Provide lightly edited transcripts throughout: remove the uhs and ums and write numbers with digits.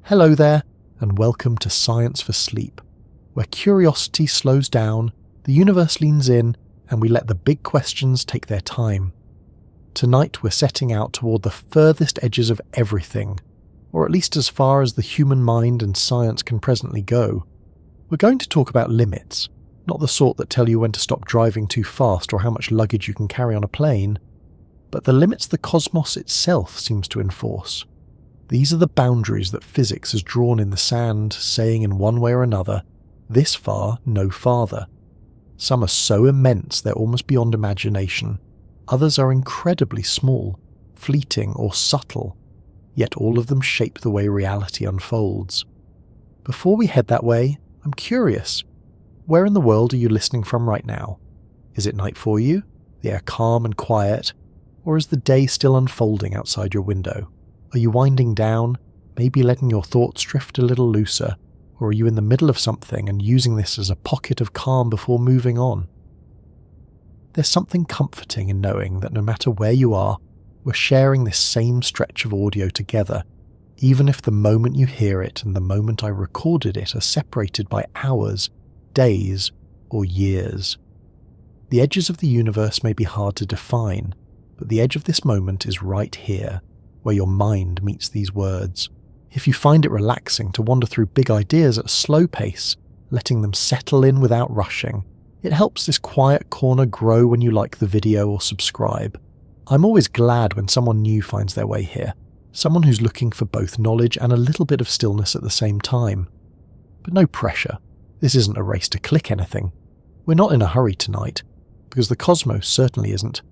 Hello there, and welcome to Science for Sleep, where curiosity slows down, the universe leans in, and we let the big questions take their time. Tonight we're setting out toward the furthest edges of everything, or at least as far as the human mind and science can presently go. We're going to talk about limits, not the sort that tell you when to stop driving too fast or how much luggage you can carry on a plane, but the limits the cosmos itself seems to enforce. These are the boundaries that physics has drawn in the sand, saying in one way or another, this far, no farther. Some are so immense they're almost beyond imagination. Others are incredibly small, fleeting or subtle, yet all of them shape the way reality unfolds. Before we head that way, I'm curious. Where in the world are you listening from right now? Is it night for you, the air calm and quiet, or is the day still unfolding outside your window? Are you winding down, maybe letting your thoughts drift a little looser, or are you in the middle of something and using this as a pocket of calm before moving on? There's something comforting in knowing that no matter where you are, we're sharing this same stretch of audio together, even if the moment you hear it and the moment I recorded it are separated by hours, days, or years. The edges of the universe may be hard to define, but the edge of this moment is right here, where your mind meets these words. If you find it relaxing to wander through big ideas at a slow pace, letting them settle in without rushing, it helps this quiet corner grow when you like the video or subscribe. I'm always glad when someone new finds their way here, someone who's looking for both knowledge and a little bit of stillness at the same time. But no pressure. This isn't a race to click anything. We're not in a hurry tonight, because the cosmos certainly isn't.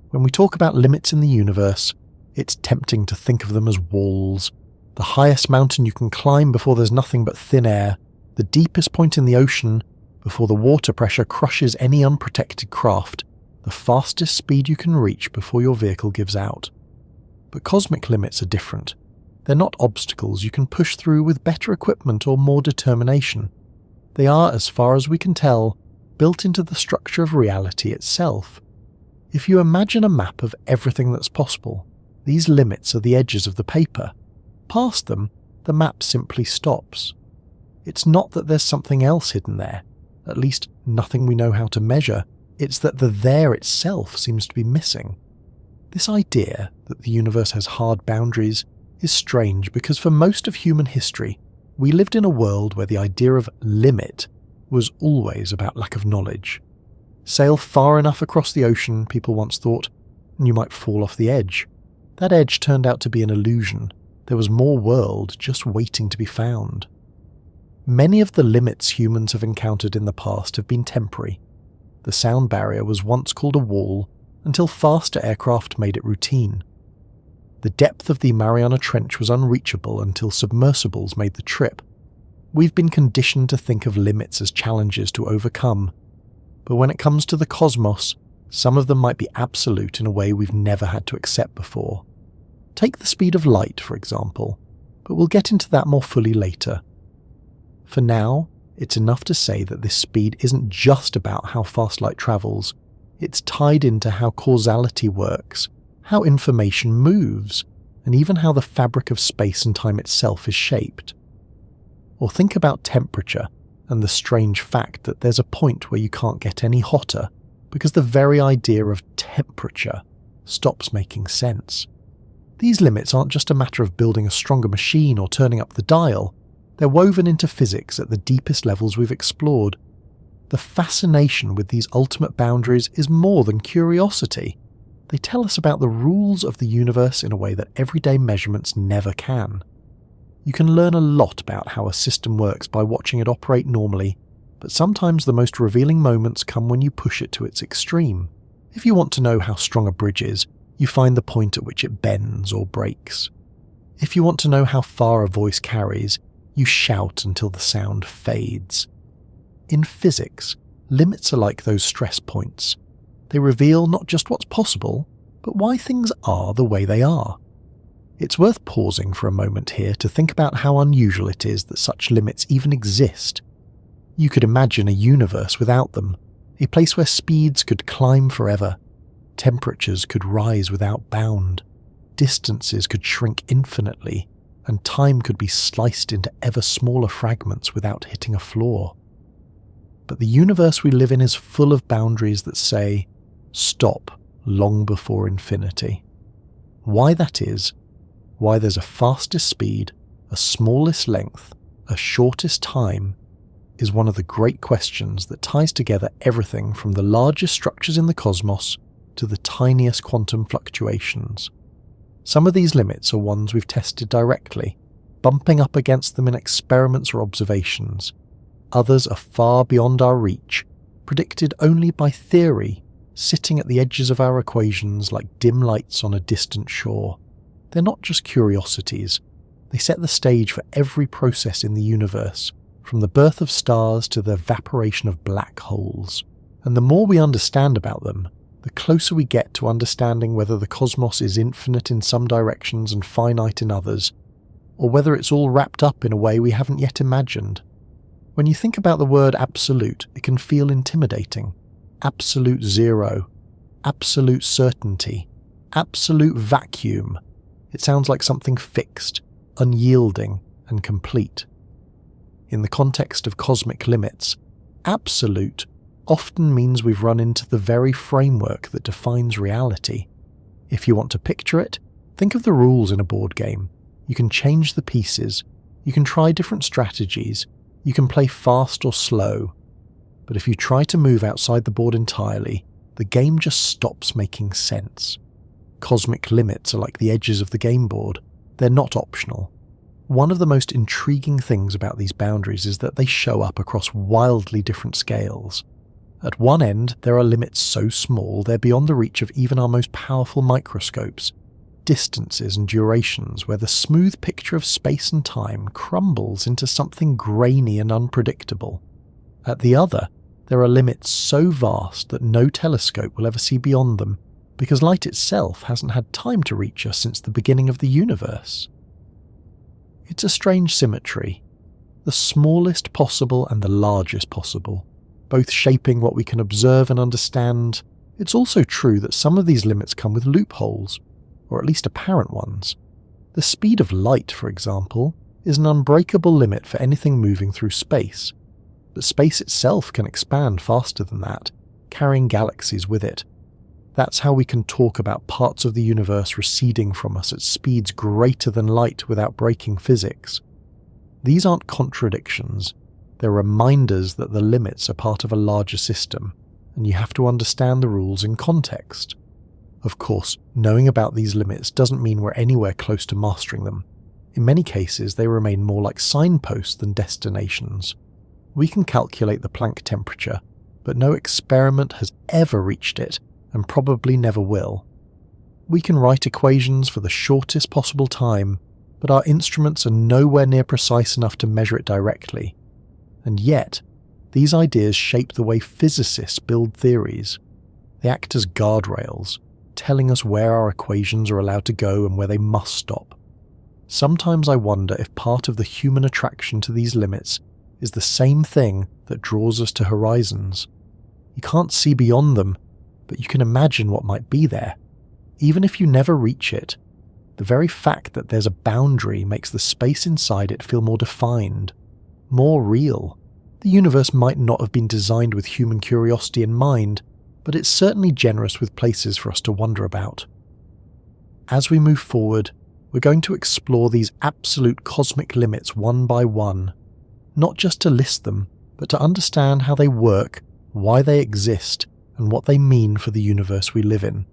When we talk about limits in the universe, it's tempting to think of them as walls, the highest mountain you can climb before there's nothing but thin air, the deepest point in the ocean before the water pressure crushes any unprotected craft, the fastest speed you can reach before your vehicle gives out. But cosmic limits are different. They're not obstacles you can push through with better equipment or more determination. They are, as far as we can tell, built into the structure of reality itself. If you imagine a map of everything that's possible, these limits are the edges of the paper. Past them, the map simply stops. It's not that there's something else hidden there, at least nothing we know how to measure. It's that the there itself seems to be missing. This idea that the universe has hard boundaries is strange because for most of human history, we lived in a world where the idea of limit was always about lack of knowledge. Sail far enough across the ocean, people once thought, and you might fall off the edge. That edge turned out to be an illusion. There was more world just waiting to be found. Many of the limits humans have encountered in the past have been temporary. The sound barrier was once called a wall until faster aircraft made it routine. The depth of the Mariana Trench was unreachable until submersibles made the trip. We've been conditioned to think of limits as challenges to overcome, but when it comes to the cosmos, some of them might be absolute in a way we've never had to accept before. Take the speed of light, for example, but we'll get into that more fully later. For now, it's enough to say that this speed isn't just about how fast light travels, it's tied into how causality works, how information moves, and even how the fabric of space and time itself is shaped. Or think about temperature and the strange fact that there's a point where you can't get any hotter because the very idea of temperature stops making sense. These limits aren't just a matter of building a stronger machine or turning up the dial, they're woven into physics at the deepest levels we've explored. The fascination with these ultimate boundaries is more than curiosity. They tell us about the rules of the universe in a way that everyday measurements never can. You can learn a lot about how a system works by watching it operate normally, but sometimes the most revealing moments come when you push it to its extreme. If you want to know how strong a bridge is, you find the point at which it bends or breaks. If you want to know how far a voice carries, you shout until the sound fades. In physics, limits are like those stress points. They reveal not just what's possible, but why things are the way they are. It's worth pausing for a moment here to think about how unusual it is that such limits even exist. You could imagine a universe without them, a place where speeds could climb forever, temperatures could rise without bound, distances could shrink infinitely, and time could be sliced into ever smaller fragments without hitting a floor. But the universe we live in is full of boundaries that say, stop long before infinity. Why that is, why there's a fastest speed, a smallest length, a shortest time, is one of the great questions that ties together everything from the largest structures in the cosmos to the tiniest quantum fluctuations. Some of these limits are ones we've tested directly, bumping up against them in experiments or observations. Others are far beyond our reach, predicted only by theory, sitting at the edges of our equations like dim lights on a distant shore. They're not just curiosities. They set the stage for every process in the universe, from the birth of stars to the evaporation of black holes. And the more we understand about them, the closer we get to understanding whether the cosmos is infinite in some directions and finite in others, or whether it's all wrapped up in a way we haven't yet imagined. When you think about the word absolute, it can feel intimidating. Absolute zero, absolute certainty, absolute vacuum. It sounds like something fixed, unyielding, and complete. In the context of cosmic limits, absolute often means we've run into the very framework that defines reality. If you want to picture it, think of the rules in a board game. You can change the pieces, you can try different strategies, you can play fast or slow. But if you try to move outside the board entirely, the game just stops making sense. Cosmic limits are like the edges of the game board. They're not optional. One of the most intriguing things about these boundaries is that they show up across wildly different scales. At one end, there are limits so small they're beyond the reach of even our most powerful microscopes, distances and durations where the smooth picture of space and time crumbles into something grainy and unpredictable. At the other, there are limits so vast that no telescope will ever see beyond them, because light itself hasn't had time to reach us since the beginning of the universe. It's a strange symmetry, the smallest possible and the largest possible, both shaping what we can observe and understand. It's also true that some of these limits come with loopholes, or at least apparent ones. The speed of light, for example, is an unbreakable limit for anything moving through space, but space itself can expand faster than that, carrying galaxies with it. That's how we can talk about parts of the universe receding from us at speeds greater than light without breaking physics. These aren't contradictions, they're reminders that the limits are part of a larger system, and you have to understand the rules in context. Of course, knowing about these limits doesn't mean we're anywhere close to mastering them. In many cases, they remain more like signposts than destinations. We can calculate the Planck temperature, but no experiment has ever reached it, and probably never will. We can write equations for the shortest possible time, but our instruments are nowhere near precise enough to measure it directly. And yet, these ideas shape the way physicists build theories. They act as guardrails, telling us where our equations are allowed to go and where they must stop. Sometimes I wonder if part of the human attraction to these limits is the same thing that draws us to horizons. You can't see beyond them, but you can imagine what might be there. Even if you never reach it, the very fact that there's a boundary makes the space inside it feel more defined, more real. The universe might not have been designed with human curiosity in mind, but it's certainly generous with places for us to wonder about. As we move forward, we're going to explore these absolute cosmic limits one by one, not just to list them, but to understand how they work, why they exist, and what they mean for the universe we live in.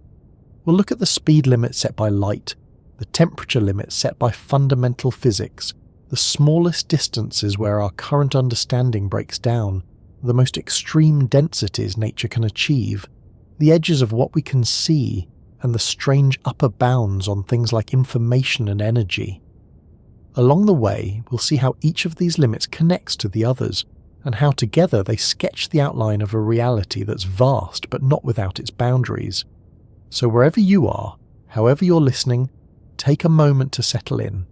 We'll look at the speed limit set by light, the temperature limit set by fundamental physics, the smallest distances where our current understanding breaks down, the most extreme densities nature can achieve, the edges of what we can see, and the strange upper bounds on things like information and energy. Along the way, we'll see how each of these limits connects to the others, and how together they sketch the outline of a reality that's vast but not without its boundaries. So wherever you are, however you're listening, take a moment to settle in.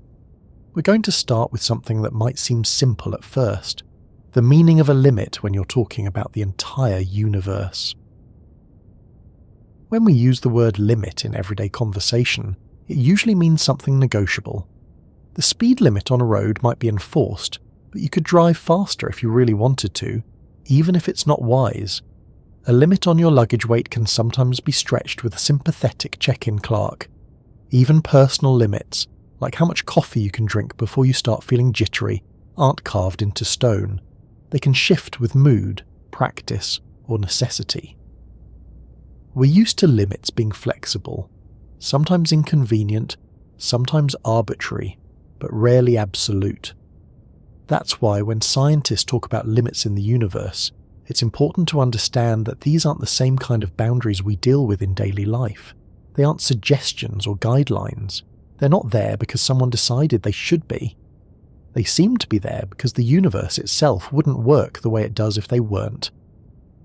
We're going to start with something that might seem simple at first, the meaning of a limit when you're talking about the entire universe. When we use the word limit in everyday conversation, it usually means something negotiable. The speed limit on a road might be enforced, but you could drive faster if you really wanted to, even if it's not wise. A limit on your luggage weight can sometimes be stretched with a sympathetic check-in clerk. Even personal limits, like how much coffee you can drink before you start feeling jittery, aren't carved into stone. They can shift with mood, practice, or necessity. We're used to limits being flexible, sometimes inconvenient, sometimes arbitrary, but rarely absolute. That's why when scientists talk about limits in the universe, it's important to understand that these aren't the same kind of boundaries we deal with in daily life. They aren't suggestions or guidelines. They're not there because someone decided they should be. They seem to be there because the universe itself wouldn't work the way it does if they weren't.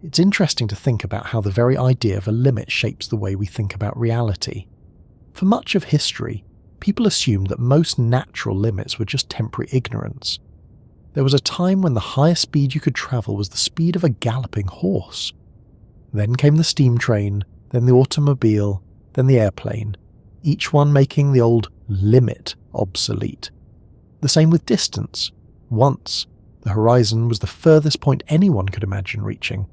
It's interesting to think about how the very idea of a limit shapes the way we think about reality. For much of history, people assumed that most natural limits were just temporary ignorance. There was a time when the highest speed you could travel was the speed of a galloping horse. Then came the steam train, then the automobile, then the airplane, each one making the old limit obsolete. The same with distance. Once, the horizon was the furthest point anyone could imagine reaching.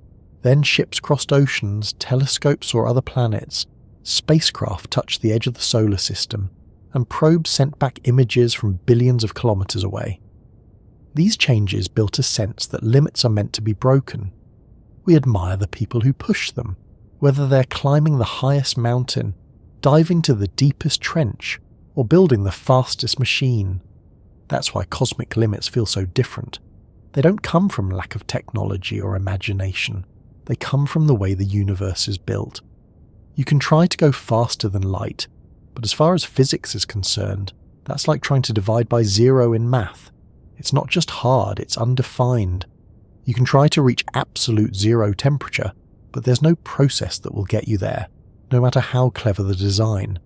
Then ships crossed oceans, telescopes saw other planets, spacecraft touched the edge of the solar system, and probes sent back images from billions of kilometers away. These changes built a sense that limits are meant to be broken. We admire the people who push them, whether they're climbing the highest mountain, diving to the deepest trench, or building the fastest machine. That's why cosmic limits feel so different. They don't come from lack of technology or imagination. They come from the way the universe is built. You can try to go faster than light, but as far as physics is concerned, that's like trying to divide by zero in math. It's not just hard, it's undefined. You can try to reach absolute zero temperature, but there's no process that will get you there, no matter how clever the design.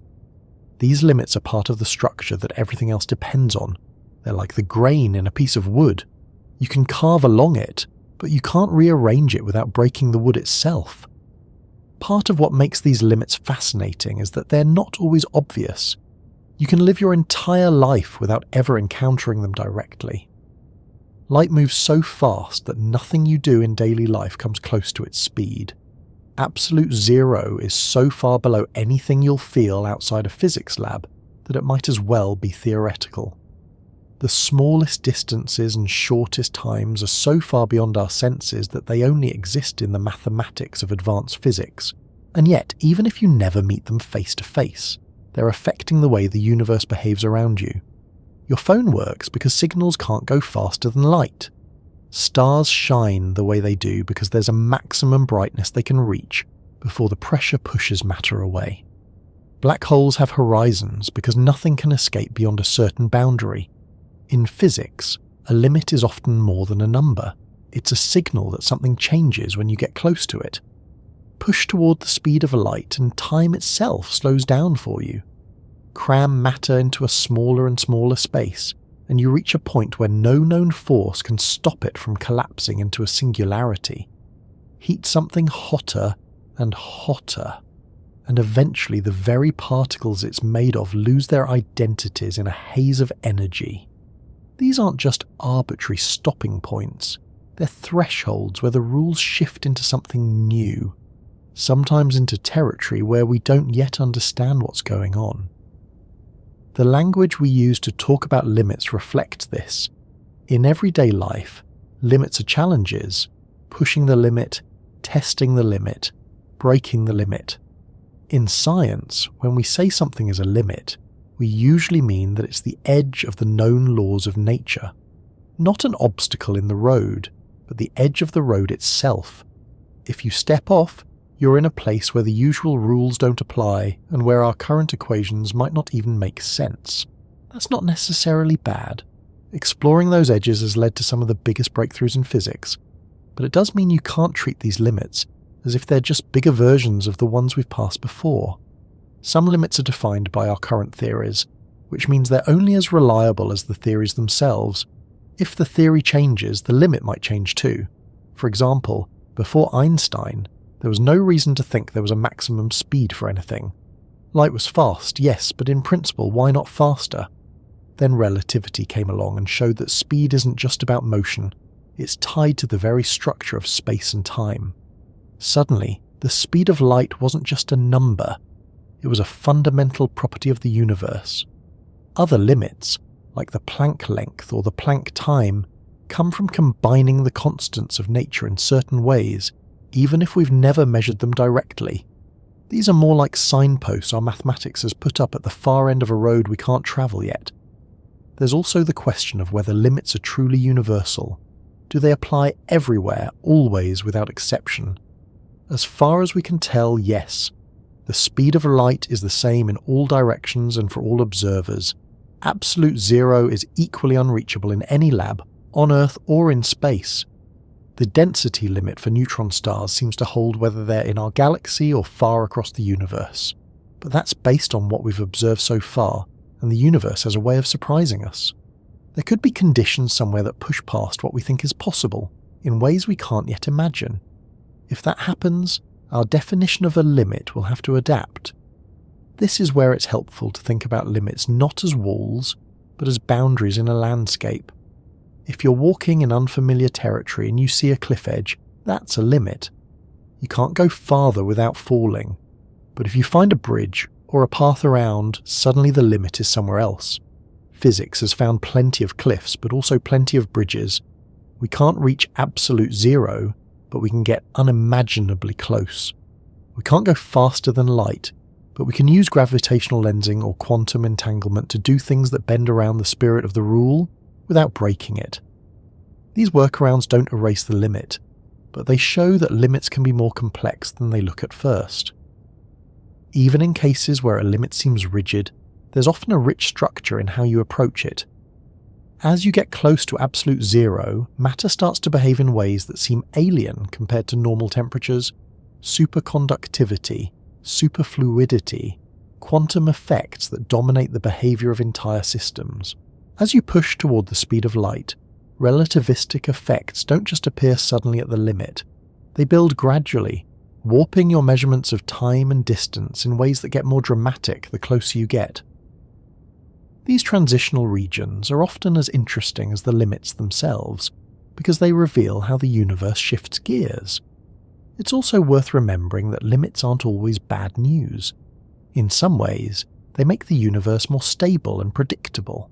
These limits are part of the structure that everything else depends on. They're like the grain in a piece of wood. You can carve along it, but you can't rearrange it without breaking the wood itself. Part of what makes these limits fascinating is that they're not always obvious. You can live your entire life without ever encountering them directly. Light moves so fast that nothing you do in daily life comes close to its speed. Absolute zero is so far below anything you'll feel outside a physics lab that it might as well be theoretical. The smallest distances and shortest times are so far beyond our senses that they only exist in the mathematics of advanced physics. And yet, even if you never meet them face to face, they're affecting the way the universe behaves around you. Your phone works because signals can't go faster than light. Stars shine the way they do because there's a maximum brightness they can reach before the pressure pushes matter away. Black holes have horizons because nothing can escape beyond a certain boundary. In physics, a limit is often more than a number. It's a signal that something changes when you get close to it. Push toward the speed of light and time itself slows down for you. Cram matter into a smaller and smaller space, and you reach a point where no known force can stop it from collapsing into a singularity. Heat something hotter and hotter, and eventually the very particles it's made of lose their identities in a haze of energy. These aren't just arbitrary stopping points, they're thresholds where the rules shift into something new, sometimes into territory where we don't yet understand what's going on. The language we use to talk about limits reflects this. In everyday life, limits are challenges, pushing the limit, testing the limit, breaking the limit. In science, when we say something is a limit, we usually mean that it's the edge of the known laws of nature. Not an obstacle in the road, but the edge of the road itself. If you step off, you're in a place where the usual rules don't apply and where our current equations might not even make sense. That's not necessarily bad. Exploring those edges has led to some of the biggest breakthroughs in physics, but it does mean you can't treat these limits as if they're just bigger versions of the ones we've passed before. Some limits are defined by our current theories, which means they're only as reliable as the theories themselves. If the theory changes, the limit might change too. For example, before Einstein, there was no reason to think there was a maximum speed for anything. Light was fast, yes, but in principle, why not faster? Then relativity came along and showed that speed isn't just about motion, it's tied to the very structure of space and time. Suddenly, the speed of light wasn't just a number, it was a fundamental property of the universe. Other limits, like the Planck length or the Planck time, come from combining the constants of nature in certain ways, even if we've never measured them directly. These are more like signposts our mathematics has put up at the far end of a road we can't travel yet. There's also the question of whether limits are truly universal. Do they apply everywhere, always, without exception? As far as we can tell, yes. The speed of light is the same in all directions and for all observers. Absolute zero is equally unreachable in any lab, on Earth or in space. The density limit for neutron stars seems to hold whether they're in our galaxy or far across the universe. But that's based on what we've observed so far, and the universe has a way of surprising us. There could be conditions somewhere that push past what we think is possible, in ways we can't yet imagine. If that happens, our definition of a limit will have to adapt. This is where it's helpful to think about limits not as walls, but as boundaries in a landscape. If you're walking in unfamiliar territory and you see a cliff edge, that's a limit. You can't go farther without falling. But if you find a bridge or a path around, suddenly the limit is somewhere else. Physics has found plenty of cliffs, but also plenty of bridges. We can't reach absolute zero, but we can get unimaginably close. We can't go faster than light, but we can use gravitational lensing or quantum entanglement to do things that bend around the spirit of the rule without breaking it. These workarounds don't erase the limit, but they show that limits can be more complex than they look at first. Even in cases where a limit seems rigid, there's often a rich structure in how you approach it. As you get close to absolute zero, matter starts to behave in ways that seem alien compared to normal temperatures. Superconductivity, superfluidity, quantum effects that dominate the behavior of entire systems. As you push toward the speed of light, relativistic effects don't just appear suddenly at the limit. They build gradually, warping your measurements of time and distance in ways that get more dramatic the closer you get. These transitional regions are often as interesting as the limits themselves, because they reveal how the universe shifts gears. It's also worth remembering that limits aren't always bad news. In some ways, they make the universe more stable and predictable.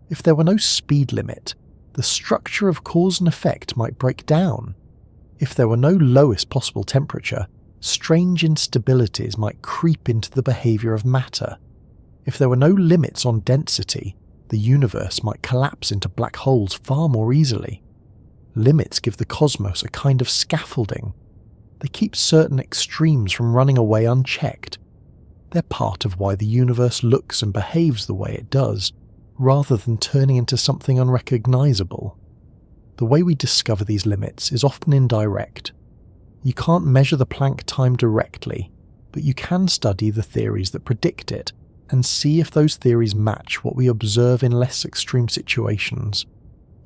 If there were no speed limit, the structure of cause and effect might break down. If there were no lowest possible temperature, strange instabilities might creep into the behavior of matter. If there were no limits on density, the universe might collapse into black holes far more easily. Limits give the cosmos a kind of scaffolding. They keep certain extremes from running away unchecked. They're part of why the universe looks and behaves the way it does, rather than turning into something unrecognizable. The way we discover these limits is often indirect. You can't measure the Planck time directly, but you can study the theories that predict it and see if those theories match what we observe in less extreme situations.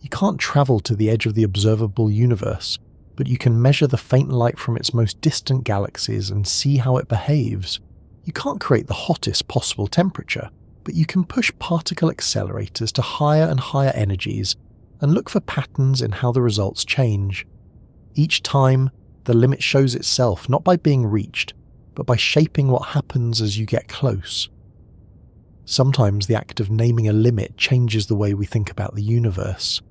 You can't travel to the edge of the observable universe, but you can measure the faint light from its most distant galaxies and see how it behaves. You can't create the hottest possible temperature, but you can push particle accelerators to higher and higher energies and look for patterns in how the results change. Each time, the limit shows itself not by being reached, but by shaping what happens as you get close. Sometimes the act of naming a limit changes the way we think about the universe.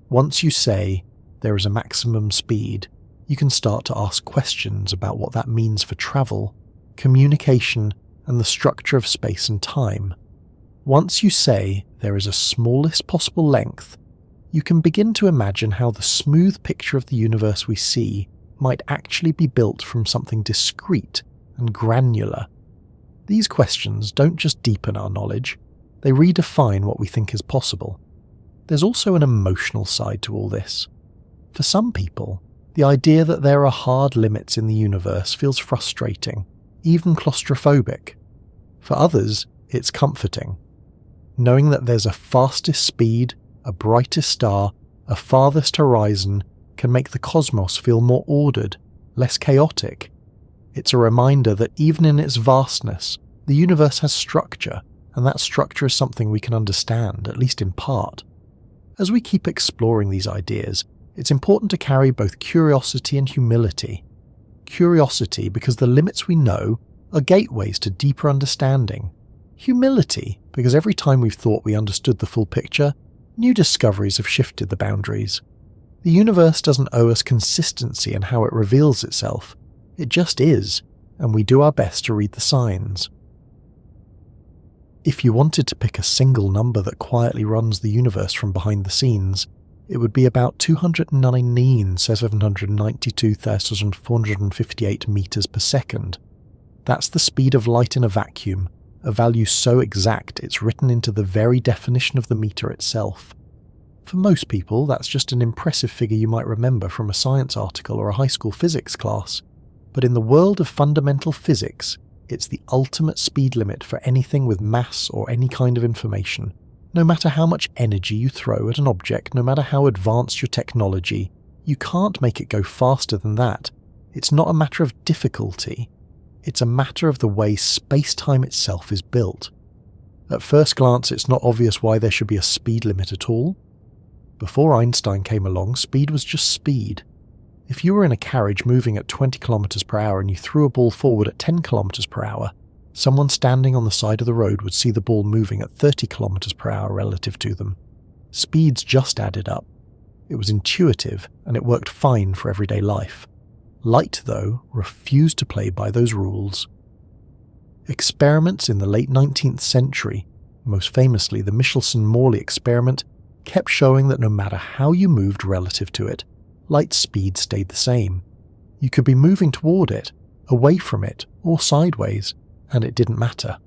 Once you say, there is a maximum speed, you can start to ask questions about what that means for travel, communication, and the structure of space and time. Once you say there is a smallest possible length, you can begin to imagine how the smooth picture of the universe we see might actually be built from something discrete and granular. These questions don't just deepen our knowledge, they redefine what we think is possible. There's also an emotional side to all this. For some people, the idea that there are hard limits in the universe feels frustrating, even claustrophobic. For others, it's comforting. Knowing that there's a fastest speed, a brightest star, a farthest horizon can make the cosmos feel more ordered, less chaotic. It's a reminder that even in its vastness, the universe has structure, and that structure is something we can understand, at least in part. As we keep exploring these ideas, it's important to carry both curiosity and humility. Curiosity because the limits we know are gateways to deeper understanding. Humility because every time we've thought we understood the full picture, new discoveries have shifted the boundaries. The universe doesn't owe us consistency in how it reveals itself. It just is, and we do our best to read the signs. If you wanted to pick a single number that quietly runs the universe from behind the scenes, it would be about 219,792,458 meters per second. That's the speed of light in a vacuum, a value so exact it's written into the very definition of the meter itself. For most people, that's just an impressive figure you might remember from a science article or a high school physics class. But in the world of fundamental physics, it's the ultimate speed limit for anything with mass or any kind of information. No matter how much energy you throw at an object, no matter how advanced your technology, you can't make it go faster than that. It's not a matter of difficulty. It's a matter of the way space-time itself is built. At first glance, it's not obvious why there should be a speed limit at all. Before Einstein came along, speed was just speed. If you were in a carriage moving at 20 kilometers per hour and you threw a ball forward at 10 kilometers per hour, someone standing on the side of the road would see the ball moving at 30 kilometers per hour relative to them. Speeds just added up. It was intuitive and it worked fine for everyday life. Light, though, refused to play by those rules. Experiments in the late 19th century, most famously the Michelson-Morley experiment, kept showing that no matter how you moved relative to it, light's speed stayed the same. You could be moving toward it, away from it, or sideways, and it didn't matter.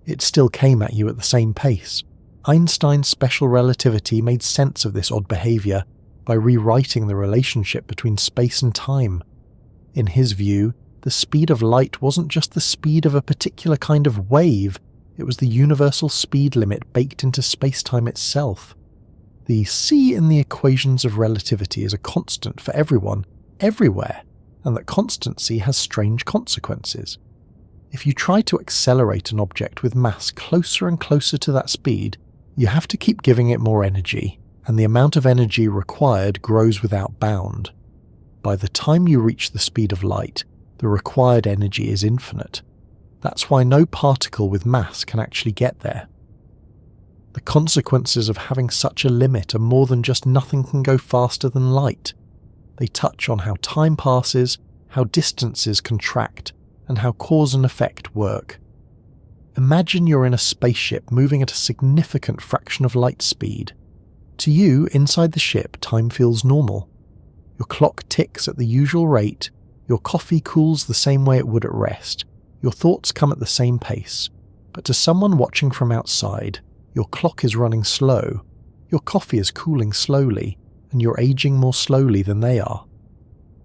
It still came at you at the same pace. Einstein's special relativity made sense of this odd behavior by rewriting the relationship between space and time. In his view, the speed of light wasn't just the speed of a particular kind of wave, it was the universal speed limit baked into space-time itself. The c in the equations of relativity is a constant for everyone, everywhere, and that constancy has strange consequences. If you try to accelerate an object with mass closer and closer to that speed, you have to keep giving it more energy, and the amount of energy required grows without bound. By the time you reach the speed of light, the required energy is infinite. That's why no particle with mass can actually get there. The consequences of having such a limit are more than just nothing can go faster than light. They touch on how time passes, how distances contract, and how cause and effect work. Imagine you're in a spaceship moving at a significant fraction of light speed. To you, inside the ship, time feels normal. Your clock ticks at the usual rate, your coffee cools the same way it would at rest, your thoughts come at the same pace. But to someone watching from outside, your clock is running slow, your coffee is cooling slowly, and you're aging more slowly than they are.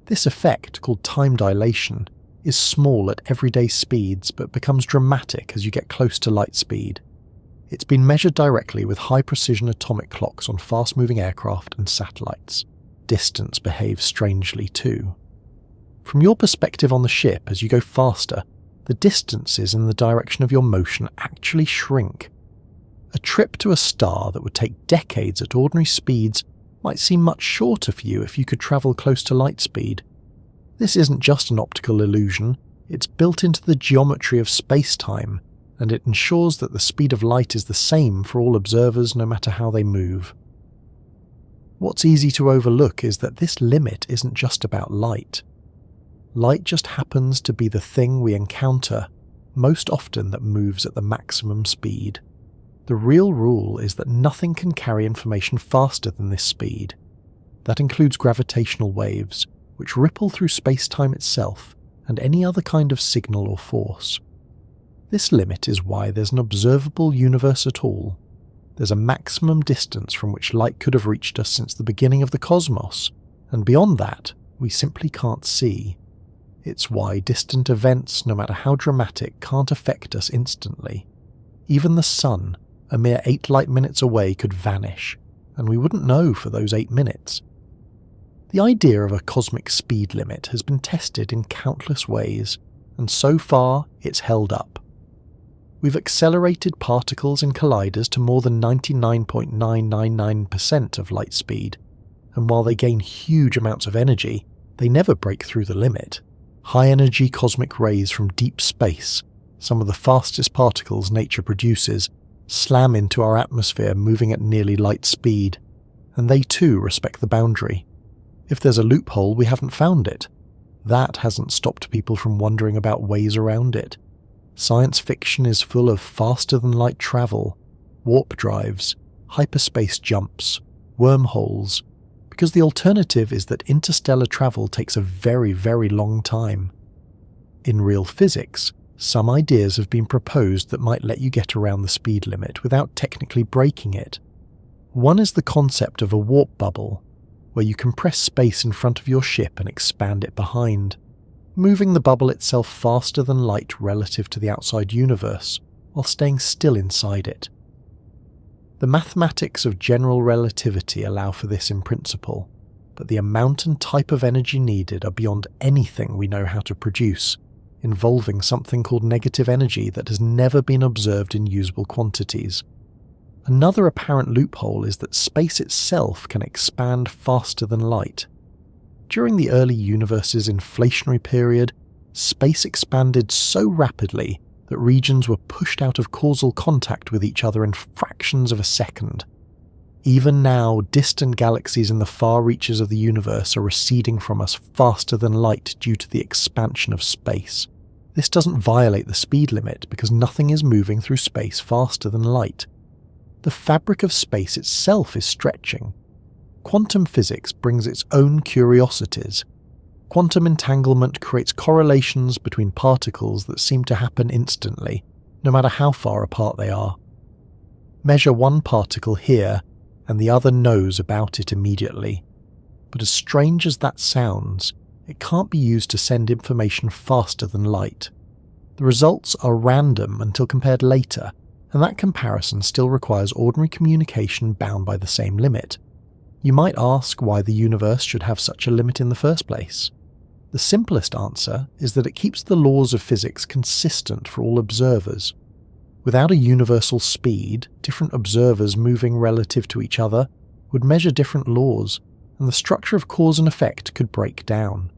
This effect, called time dilation, is small at everyday speeds but becomes dramatic as you get close to light speed. It's been measured directly with high-precision atomic clocks on fast-moving aircraft and satellites. Distance behaves strangely too. From your perspective on the ship, as you go faster, the distances in the direction of your motion actually shrink. A trip to a star that would take decades at ordinary speeds might seem much shorter for you if you could travel close to light speed. This isn't just an optical illusion, it's built into the geometry of space-time, and it ensures that the speed of light is the same for all observers no matter how they move. What's easy to overlook is that this limit isn't just about light. Light just happens to be the thing we encounter most often that moves at the maximum speed. The real rule is that nothing can carry information faster than this speed. That includes gravitational waves, which ripple through space-time itself and any other kind of signal or force. This limit is why there's an observable universe at all. There's a maximum distance from which light could have reached us since the beginning of the cosmos, and beyond that, we simply can't see. It's why distant events, no matter how dramatic, can't affect us instantly. Even the sun, a mere 8 light minutes away, could vanish, and we wouldn't know for those 8 minutes. The idea of a cosmic speed limit has been tested in countless ways, and so far it's held up. We've accelerated particles in colliders to more than 99.999% of light speed, and while they gain huge amounts of energy, they never break through the limit. High-energy cosmic rays from deep space, some of the fastest particles nature produces, slam into our atmosphere moving at nearly light speed, and they too respect the boundary. If there's a loophole, we haven't found it. That hasn't stopped people from wondering about ways around it. Science fiction is full of faster-than-light travel, warp drives, hyperspace jumps, wormholes, because the alternative is that interstellar travel takes a very, very long time. In real physics, some ideas have been proposed that might let you get around the speed limit without technically breaking it. One is the concept of a warp bubble, where you compress space in front of your ship and expand it behind, moving the bubble itself faster than light relative to the outside universe, while staying still inside it. The mathematics of general relativity allow for this in principle, but the amount and type of energy needed are beyond anything we know how to produce, involving something called negative energy that has never been observed in usable quantities. Another apparent loophole is that space itself can expand faster than light. During the early universe's inflationary period, space expanded so rapidly that regions were pushed out of causal contact with each other in fractions of a second. Even now, distant galaxies in the far reaches of the universe are receding from us faster than light due to the expansion of space. This doesn't violate the speed limit because nothing is moving through space faster than light. The fabric of space itself is stretching. Quantum physics brings its own curiosities. Quantum entanglement creates correlations between particles that seem to happen instantly, no matter how far apart they are. Measure one particle here, and the other knows about it immediately. But as strange as that sounds, it can't be used to send information faster than light. The results are random until compared later, and that comparison still requires ordinary communication bound by the same limit. You might ask why the universe should have such a limit in the first place. The simplest answer is that it keeps the laws of physics consistent for all observers. Without a universal speed, different observers moving relative to each other would measure different laws, and the structure of cause and effect could break down.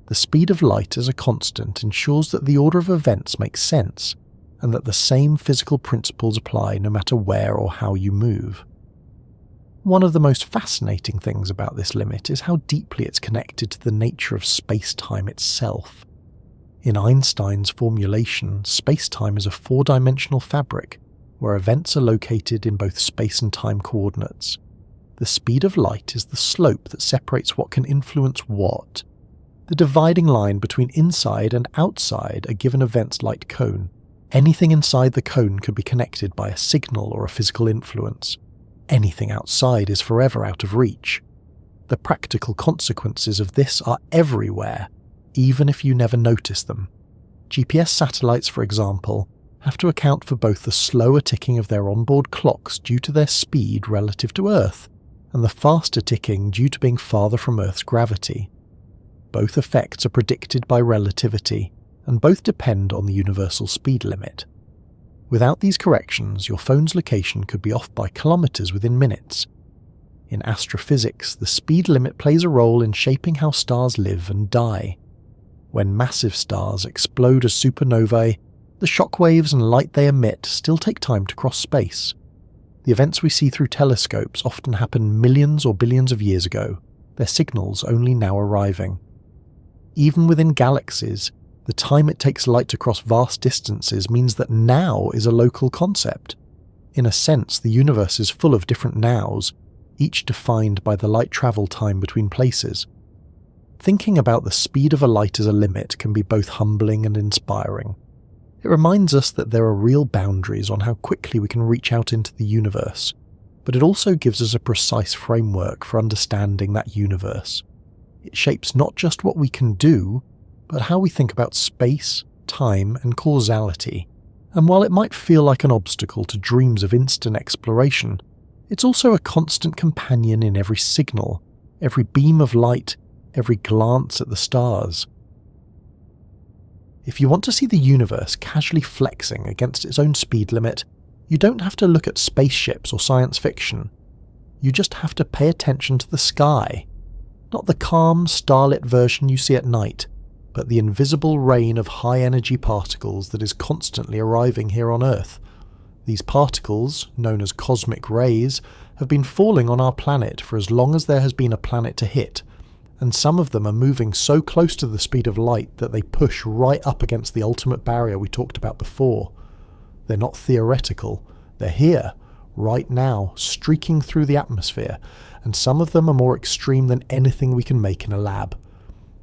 The speed of light as a constant ensures that the order of events makes sense, and that the same physical principles apply no matter where or how you move. One of the most fascinating things about this limit is how deeply it's connected to the nature of space-time itself. In Einstein's formulation, space-time is a four-dimensional fabric, where events are located in both space and time coordinates. The speed of light is the slope that separates what can influence what. The dividing line between inside and outside a given event's light cone. Anything inside the cone could be connected by a signal or a physical influence. Anything outside is forever out of reach. The practical consequences of this are everywhere, even if you never notice them. GPS satellites, for example, have to account for both the slower ticking of their onboard clocks due to their speed relative to Earth, and the faster ticking due to being farther from Earth's gravity. Both effects are predicted by relativity, and both depend on the universal speed limit. Without these corrections, your phone's location could be off by kilometers within minutes. In astrophysics, the speed limit plays a role in shaping how stars live and die. When massive stars explode as supernovae, the shockwaves and light they emit still take time to cross space. The events we see through telescopes often happened millions or billions of years ago, their signals only now arriving. Even within galaxies, the time it takes light to cross vast distances means that now is a local concept. In a sense, the universe is full of different nows, each defined by the light travel time between places. Thinking about the speed of a light as a limit can be both humbling and inspiring. It reminds us that there are real boundaries on how quickly we can reach out into the universe, but it also gives us a precise framework for understanding that universe. It shapes not just what we can do, but how we think about space, time, and causality. And while it might feel like an obstacle to dreams of instant exploration, it's also a constant companion in every signal, every beam of light, every glance at the stars. If you want to see the universe casually flexing against its own speed limit, you don't have to look at spaceships or science fiction. You just have to pay attention to the sky. Not the calm, starlit version you see at night, but the invisible rain of high-energy particles that is constantly arriving here on Earth. These particles, known as cosmic rays, have been falling on our planet for as long as there has been a planet to hit, and some of them are moving so close to the speed of light that they push right up against the ultimate barrier we talked about before. They're not theoretical, they're here, right now, streaking through the atmosphere, and some of them are more extreme than anything we can make in a lab.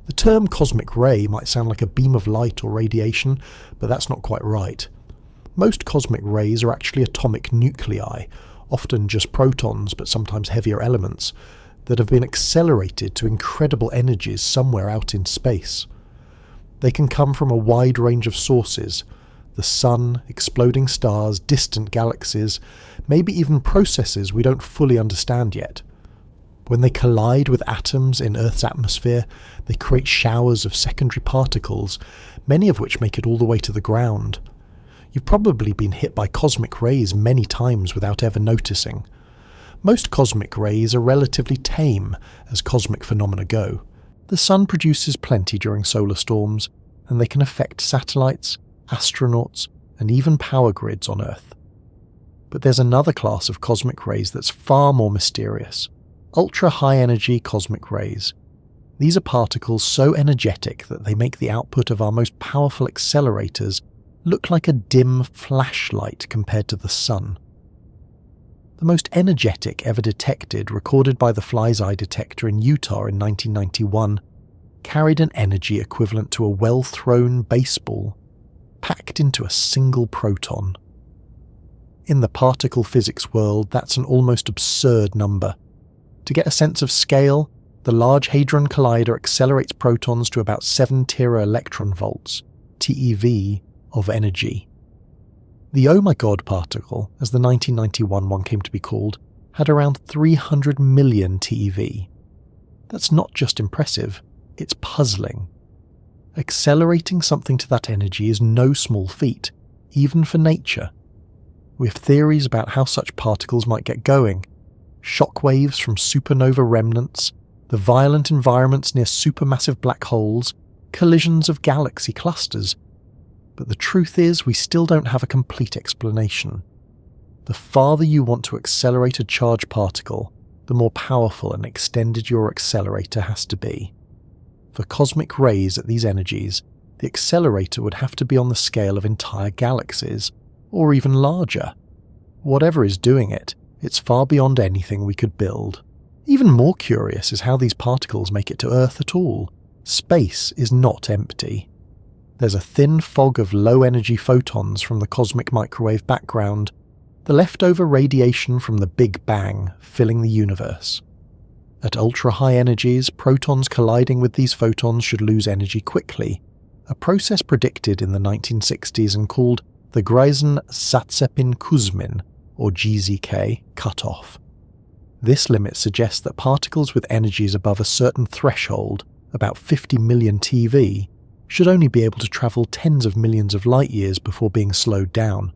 The term cosmic ray might sound like a beam of light or radiation, but that's not quite right. Most cosmic rays are actually atomic nuclei, often just protons but sometimes heavier elements, that have been accelerated to incredible energies somewhere out in space. They can come from a wide range of sources: the sun, exploding stars, distant galaxies, maybe even processes we don't fully understand yet. When they collide with atoms in Earth's atmosphere, they create showers of secondary particles, many of which make it all the way to the ground. You've probably been hit by cosmic rays many times without ever noticing. Most cosmic rays are relatively tame as cosmic phenomena go. The sun produces plenty during solar storms, and they can affect satellites, astronauts, and even power grids on Earth. But there's another class of cosmic rays that's far more mysterious: ultra-high-energy cosmic rays. These are particles so energetic that they make the output of our most powerful accelerators look like a dim flashlight compared to the sun. The most energetic ever detected, recorded by the Fly's Eye detector in Utah in 1991, carried an energy equivalent to a well-thrown baseball, packed into a single proton. In the particle physics world, that's an almost absurd number. To get a sense of scale, the Large Hadron Collider accelerates protons to about 7 tera-electron volts, TeV, of energy. The Oh My God particle, as the 1991 one came to be called, had around 300 million TeV. That's not just impressive, it's puzzling. Accelerating something to that energy is no small feat, even for nature. We have theories about how such particles might get going: shockwaves from supernova remnants, the violent environments near supermassive black holes, collisions of galaxy clusters. But the truth is, we still don't have a complete explanation. The farther you want to accelerate a charged particle, the more powerful and extended your accelerator has to be. For cosmic rays at these energies, the accelerator would have to be on the scale of entire galaxies, or even larger. Whatever is doing it, it's far beyond anything we could build. Even more curious is how these particles make it to Earth at all. Space is not empty. There's a thin fog of low-energy photons from the cosmic microwave background, the leftover radiation from the Big Bang filling the universe. At ultra-high energies, protons colliding with these photons should lose energy quickly, a process predicted in the 1960s and called the Greisen-Zatsepin-Kuzmin, or GZK, cutoff. This limit suggests that particles with energies above a certain threshold, about 50 million TeV, should only be able to travel tens of millions of light-years before being slowed down.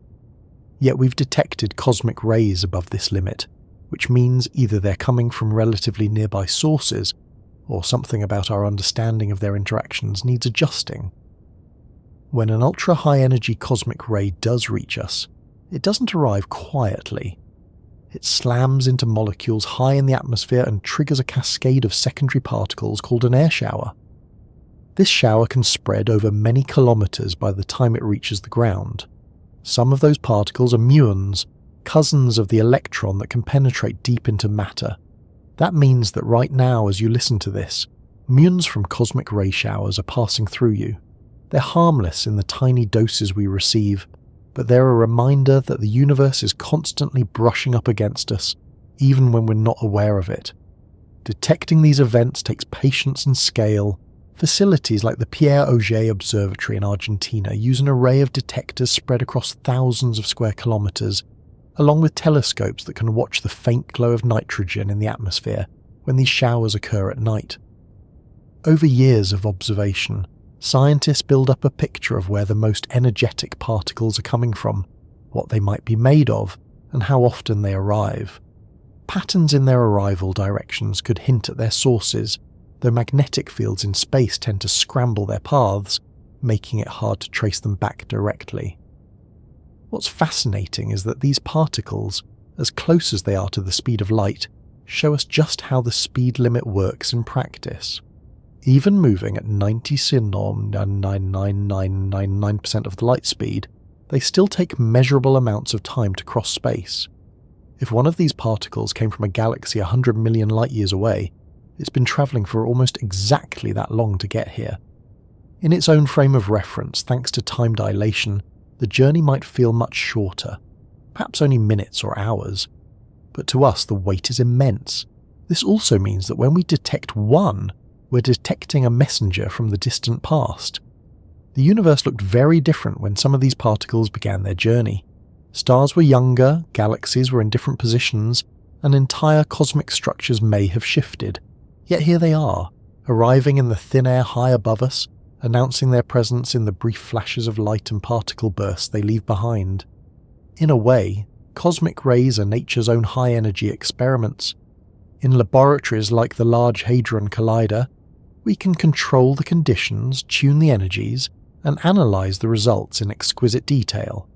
Yet we've detected cosmic rays above this limit, which means either they're coming from relatively nearby sources, or something about our understanding of their interactions needs adjusting. When an ultra-high-energy cosmic ray does reach us, it doesn't arrive quietly. It slams into molecules high in the atmosphere and triggers a cascade of secondary particles called an air shower. This shower can spread over many kilometers by the time it reaches the ground. Some of those particles are muons, cousins of the electron that can penetrate deep into matter. That means that right now, as you listen to this, muons from cosmic ray showers are passing through you. They're harmless in the tiny doses we receive, but they're a reminder that the universe is constantly brushing up against us, even when we're not aware of it. Detecting these events takes patience and scale. Facilities like the Pierre Auger Observatory in Argentina use an array of detectors spread across thousands of square kilometers, along with telescopes that can watch the faint glow of nitrogen in the atmosphere when these showers occur at night. Over years of observation, scientists build up a picture of where the most energetic particles are coming from, what they might be made of, and how often they arrive. Patterns in their arrival directions could hint at their sources, though magnetic fields in space tend to scramble their paths, making it hard to trace them back directly. What's fascinating is that these particles, as close as they are to the speed of light, show us just how the speed limit works in practice. Even moving at 99.99999% of the light speed, they still take measurable amounts of time to cross space. If one of these particles came from a galaxy 100 million light-years away, it's been travelling for almost exactly that long to get here. In its own frame of reference, thanks to time dilation, the journey might feel much shorter, perhaps only minutes or hours. But to us, the wait is immense. This also means that when we detect one, we're detecting a messenger from the distant past. The universe looked very different when some of these particles began their journey. Stars were younger, galaxies were in different positions, and entire cosmic structures may have shifted. Yet here they are, arriving in the thin air high above us, announcing their presence in the brief flashes of light and particle bursts they leave behind. In a way, cosmic rays are nature's own high-energy experiments. In laboratories like the Large Hadron Collider, we can control the conditions, tune the energies, and analyse the results in exquisite detail.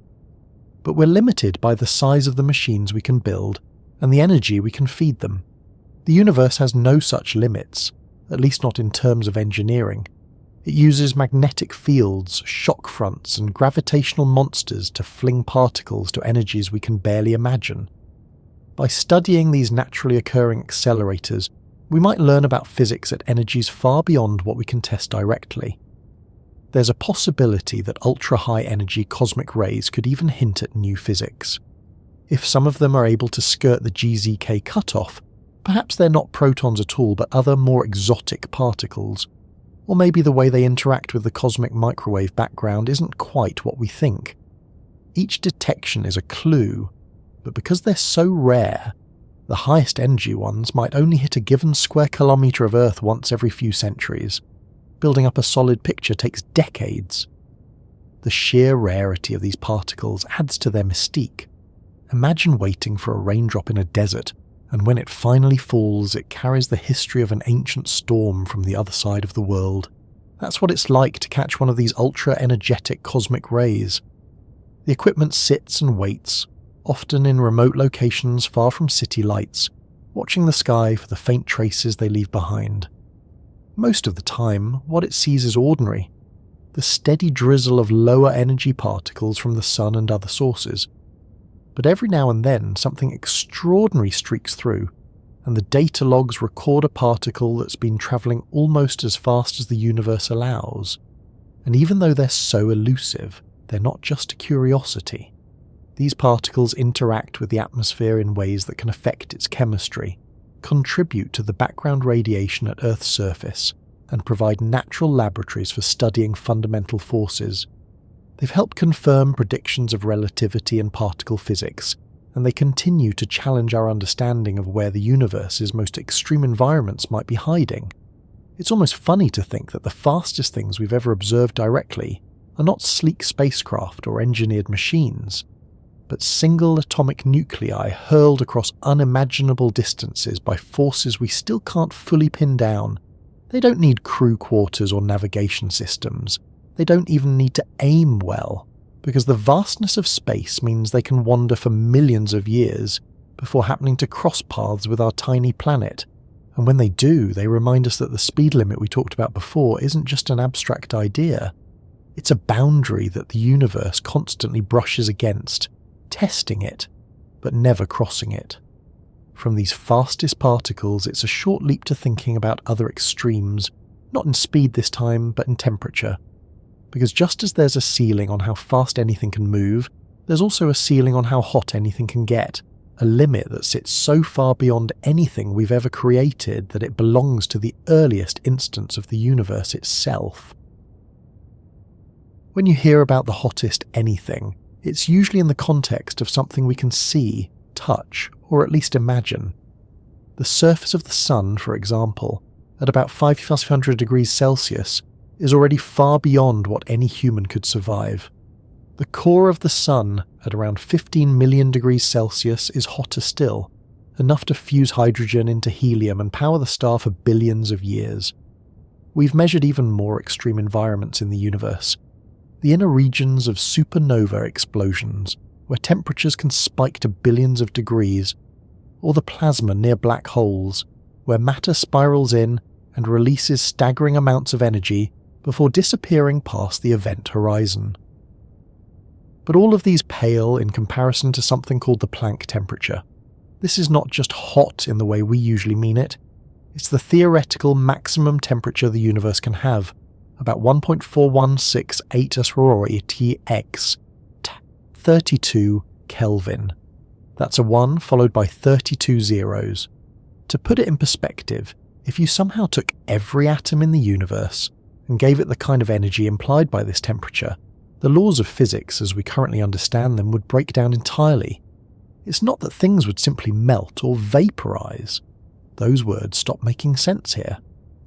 But we're limited by the size of the machines we can build and the energy we can feed them. The universe has no such limits, at least not in terms of engineering. It uses magnetic fields, shock fronts, and gravitational monsters to fling particles to energies we can barely imagine. By studying these naturally occurring accelerators, we might learn about physics at energies far beyond what we can test directly. There's a possibility that ultra-high energy cosmic rays could even hint at new physics. If some of them are able to skirt the GZK cutoff, perhaps they're not protons at all but other more exotic particles. Or maybe the way they interact with the cosmic microwave background isn't quite what we think. Each detection is a clue, but because they're so rare, the highest energy ones might only hit a given square kilometre of Earth once every few centuries. Building up a solid picture takes decades. The sheer rarity of these particles adds to their mystique. Imagine waiting for a raindrop in a desert, and when it finally falls, it carries the history of an ancient storm from the other side of the world. That's what it's like to catch one of these ultra-energetic cosmic rays. The equipment sits and waits, often in remote locations far from city lights, watching the sky for the faint traces they leave behind. Most of the time, what it sees is ordinary, the steady drizzle of lower energy particles from the sun and other sources. But every now and then something extraordinary streaks through, and the data logs record a particle that's been travelling almost as fast as the universe allows. And even though they're so elusive, they're not just a curiosity. These particles interact with the atmosphere in ways that can affect its chemistry, contribute to the background radiation at Earth's surface, and provide natural laboratories for studying fundamental forces. They've helped confirm predictions of relativity and particle physics, and they continue to challenge our understanding of where the universe's most extreme environments might be hiding. It's almost funny to think that the fastest things we've ever observed directly are not sleek spacecraft or engineered machines, but single atomic nuclei hurled across unimaginable distances by forces we still can't fully pin down. They don't need crew quarters or navigation systems. They don't even need to aim well, because the vastness of space means they can wander for millions of years before happening to cross paths with our tiny planet. And when they do, they remind us that the speed limit we talked about before isn't just an abstract idea. It's a boundary that the universe constantly brushes against, testing it, but never crossing it. From these fastest particles, it's a short leap to thinking about other extremes, not in speed this time, but in temperature. Because just as there's a ceiling on how fast anything can move, there's also a ceiling on how hot anything can get, a limit that sits so far beyond anything we've ever created that it belongs to the earliest instance of the universe itself. When you hear about the hottest anything, it's usually in the context of something we can see, touch, or at least imagine. The surface of the sun, for example, at about 5500 degrees Celsius, is already far beyond what any human could survive. The core of the Sun, at around 15 million degrees Celsius, is hotter still, enough to fuse hydrogen into helium and power the star for billions of years. We've measured even more extreme environments in the universe. The inner regions of supernova explosions, where temperatures can spike to billions of degrees, or the plasma near black holes, where matter spirals in and releases staggering amounts of energy before disappearing past the event horizon. But all of these pale in comparison to something called the Planck temperature. This is not just hot in the way we usually mean it, it's the theoretical maximum temperature the universe can have, about 1.4168 Roy TX, 32 Kelvin. That's a 1 followed by 32 zeros. To put it in perspective, if you somehow took every atom in the universe and gave it the kind of energy implied by this temperature, the laws of physics as we currently understand them would break down entirely. It's not that things would simply melt or vaporize. Those words stop making sense here.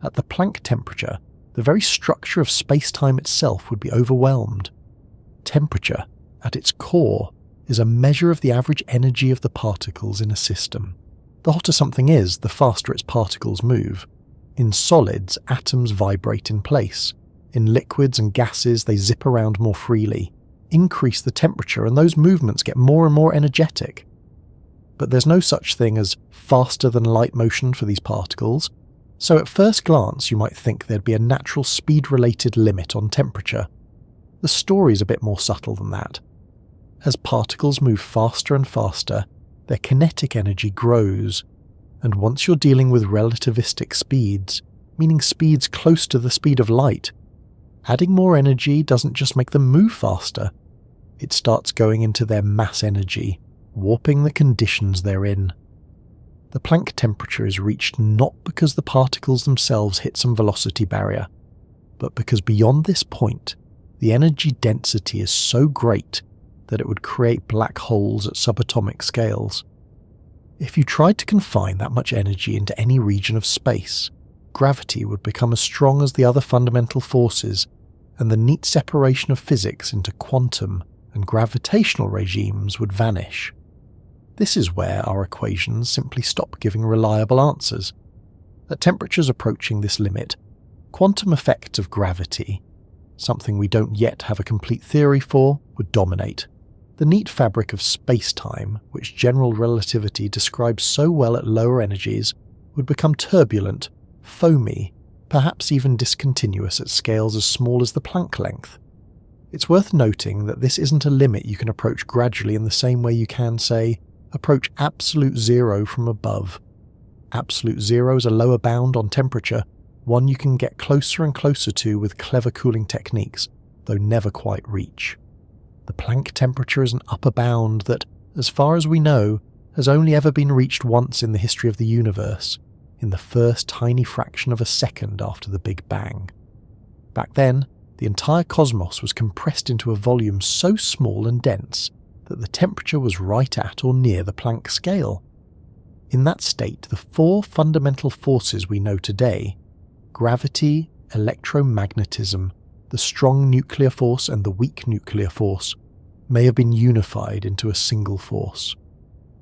At the Planck temperature, the very structure of space-time itself would be overwhelmed. Temperature, at its core, is a measure of the average energy of the particles in a system. The hotter something is, the faster its particles move. In solids, atoms vibrate in place. In liquids and gases, they zip around more freely. Increase the temperature and those movements get more and more energetic. But there's no such thing as faster than light motion for these particles, so at first glance you might think there'd be a natural speed-related limit on temperature. The story's a bit more subtle than that. As particles move faster and faster, their kinetic energy grows, and once you're dealing with relativistic speeds, meaning speeds close to the speed of light, adding more energy doesn't just make them move faster, it starts going into their mass energy, warping the conditions they're in. The Planck temperature is reached not because the particles themselves hit some velocity barrier, but because beyond this point, the energy density is so great that it would create black holes at subatomic scales. If you tried to confine that much energy into any region of space, gravity would become as strong as the other fundamental forces, and the neat separation of physics into quantum and gravitational regimes would vanish. This is where our equations simply stop giving reliable answers. At temperatures approaching this limit, quantum effects of gravity, something we don't yet have a complete theory for, would dominate. The neat fabric of space-time, which general relativity describes so well at lower energies, would become turbulent, foamy, perhaps even discontinuous at scales as small as the Planck length. It's worth noting that this isn't a limit you can approach gradually in the same way you can, say, approach absolute zero from above. Absolute zero is a lower bound on temperature, one you can get closer and closer to with clever cooling techniques, though never quite reach. The Planck temperature is an upper bound that, as far as we know, has only ever been reached once in the history of the universe, in the first tiny fraction of a second after the Big Bang. Back then, the entire cosmos was compressed into a volume so small and dense that the temperature was right at or near the Planck scale. In that state, the four fundamental forces we know today, gravity, electromagnetism, the strong nuclear force and the weak nuclear force, may have been unified into a single force.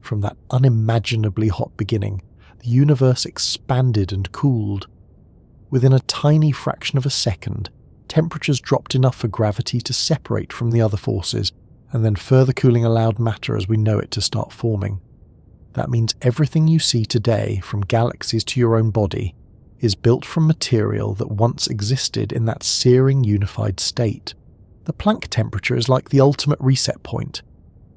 From that unimaginably hot beginning, the universe expanded and cooled. Within a tiny fraction of a second, temperatures dropped enough for gravity to separate from the other forces, and then further cooling allowed matter as we know it to start forming. That means everything you see today, from galaxies to your own body, is built from material that once existed in that searing unified state. The Planck temperature is like the ultimate reset point,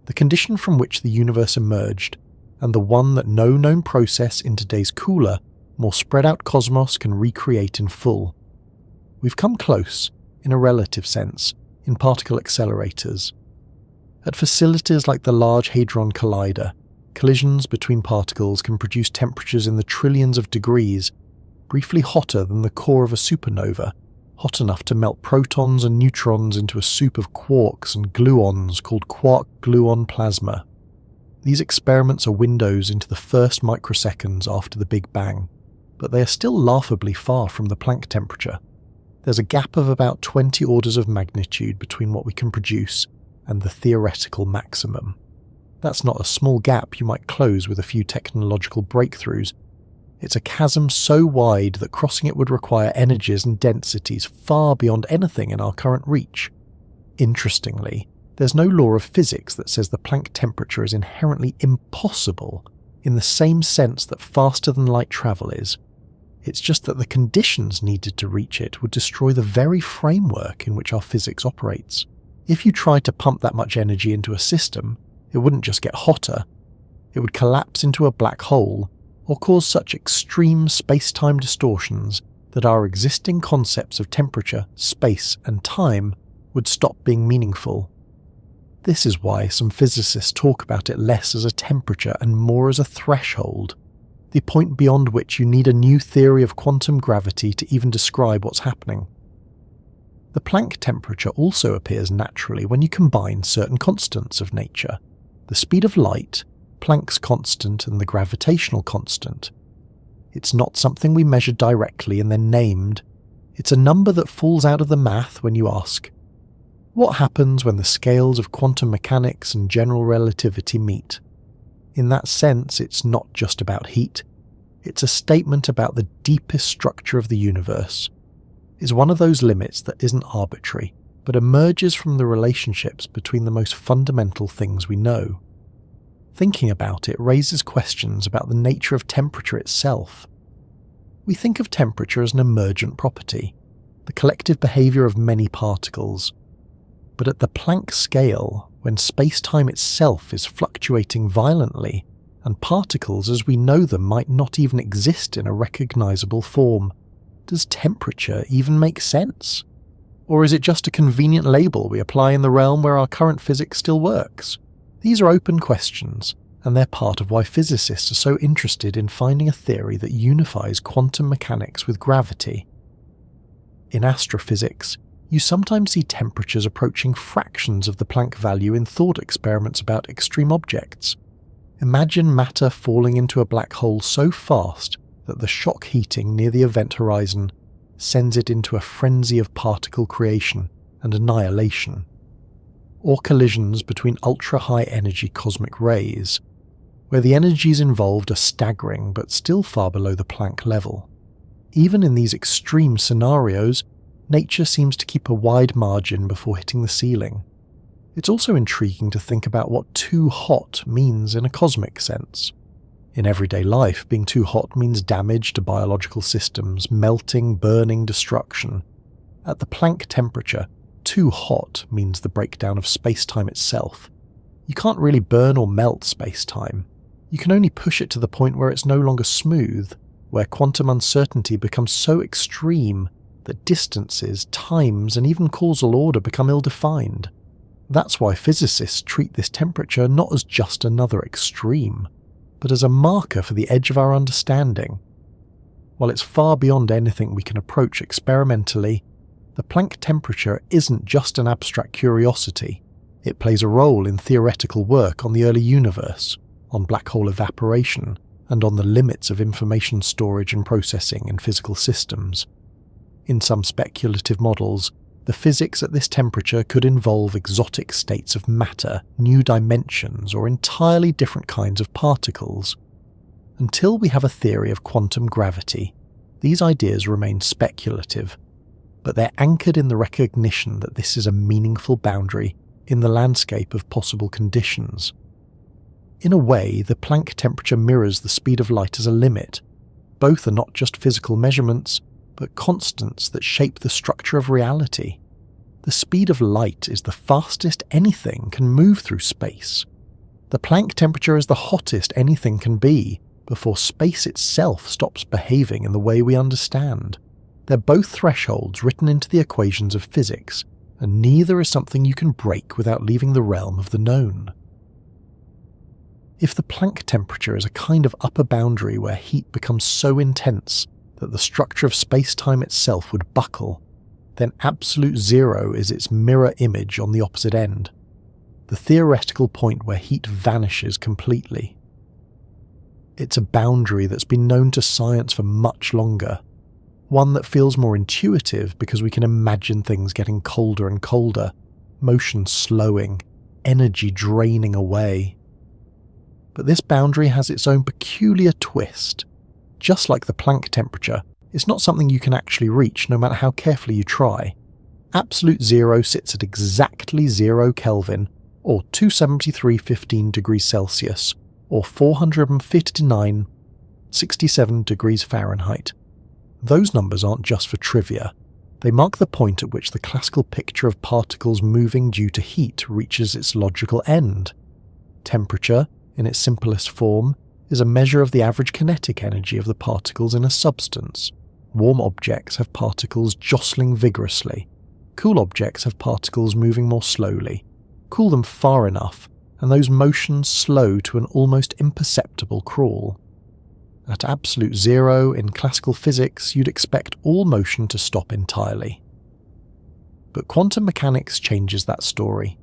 the condition from which the universe emerged, and the one that no known process in today's cooler, more spread out cosmos can recreate in full. We've come close, in a relative sense, in particle accelerators. At facilities like the Large Hadron Collider, collisions between particles can produce temperatures in the trillions of degrees, briefly hotter than the core of a supernova, hot enough to melt protons and neutrons into a soup of quarks and gluons called quark-gluon plasma. These experiments are windows into the first microseconds after the Big Bang, but they are still laughably far from the Planck temperature. there's a gap of about 20 orders of magnitude between what we can produce and the theoretical maximum. That's not a small gap you might close with a few technological breakthroughs. It's a chasm so wide that crossing it would require energies and densities far beyond anything in our current reach. Interestingly, there's no law of physics that says the Planck temperature is inherently impossible in the same sense that faster than light travel is. It's just that the conditions needed to reach it would destroy the very framework in which our physics operates. If you tried to pump that much energy into a system, it wouldn't just get hotter, it would collapse into a black hole or cause such extreme space-time distortions that our existing concepts of temperature, space, and time would stop being meaningful. This is why some physicists talk about it less as a temperature and more as a threshold, the point beyond which you need a new theory of quantum gravity to even describe what's happening. The Planck temperature also appears naturally when you combine certain constants of nature: the speed of light, Planck's constant, and the gravitational constant. It's not something we measure directly and then named. It's a number that falls out of the math when you ask, what happens when the scales of quantum mechanics and general relativity meet? In that sense, it's not just about heat. It's a statement about the deepest structure of the universe. It's one of those limits that isn't arbitrary, but emerges from the relationships between the most fundamental things we know. Thinking about it raises questions about the nature of temperature itself. We think of temperature as an emergent property, the collective behaviour of many particles. But at the Planck scale, when space-time itself is fluctuating violently, and particles as we know them might not even exist in a recognisable form, does temperature even make sense? Or is it just a convenient label we apply in the realm where our current physics still works? These are open questions, and they're part of why physicists are so interested in finding a theory that unifies quantum mechanics with gravity. In astrophysics, you sometimes see temperatures approaching fractions of the Planck value in thought experiments about extreme objects. Imagine matter falling into a black hole so fast that the shock heating near the event horizon sends it into a frenzy of particle creation and annihilation. Or collisions between ultra-high energy cosmic rays, where the energies involved are staggering but still far below the Planck level. Even in these extreme scenarios, nature seems to keep a wide margin before hitting the ceiling. It's also intriguing to think about what too hot means in a cosmic sense. In everyday life, being too hot means damage to biological systems, melting, burning, destruction. At the Planck temperature, too hot means the breakdown of space-time itself. You can't really burn or melt space-time. You can only push it to the point where it's no longer smooth, where quantum uncertainty becomes so extreme that distances, times, and even causal order become ill-defined. That's why physicists treat this temperature not as just another extreme, but as a marker for the edge of our understanding. While it's far beyond anything we can approach experimentally, the Planck temperature isn't just an abstract curiosity. It plays a role in theoretical work on the early universe, on black hole evaporation, and on the limits of information storage and processing in physical systems. In some speculative models, the physics at this temperature could involve exotic states of matter, new dimensions, or entirely different kinds of particles. Until we have a theory of quantum gravity, these ideas remain speculative, but they're anchored in the recognition that this is a meaningful boundary in the landscape of possible conditions. In a way, the Planck temperature mirrors the speed of light as a limit. Both are not just physical measurements, but constants that shape the structure of reality. The speed of light is the fastest anything can move through space. The Planck temperature is the hottest anything can be, before space itself stops behaving in the way we understand. They're both thresholds written into the equations of physics, and neither is something you can break without leaving the realm of the known. If the Planck temperature is a kind of upper boundary where heat becomes so intense that the structure of space-time itself would buckle, then absolute zero is its mirror image on the opposite end, the theoretical point where heat vanishes completely. It's a boundary that's been known to science for much longer. one that feels more intuitive because we can imagine things getting colder and colder, motion slowing, energy draining away. But this boundary has its own peculiar twist. Just like the Planck temperature, it's not something you can actually reach no matter how carefully you try. Absolute zero sits at exactly 0 Kelvin, or 273.15 degrees Celsius, or 459.67 degrees Fahrenheit. Those numbers aren't just for trivia. They mark the point at which the classical picture of particles moving due to heat reaches its logical end. Temperature, in its simplest form, is a measure of the average kinetic energy of the particles in a substance. Warm objects have particles jostling vigorously. Cool objects have particles moving more slowly. Cool them far enough, and those motions slow to an almost imperceptible crawl. At absolute zero, in classical physics, you'd expect all motion to stop entirely. But quantum mechanics changes that story.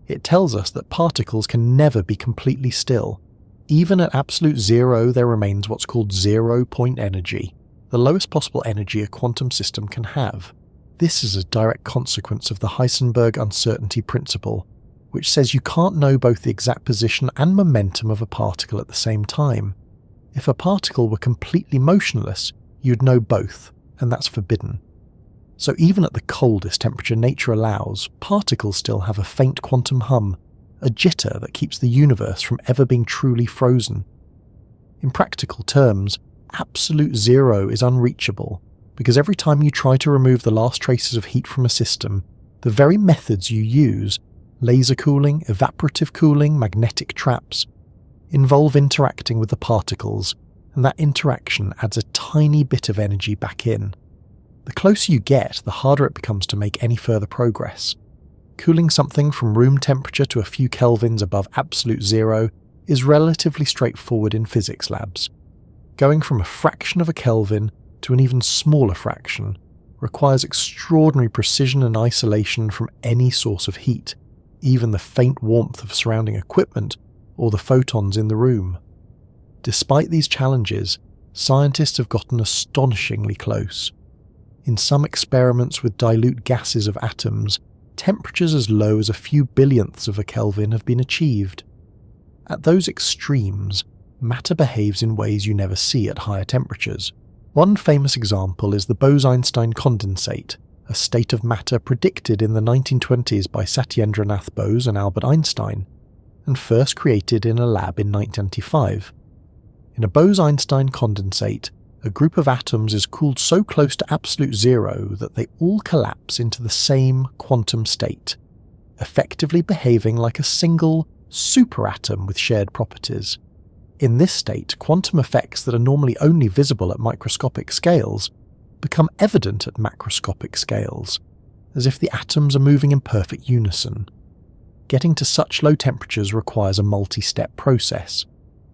It tells us that particles can never be completely still. Even at absolute zero, there remains what's called zero-point energy, the lowest possible energy a quantum system can have. This is a direct consequence of the Heisenberg uncertainty principle, which says you can't know both the exact position and momentum of a particle at the same time. If a particle were completely motionless, you'd know both, and that's forbidden. So even at the coldest temperature nature allows, particles still have a faint quantum hum, a jitter that keeps the universe from ever being truly frozen. In practical terms, absolute zero is unreachable, because every time you try to remove the last traces of heat from a system, the very methods you use, laser cooling, evaporative cooling, magnetic traps, involve interacting with the particles, and that interaction adds a tiny bit of energy back in. The closer you get, the harder it becomes to make any further progress. Cooling something from room temperature to a few kelvins above absolute zero is relatively straightforward in physics labs. Going from a fraction of a Kelvin to an even smaller fraction requires extraordinary precision and isolation from any source of heat, even the faint warmth of surrounding equipment or the photons in the room. Despite these challenges, scientists have gotten astonishingly close. In some experiments with dilute gases of atoms, temperatures as low as a few billionths of a Kelvin have been achieved. At those extremes, matter behaves in ways you never see at higher temperatures. One famous example is the Bose-Einstein condensate, a state of matter predicted in the 1920s by Satyendranath Bose and Albert Einstein, and first created in a lab in 1995. In a Bose-Einstein condensate, a group of atoms is cooled so close to absolute zero that they all collapse into the same quantum state, effectively behaving like a single superatom with shared properties. In this state, quantum effects that are normally only visible at microscopic scales become evident at macroscopic scales, as if the atoms are moving in perfect unison. Getting to such low temperatures requires a multi-step process.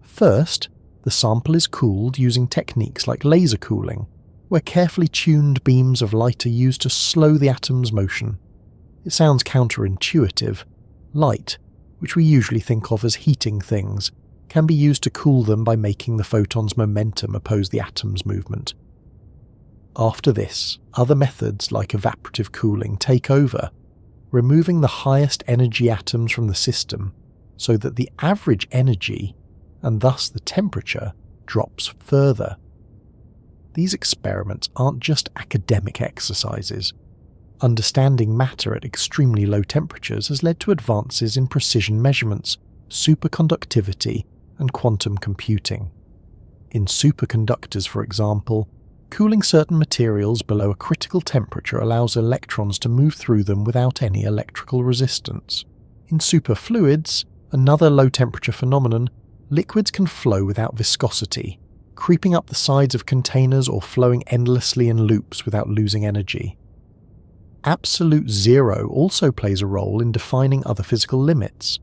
First, the sample is cooled using techniques like laser cooling, where carefully tuned beams of light are used to slow the atom's motion. It sounds counterintuitive. Light, which we usually think of as heating things, can be used to cool them by making the photon's momentum oppose the atom's movement. After this, other methods like evaporative cooling take over, removing the highest energy atoms from the system so that the average energy, and thus the temperature, drops further. These experiments aren't just academic exercises. Understanding matter at extremely low temperatures has led to advances in precision measurements, superconductivity, and quantum computing. In superconductors, for example, cooling certain materials below a critical temperature allows electrons to move through them without any electrical resistance. In superfluids, another low-temperature phenomenon, liquids can flow without viscosity, creeping up the sides of containers or flowing endlessly in loops without losing energy. Absolute zero also plays a role in defining other physical limits.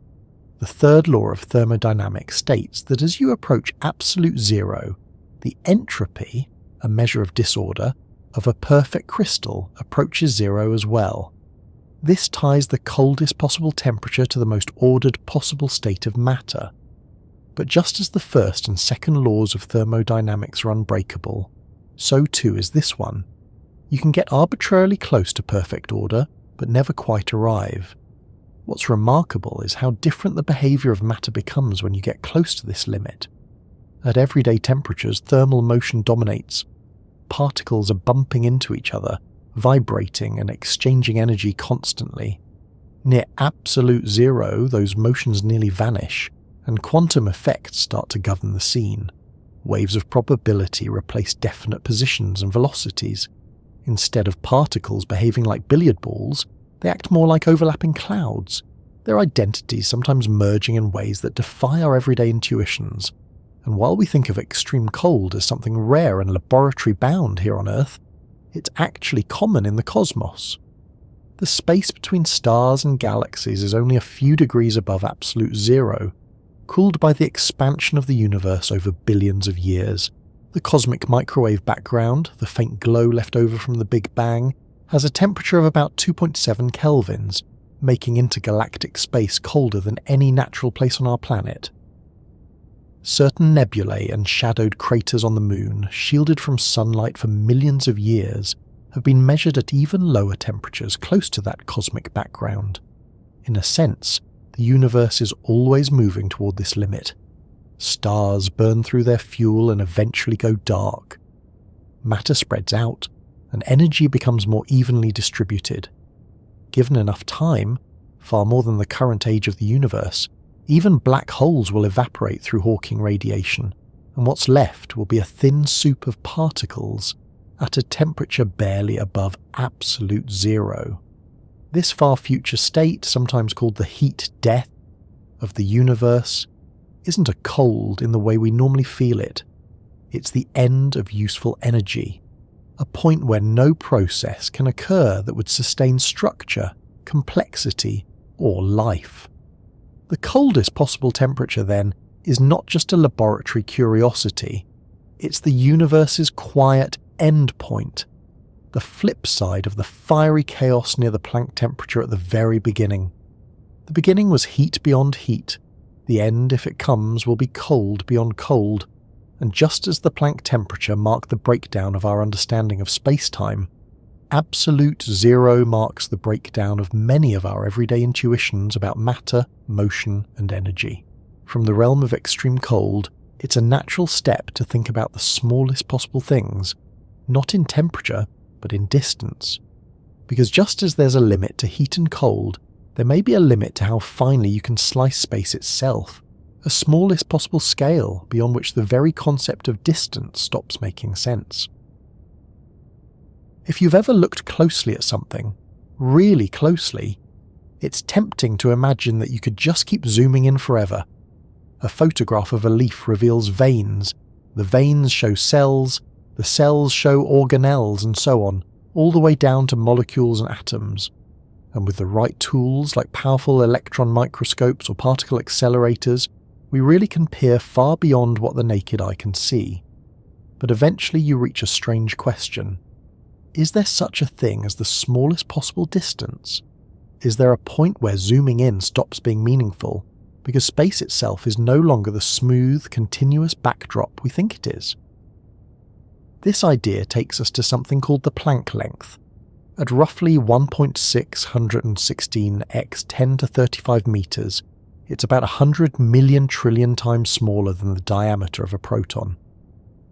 The third law of thermodynamics states that as you approach absolute zero, the entropy, a measure of disorder, of a perfect crystal approaches zero as well. This ties the coldest possible temperature to the most ordered possible state of matter. But just as the first and second laws of thermodynamics are unbreakable, so too is this one. You can get arbitrarily close to perfect order, but never quite arrive. What's remarkable is how different the behaviour of matter becomes when you get close to this limit. At everyday temperatures, thermal motion dominates. Particles are bumping into each other, vibrating and exchanging energy constantly. Near absolute zero, those motions nearly vanish, and quantum effects start to govern the scene. Waves of probability replace definite positions and velocities. Instead of particles behaving like billiard balls, they act more like overlapping clouds, their identities sometimes merging in ways that defy our everyday intuitions. And while we think of extreme cold as something rare and laboratory-bound here on Earth, it's actually common in the cosmos. The space between stars and galaxies is only a few degrees above absolute zero, cooled by the expansion of the universe over billions of years. The cosmic microwave background, the faint glow left over from the Big Bang, has a temperature of about 2.7 kelvins, making intergalactic space colder than any natural place on our planet. Certain nebulae and shadowed craters on the Moon, shielded from sunlight for millions of years, have been measured at even lower temperatures close to that cosmic background. In a sense, the universe is always moving toward this limit. Stars burn through their fuel and eventually go dark. Matter spreads out, and energy becomes more evenly distributed. Given enough time, far more than the current age of the universe, even black holes will evaporate through Hawking radiation, and what's left will be a thin soup of particles at a temperature barely above absolute zero. This far future state, sometimes called the heat death of the universe, isn't a cold in the way we normally feel it. It's the end of useful energy, a point where no process can occur that would sustain structure, complexity, or life. The coldest possible temperature, then, is not just a laboratory curiosity. It's the universe's quiet end point, the flip side of the fiery chaos near the Planck temperature at the very beginning. The beginning was heat beyond heat. The end, if it comes, will be cold beyond cold. And just as the Planck temperature marked the breakdown of our understanding of space-time, absolute zero marks the breakdown of many of our everyday intuitions about matter, motion, and energy. From the realm of extreme cold, it's a natural step to think about the smallest possible things, not in temperature, but in distance. Because just as there's a limit to heat and cold, there may be a limit to how finely you can slice space itself, a smallest possible scale beyond which the very concept of distance stops making sense. If you've ever looked closely at something, really closely, it's tempting to imagine that you could just keep zooming in forever. A photograph of a leaf reveals veins, the veins show cells, the cells show organelles, and so on, all the way down to molecules and atoms. And with the right tools like powerful electron microscopes or particle accelerators, we really can peer far beyond what the naked eye can see. But eventually you reach a strange question. Is there such a thing as the smallest possible distance? Is there a point where zooming in stops being meaningful, because space itself is no longer the smooth, continuous backdrop we think it is? This idea takes us to something called the Planck length. At roughly 1.616 x 10 to 35 meters, it's about 100 million trillion times smaller than the diameter of a proton.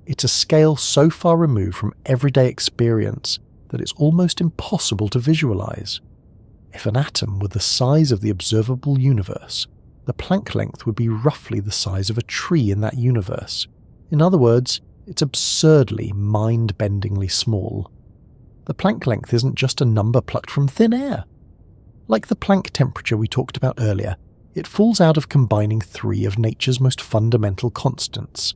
It's a scale so far removed from everyday experience that it's almost impossible to visualize. If an atom were the size of the observable universe, the Planck length would be roughly the size of a tree in that universe. In other words, it's absurdly, mind-bendingly small. The Planck length isn't just a number plucked from thin air. Like the Planck temperature we talked about earlier, it falls out of combining three of nature's most fundamental constants: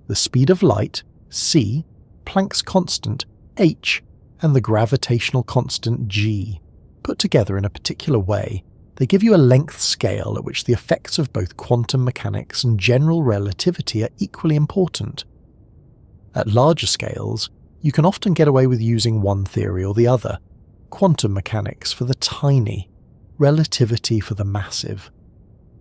the speed of light, c, Planck's constant, h, and the gravitational constant, g. Put together in a particular way, they give you a length scale at which the effects of both quantum mechanics and general relativity are equally important. At larger scales, you can often get away with using one theory or the other: quantum mechanics for the tiny, relativity for the massive.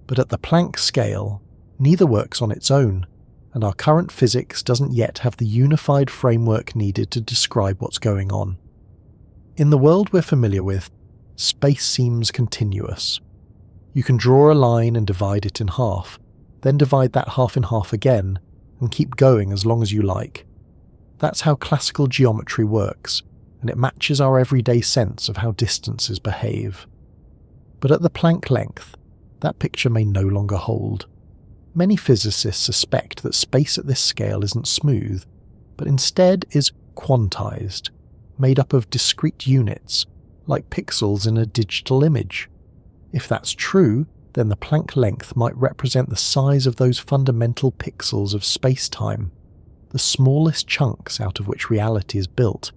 But at the Planck scale, neither works on its own, and our current physics doesn't yet have the unified framework needed to describe what's going on. In the world we're familiar with, space seems continuous. You can draw a line and divide it in half, then divide that half in half again, and keep going as long as you like. That's how classical geometry works, and it matches our everyday sense of how distances behave. But at the Planck length, that picture may no longer hold. Many physicists suspect that space at this scale isn't smooth, but instead is quantized, made up of discrete units, like pixels in a digital image. If that's true, then the Planck length might represent the size of those fundamental pixels of space-time, the smallest chunks out of which reality is built.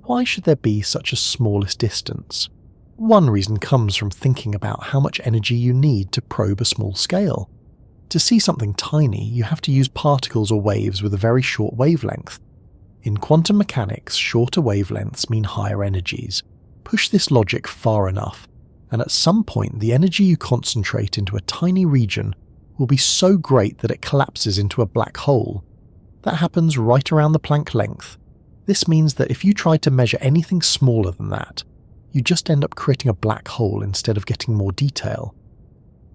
Why should there be such a smallest distance? One reason comes from thinking about how much energy you need to probe a small scale. To see something tiny, you have to use particles or waves with a very short wavelength. In quantum mechanics, shorter wavelengths mean higher energies. Push this logic far enough, and at some point the energy you concentrate into a tiny region will be so great that it collapses into a black hole. That happens right around the Planck length. This means that if you tried to measure anything smaller than that, you just end up creating a black hole instead of getting more detail.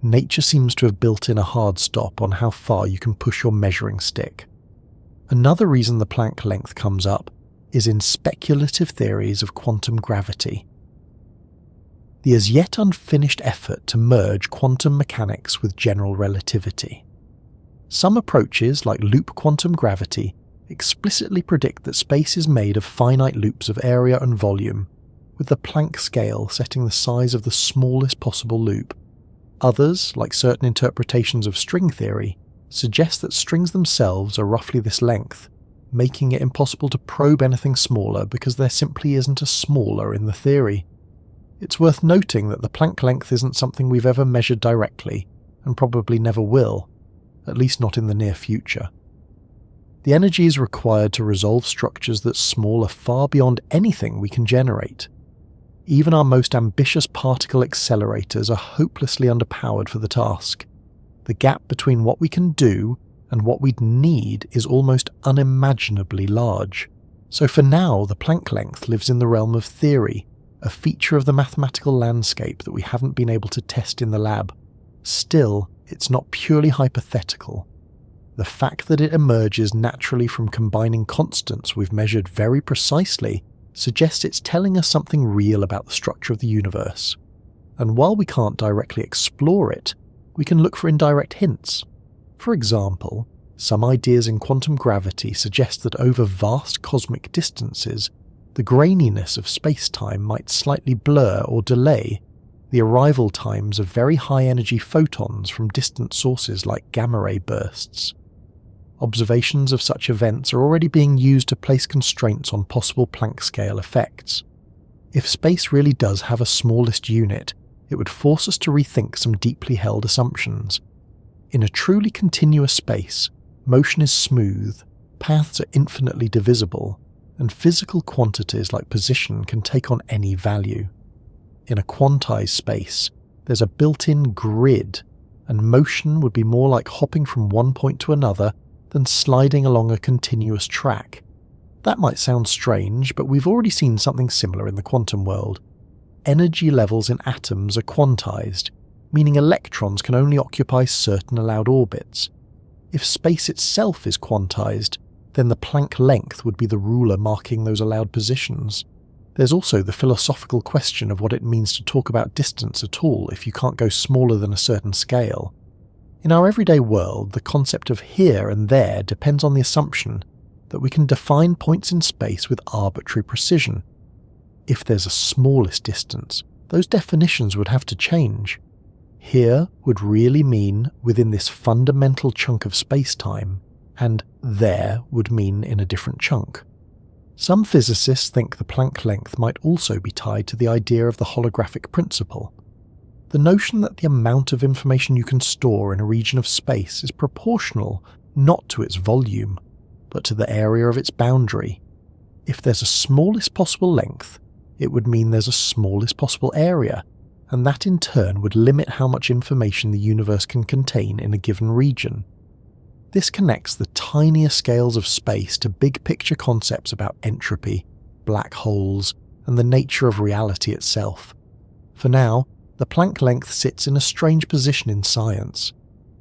Nature seems to have built in a hard stop on how far you can push your measuring stick. Another reason the Planck length comes up is in speculative theories of quantum gravity. The as yet unfinished effort to merge quantum mechanics with general relativity. Some approaches, like loop quantum gravity, explicitly predict that space is made of finite loops of area and volume, with the Planck scale setting the size of the smallest possible loop. Others, like certain interpretations of string theory, suggest that strings themselves are roughly this length, making it impossible to probe anything smaller because there simply isn't a smaller in the theory. It's worth noting that the Planck length isn't something we've ever measured directly, and probably never will, at least not in the near future. The energy is required to resolve structures that small are far beyond anything we can generate. Even our most ambitious particle accelerators are hopelessly underpowered for the task. The gap between what we can do and what we'd need is almost unimaginably large. So for now, the Planck length lives in the realm of theory, a feature of the mathematical landscape that we haven't been able to test in the lab. Still, it's not purely hypothetical. The fact that it emerges naturally from combining constants we've measured very precisely suggests it's telling us something real about the structure of the universe. And while we can't directly explore it, we can look for indirect hints. For example, some ideas in quantum gravity suggest that over vast cosmic distances, the graininess of space-time might slightly blur or delay the arrival times of very high-energy photons from distant sources like gamma-ray bursts. Observations of such events are already being used to place constraints on possible Planck-scale effects. If space really does have a smallest unit, it would force us to rethink some deeply held assumptions. In a truly continuous space, motion is smooth, paths are infinitely divisible, and physical quantities like position can take on any value. In a quantized space, there's a built-in grid, and motion would be more like hopping from one point to another than sliding along a continuous track. That might sound strange, but we've already seen something similar in the quantum world. Energy levels in atoms are quantized, meaning electrons can only occupy certain allowed orbits. If space itself is quantized, then the Planck length would be the ruler marking those allowed positions. There's also the philosophical question of what it means to talk about distance at all if you can't go smaller than a certain scale. In our everyday world, the concept of here and there depends on the assumption that we can define points in space with arbitrary precision. If there's a smallest distance, those definitions would have to change. Here would really mean within this fundamental chunk of space-time, and there would mean in a different chunk. Some physicists think the Planck length might also be tied to the idea of the holographic principle. The notion that the amount of information you can store in a region of space is proportional not to its volume, but to the area of its boundary. If there's a smallest possible length, it would mean there's a smallest possible area, and that in turn would limit how much information the universe can contain in a given region. This connects the tinier scales of space to big picture concepts about entropy, black holes, and the nature of reality itself. For now, the Planck length sits in a strange position in science.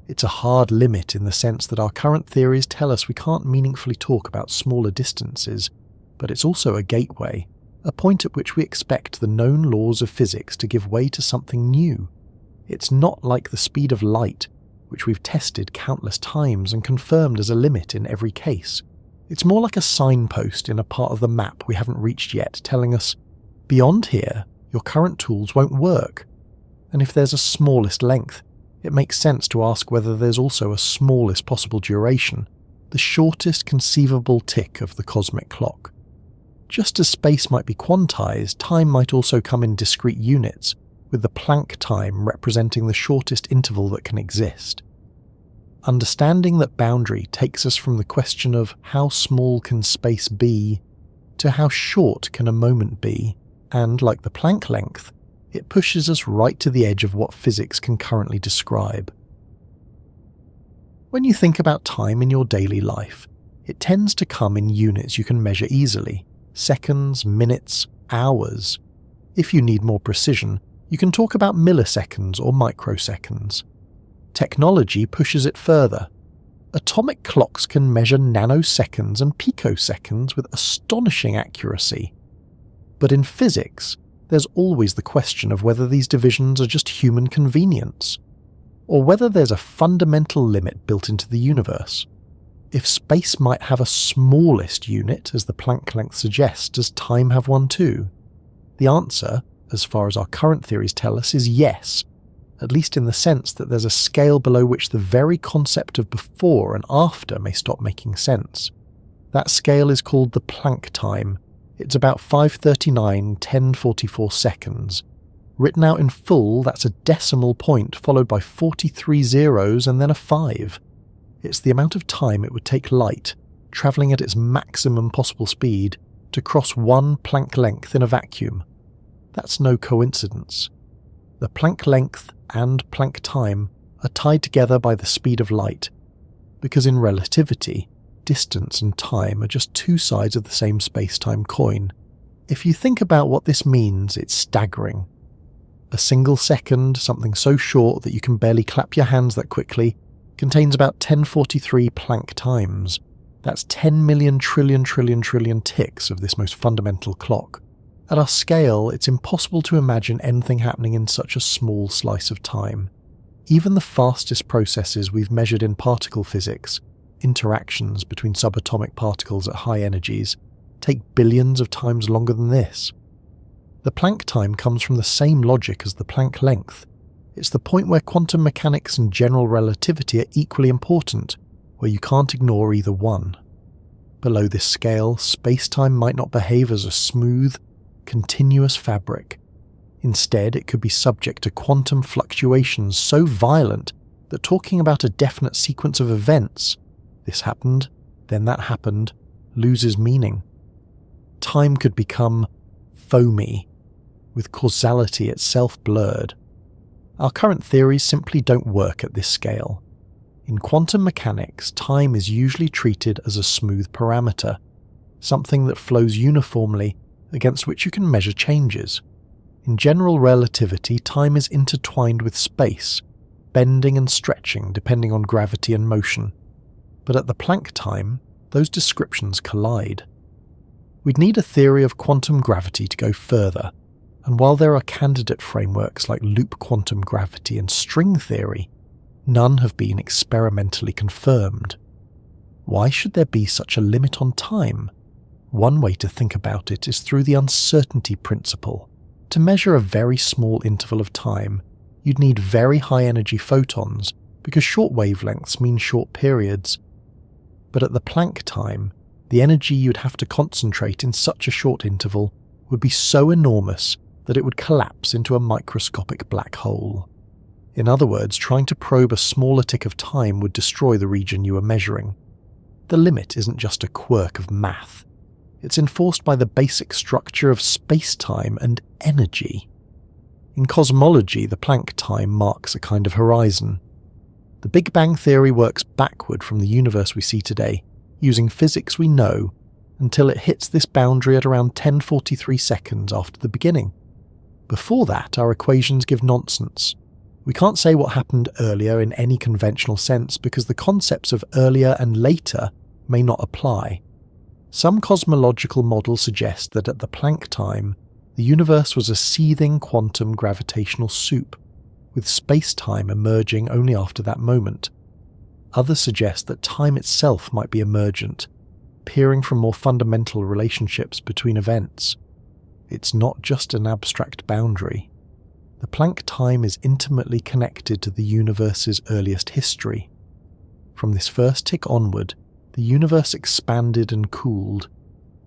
It's a hard limit in the sense that our current theories tell us we can't meaningfully talk about smaller distances, but it's also a gateway, a point at which we expect the known laws of physics to give way to something new. It's not like the speed of light, which we've tested countless times and confirmed as a limit in every case. It's more like a signpost in a part of the map we haven't reached yet, telling us, beyond here, your current tools won't work. And if there's a smallest length, it makes sense to ask whether there's also a smallest possible duration, the shortest conceivable tick of the cosmic clock. Just as space might be quantized, time might also come in discrete units, with the Planck time representing the shortest interval that can exist. Understanding that boundary takes us from the question of how small can space be to how short can a moment be, and like the Planck length, it pushes us right to the edge of what physics can currently describe. When you think about time in your daily life, it tends to come in units you can measure easily: seconds, minutes, hours. If you need more precision, you can talk about milliseconds or microseconds. Technology pushes it further. Atomic clocks can measure nanoseconds and picoseconds with astonishing accuracy. But in physics, there's always the question of whether these divisions are just human convenience, or whether there's a fundamental limit built into the universe. If space might have a smallest unit, as the Planck length suggests, does time have one too? The answer, as far as our current theories tell us, is yes, at least in the sense that there's a scale below which the very concept of before and after may stop making sense. That scale is called the Planck time. It's about 539/1044 seconds. Written out in full, that's a decimal point followed by 43 zeros and then a 5. It's the amount of time it would take light, travelling at its maximum possible speed, to cross one Planck length in a vacuum. That's no coincidence. The Planck length and Planck time are tied together by the speed of light, because in relativity, distance and time are just two sides of the same space-time coin. If you think about what this means, it's staggering. A single second, something so short that you can barely clap your hands that quickly, contains about 1043 Planck times. That's 10 million trillion ticks of this most fundamental clock. At our scale, it's impossible to imagine anything happening in such a small slice of time. Even the fastest processes we've measured in particle physics, interactions between subatomic particles at high energies, take billions of times longer than this. The Planck time comes from the same logic as the Planck length. It's the point where quantum mechanics and general relativity are equally important, where you can't ignore either one. Below this scale, space-time might not behave as a smooth, continuous fabric. Instead, it could be subject to quantum fluctuations so violent that talking about a definite sequence of events, this happened, then that happened, loses meaning. Time could become foamy, with causality itself blurred. Our current theories simply don't work at this scale. In quantum mechanics, time is usually treated as a smooth parameter, something that flows uniformly against which you can measure changes. In general relativity, time is intertwined with space, bending and stretching depending on gravity and motion. But at the Planck time, those descriptions collide. We'd need a theory of quantum gravity to go further, and while there are candidate frameworks like loop quantum gravity and string theory, none have been experimentally confirmed. Why should there be such a limit on time? One way to think about it is through the uncertainty principle. To measure a very small interval of time, you'd need very high energy photons, because short wavelengths mean short periods. But at the Planck time, the energy you'd have to concentrate in such a short interval would be so enormous that it would collapse into a microscopic black hole. In other words, trying to probe a smaller tick of time would destroy the region you are measuring. The limit isn't just a quirk of math. It's enforced by the basic structure of space-time and energy. In cosmology, the Planck time marks a kind of horizon. The Big Bang theory works backward from the universe we see today, using physics we know, until it hits this boundary at around 10:43 seconds after the beginning. Before that, our equations give nonsense. We can't say what happened earlier in any conventional sense because the concepts of earlier and later may not apply. Some cosmological models suggest that at the Planck time, the universe was a seething quantum gravitational soup, with space-time emerging only after that moment. Others suggest that time itself might be emergent, peering from more fundamental relationships between events. It's not just an abstract boundary. The Planck time is intimately connected to the universe's earliest history. From this first tick onward, the universe expanded and cooled.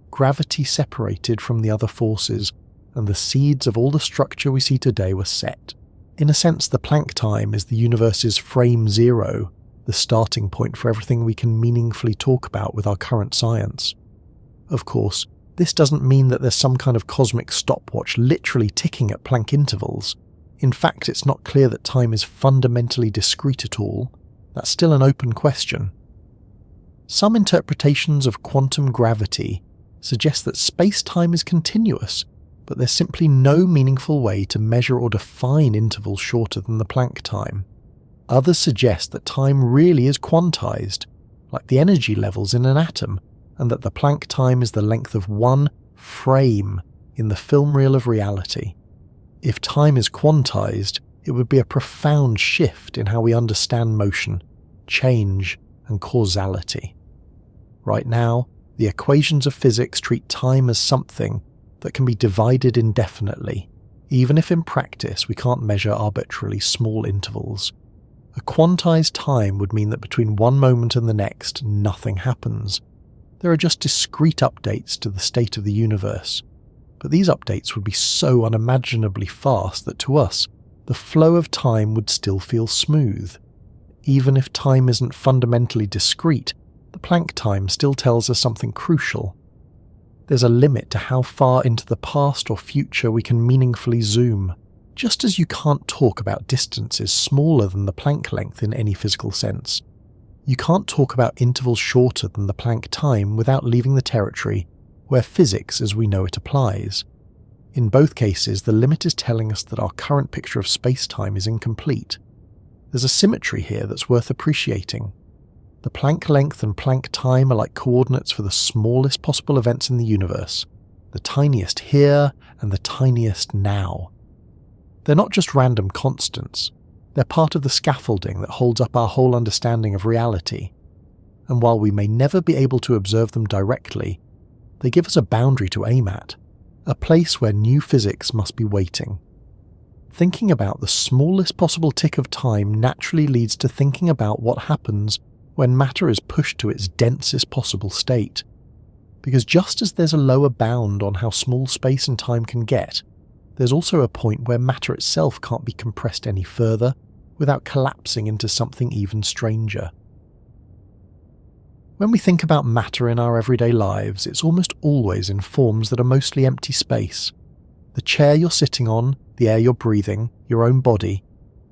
Gravity separated from the other forces, and the seeds of all the structure we see today were set. In a sense, the Planck time is the universe's frame zero, the starting point for everything we can meaningfully talk about with our current science. Of course, this doesn't mean that there's some kind of cosmic stopwatch literally ticking at Planck intervals. In fact, it's not clear that time is fundamentally discrete at all. That's still an open question. Some interpretations of quantum gravity suggest that space-time is continuous, but there's simply no meaningful way to measure or define intervals shorter than the Planck time. Others suggest that time really is quantized, like the energy levels in an atom, and that the Planck time is the length of one frame in the film reel of reality. If time is quantized, it would be a profound shift in how we understand motion, change, and causality. Right now, the equations of physics treat time as something that can be divided indefinitely, even if in practice we can't measure arbitrarily small intervals. A quantized time would mean that between one moment and the next, nothing happens. There are just discrete updates to the state of the universe. But these updates would be so unimaginably fast that to us, the flow of time would still feel smooth. Even if time isn't fundamentally discrete, the Planck time still tells us something crucial. There's a limit to how far into the past or future we can meaningfully zoom. Just as you can't talk about distances smaller than the Planck length in any physical sense, you can't talk about intervals shorter than the Planck time without leaving the territory where physics as we know it applies. In both cases, the limit is telling us that our current picture of space-time is incomplete. There's a symmetry here that's worth appreciating. The Planck length and Planck time are like coordinates for the smallest possible events in the universe, the tiniest here and the tiniest now. They're not just random constants, they're part of the scaffolding that holds up our whole understanding of reality. And while we may never be able to observe them directly, they give us a boundary to aim at, a place where new physics must be waiting. Thinking about the smallest possible tick of time naturally leads to thinking about what happens when matter is pushed to its densest possible state. Because just as there's a lower bound on how small space and time can get, there's also a point where matter itself can't be compressed any further without collapsing into something even stranger. When we think about matter in our everyday lives, it's almost always in forms that are mostly empty space. The chair you're sitting on, the air you're breathing, your own body,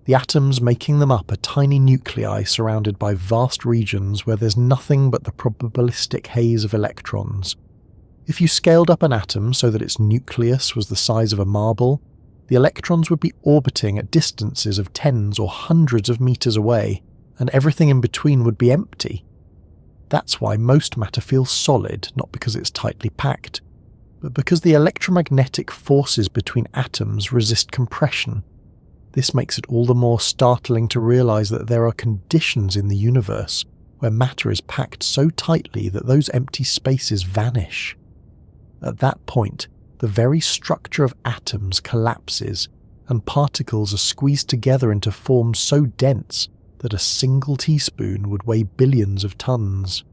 the atoms making them up are tiny nuclei surrounded by vast regions where there's nothing but the probabilistic haze of electrons. If you scaled up an atom so that its nucleus was the size of a marble, the electrons would be orbiting at distances of tens or hundreds of meters away, and everything in between would be empty. That's why most matter feels solid, not because it's tightly packed, but because the electromagnetic forces between atoms resist compression. This makes it all the more startling to realize that there are conditions in the universe where matter is packed so tightly that those empty spaces vanish. At that point, the very structure of atoms collapses and particles are squeezed together into forms so dense that a single teaspoon would weigh billions of tons.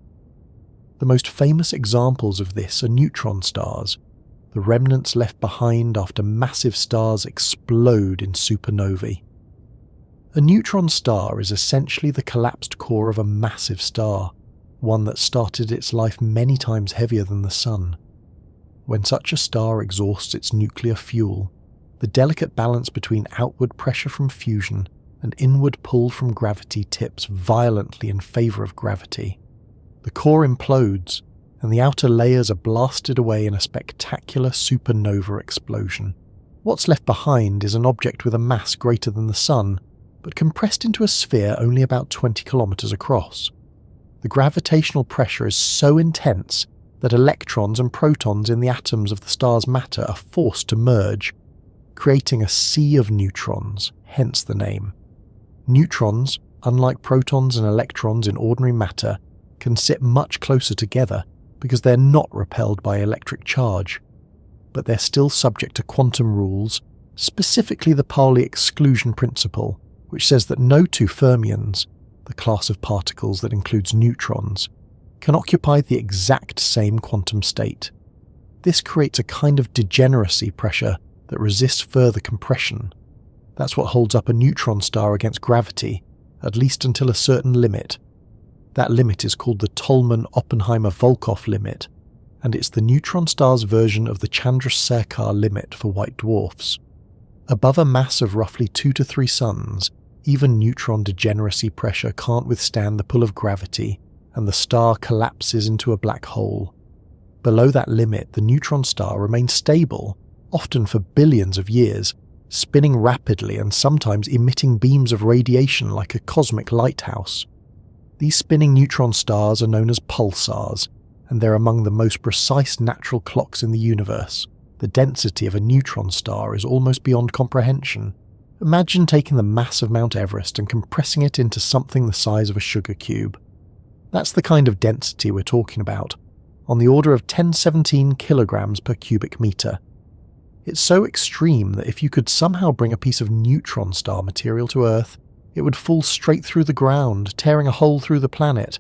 The most famous examples of this are neutron stars, the remnants left behind after massive stars explode in supernovae. A neutron star is essentially the collapsed core of a massive star, one that started its life many times heavier than the Sun. When such a star exhausts its nuclear fuel, the delicate balance between outward pressure from fusion and inward pull from gravity tips violently in favour of gravity. The core implodes, and the outer layers are blasted away in a spectacular supernova explosion. What's left behind is an object with a mass greater than the Sun, but compressed into a sphere only about 20 kilometers across. The gravitational pressure is so intense that electrons and protons in the atoms of the star's matter are forced to merge, creating a sea of neutrons, hence the name. Neutrons, unlike protons and electrons in ordinary matter, can sit much closer together because they're not repelled by electric charge, but they're still subject to quantum rules, specifically the Pauli exclusion principle, which says that no two fermions, the class of particles that includes neutrons, can occupy the exact same quantum state. This creates a kind of degeneracy pressure that resists further compression. That's what holds up a neutron star against gravity, at least until a certain limit. That limit is called the Tolman-Oppenheimer-Volkoff limit, and it's the neutron star's version of the Chandrasekhar limit for white dwarfs. Above a mass of roughly 2 to 3 suns, even neutron degeneracy pressure can't withstand the pull of gravity, and the star collapses into a black hole. Below that limit, the neutron star remains stable, often for billions of years, spinning rapidly and sometimes emitting beams of radiation like a cosmic lighthouse. These spinning neutron stars are known as pulsars, and they're among the most precise natural clocks in the universe. The density of a neutron star is almost beyond comprehension. Imagine taking the mass of Mount Everest and compressing it into something the size of a sugar cube. That's the kind of density we're talking about, on the order of 1017 kilograms per cubic meter. It's so extreme that if you could somehow bring a piece of neutron star material to Earth, it would fall straight through the ground, tearing a hole through the planet.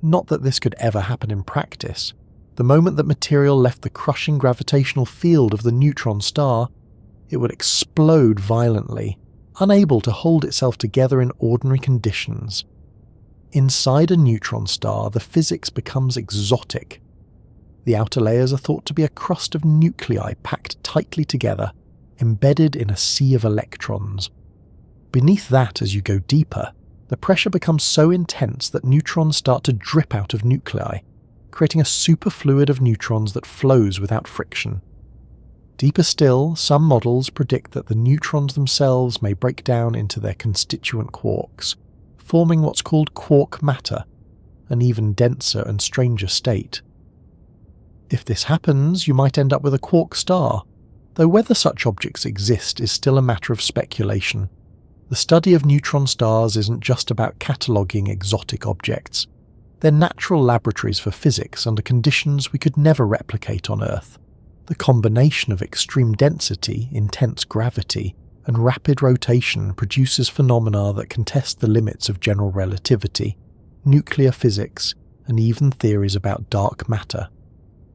Not that this could ever happen in practice. The moment that material left the crushing gravitational field of the neutron star, it would explode violently, unable to hold itself together in ordinary conditions. Inside a neutron star, the physics becomes exotic. The outer layers are thought to be a crust of nuclei packed tightly together, embedded in a sea of electrons. Beneath that, as you go deeper, the pressure becomes so intense that neutrons start to drip out of nuclei, creating a superfluid of neutrons that flows without friction. Deeper still, some models predict that the neutrons themselves may break down into their constituent quarks, forming what's called quark matter, an even denser and stranger state. If this happens, you might end up with a quark star, though whether such objects exist is still a matter of speculation. The study of neutron stars isn't just about cataloguing exotic objects. They're natural laboratories for physics under conditions we could never replicate on Earth. The combination of extreme density, intense gravity, and rapid rotation produces phenomena that contest the limits of general relativity, nuclear physics, and even theories about dark matter.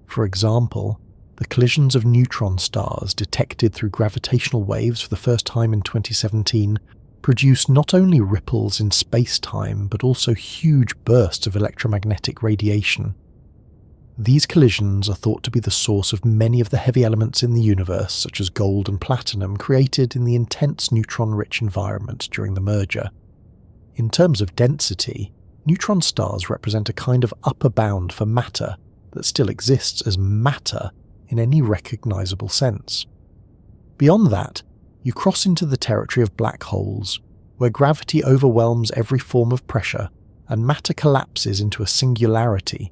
For example, the collisions of neutron stars detected through gravitational waves for the first time in 2017 produce not only ripples in space-time but also huge bursts of electromagnetic radiation. These collisions are thought to be the source of many of the heavy elements in the universe, such as gold and platinum, created in the intense neutron-rich environment during the merger. In terms of density, neutron stars represent a kind of upper bound for matter that still exists as matter in any recognizable sense. Beyond that, you cross into the territory of black holes, where gravity overwhelms every form of pressure and matter collapses into a singularity,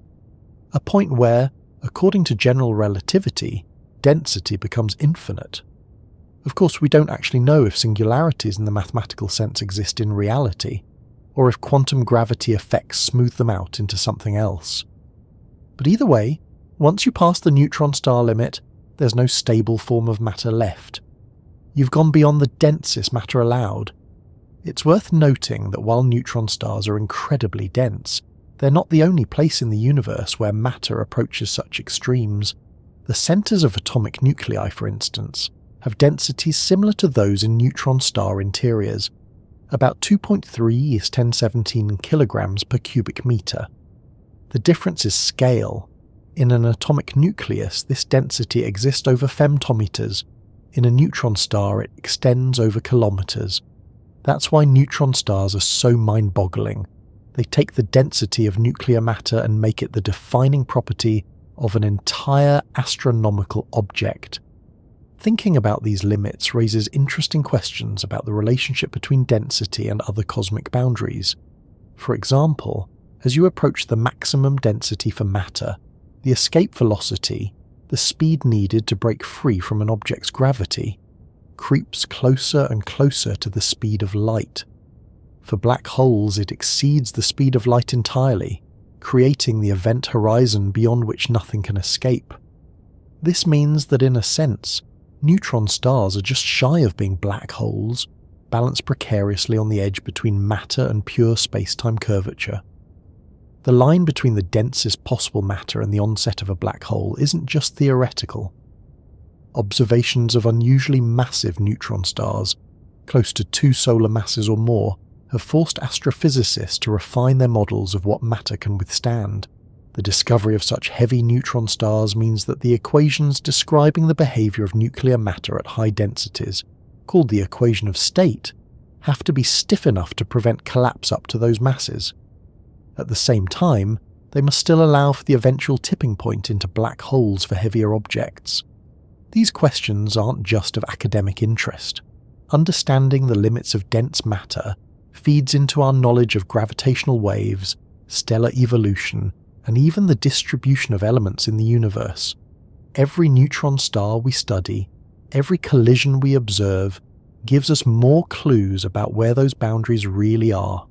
a point where, according to general relativity, density becomes infinite. Of course, we don't actually know if singularities in the mathematical sense exist in reality, or if quantum gravity effects smooth them out into something else. But either way, once you pass the neutron star limit, there's no stable form of matter left. You've gone beyond the densest matter allowed. It's worth noting that while neutron stars are incredibly dense, they're not the only place in the universe where matter approaches such extremes. The centers of atomic nuclei, for instance, have densities similar to those in neutron star interiors. About 2.3 is 1017 kilograms per cubic meter. The difference is scale. In an atomic nucleus, this density exists over femtometers. In a neutron star, it extends over kilometers. That's why neutron stars are so mind-boggling. They take the density of nuclear matter and make it the defining property of an entire astronomical object. Thinking about these limits raises interesting questions about the relationship between density and other cosmic boundaries. For example, as you approach the maximum density for matter, the escape velocity, the speed needed to break free from an object's gravity, creeps closer and closer to the speed of light. For black holes, it exceeds the speed of light entirely, creating the event horizon beyond which nothing can escape. This means that in a sense, neutron stars are just shy of being black holes, balanced precariously on the edge between matter and pure space-time curvature. The line between the densest possible matter and the onset of a black hole isn't just theoretical. Observations of unusually massive neutron stars, close to 2 solar masses or more, have forced astrophysicists to refine their models of what matter can withstand. The discovery of such heavy neutron stars means that the equations describing the behavior of nuclear matter at high densities, called the equation of state, have to be stiff enough to prevent collapse up to those masses. At the same time, they must still allow for the eventual tipping point into black holes for heavier objects. These questions aren't just of academic interest. Understanding the limits of dense matter feeds into our knowledge of gravitational waves, stellar evolution, and even the distribution of elements in the universe. Every neutron star we study, every collision we observe, gives us more clues about where those boundaries really are.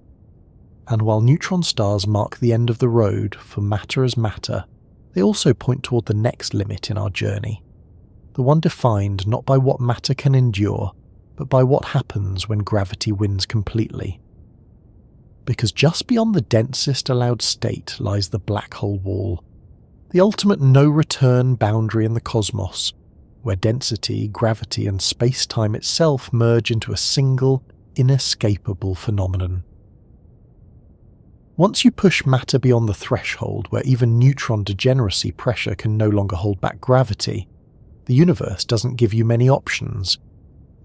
And while neutron stars mark the end of the road for matter as matter, they also point toward the next limit in our journey, the one defined not by what matter can endure, but by what happens when gravity wins completely. Because just beyond the densest allowed state lies the black hole wall, the ultimate no-return boundary in the cosmos, where density, gravity, and space-time itself merge into a single, inescapable phenomenon. Once you push matter beyond the threshold where even neutron degeneracy pressure can no longer hold back gravity, the universe doesn't give you many options.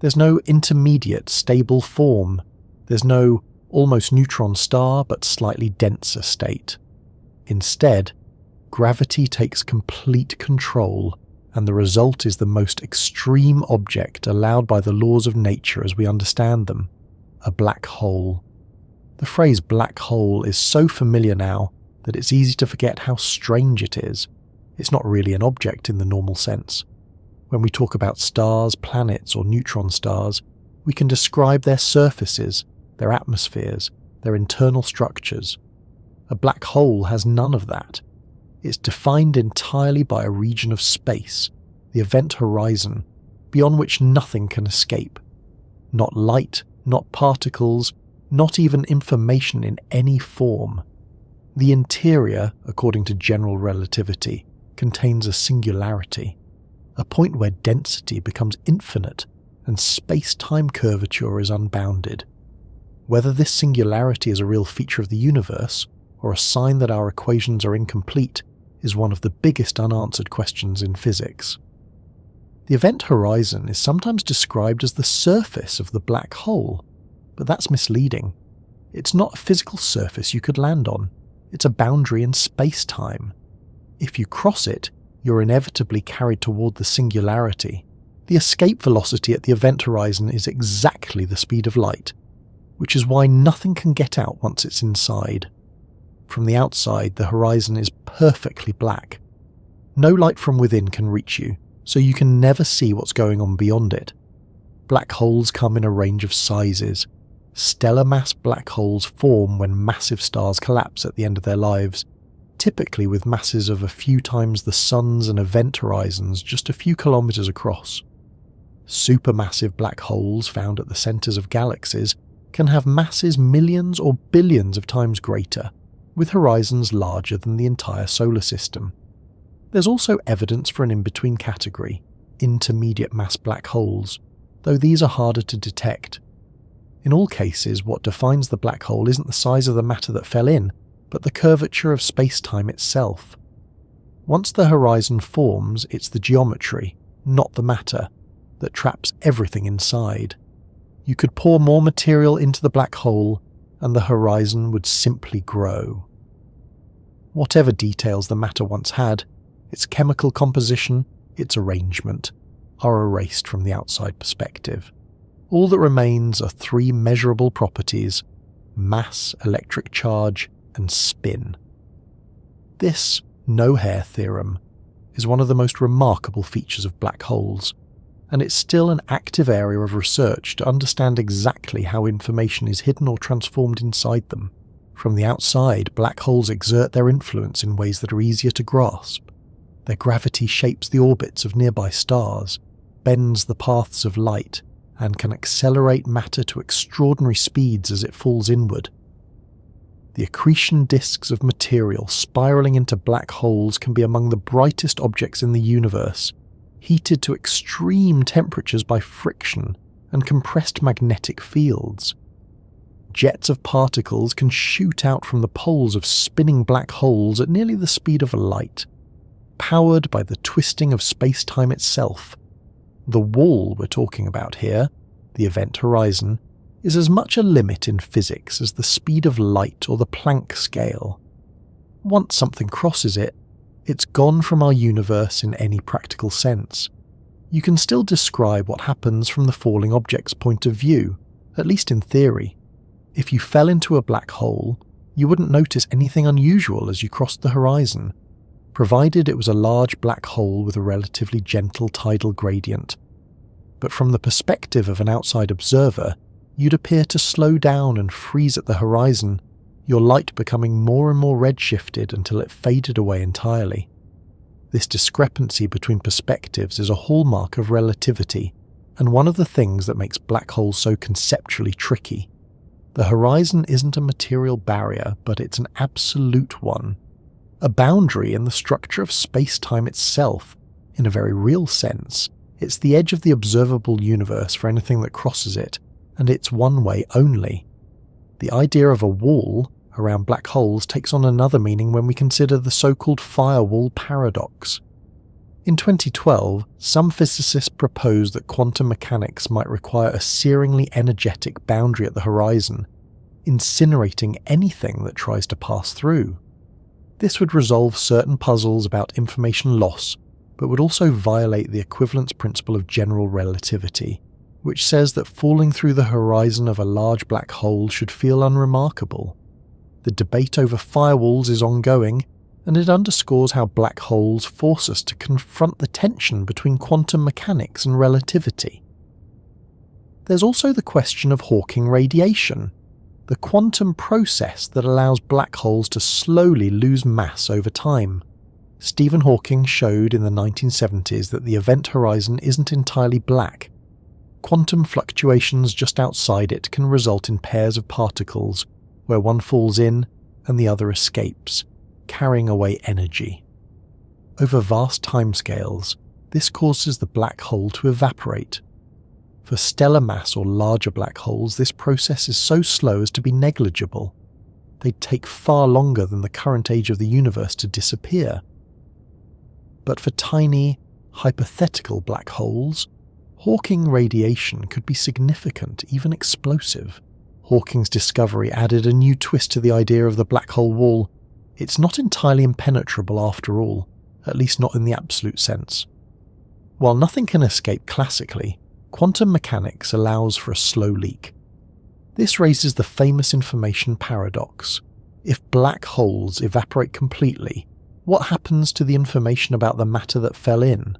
There's no intermediate, stable form. There's no almost neutron star but slightly denser state. Instead, gravity takes complete control, and the result is the most extreme object allowed by the laws of nature as we understand them, a black hole. The phrase black hole is so familiar now that it's easy to forget how strange it is. It's not really an object in the normal sense. When we talk about stars, planets, or neutron stars, we can describe their surfaces, their atmospheres, their internal structures. A black hole has none of that. It's defined entirely by a region of space, the event horizon, beyond which nothing can escape. Not light, not particles, not even information in any form. The interior, according to general relativity, contains a singularity, a point where density becomes infinite and space-time curvature is unbounded. Whether this singularity is a real feature of the universe, or a sign that our equations are incomplete, is one of the biggest unanswered questions in physics. The event horizon is sometimes described as the surface of the black hole, but that's misleading. It's not a physical surface you could land on. It's a boundary in space-time. If you cross it, you're inevitably carried toward the singularity. The escape velocity at the event horizon is exactly the speed of light, which is why nothing can get out once it's inside. From the outside, the horizon is perfectly black. No light from within can reach you, so you can never see what's going on beyond it. Black holes come in a range of sizes. Stellar mass black holes form when massive stars collapse at the end of their lives, typically with masses of a few times the sun's and event horizons just a few kilometers across. Supermassive black holes found at the centers of galaxies can have masses millions or billions of times greater, with horizons larger than the entire solar system. There's also evidence for an in-between category, intermediate mass black holes, though these are harder to detect. In all cases, what defines the black hole isn't the size of the matter that fell in, but the curvature of space-time itself. Once the horizon forms, it's the geometry, not the matter, that traps everything inside. You could pour more material into the black hole, and the horizon would simply grow. Whatever details the matter once had, its chemical composition, its arrangement, are erased from the outside perspective. All that remains are three measurable properties: mass, electric charge, and spin. This no-hair theorem is one of the most remarkable features of black holes, and it's still an active area of research to understand exactly how information is hidden or transformed inside them. From the outside, black holes exert their influence in ways that are easier to grasp. Their gravity shapes the orbits of nearby stars, bends the paths of light, and can accelerate matter to extraordinary speeds as it falls inward. The accretion disks of material spiraling into black holes can be among the brightest objects in the universe, heated to extreme temperatures by friction and compressed magnetic fields. Jets of particles can shoot out from the poles of spinning black holes at nearly the speed of light, powered by the twisting of space-time itself. The wall we're talking about here, the event horizon, is as much a limit in physics as the speed of light or the Planck scale. Once something crosses it, it's gone from our universe in any practical sense. You can still describe what happens from the falling object's point of view, at least in theory. If you fell into a black hole, you wouldn't notice anything unusual as you crossed the horizon, provided it was a large black hole with a relatively gentle tidal gradient. But from the perspective of an outside observer, you'd appear to slow down and freeze at the horizon, your light becoming more and more redshifted until it faded away entirely. This discrepancy between perspectives is a hallmark of relativity, and one of the things that makes black holes so conceptually tricky. The horizon isn't a material barrier, but it's an absolute one. A boundary in the structure of space-time itself. In a very real sense, it's the edge of the observable universe for anything that crosses it, and it's one way only. The idea of a wall around black holes takes on another meaning when we consider the so-called firewall paradox. In 2012, some physicists proposed that quantum mechanics might require a searingly energetic boundary at the horizon, incinerating anything that tries to pass through. This would resolve certain puzzles about information loss, but would also violate the equivalence principle of general relativity, which says that falling through the horizon of a large black hole should feel unremarkable. The debate over firewalls is ongoing, and it underscores how black holes force us to confront the tension between quantum mechanics and relativity. There's also the question of Hawking radiation, the quantum process that allows black holes to slowly lose mass over time. Stephen Hawking showed in the 1970s that the event horizon isn't entirely black. Quantum fluctuations just outside it can result in pairs of particles, where one falls in and the other escapes, carrying away energy. Over vast timescales, this causes the black hole to evaporate. For stellar mass or larger black holes, this process is so slow as to be negligible. They'd take far longer than the current age of the universe to disappear. But for tiny, hypothetical black holes, Hawking radiation could be significant, even explosive. Hawking's discovery added a new twist to the idea of the black hole wall. It's not entirely impenetrable after all, at least not in the absolute sense. While nothing can escape classically, quantum mechanics allows for a slow leak. This raises the famous information paradox. If black holes evaporate completely, what happens to the information about the matter that fell in?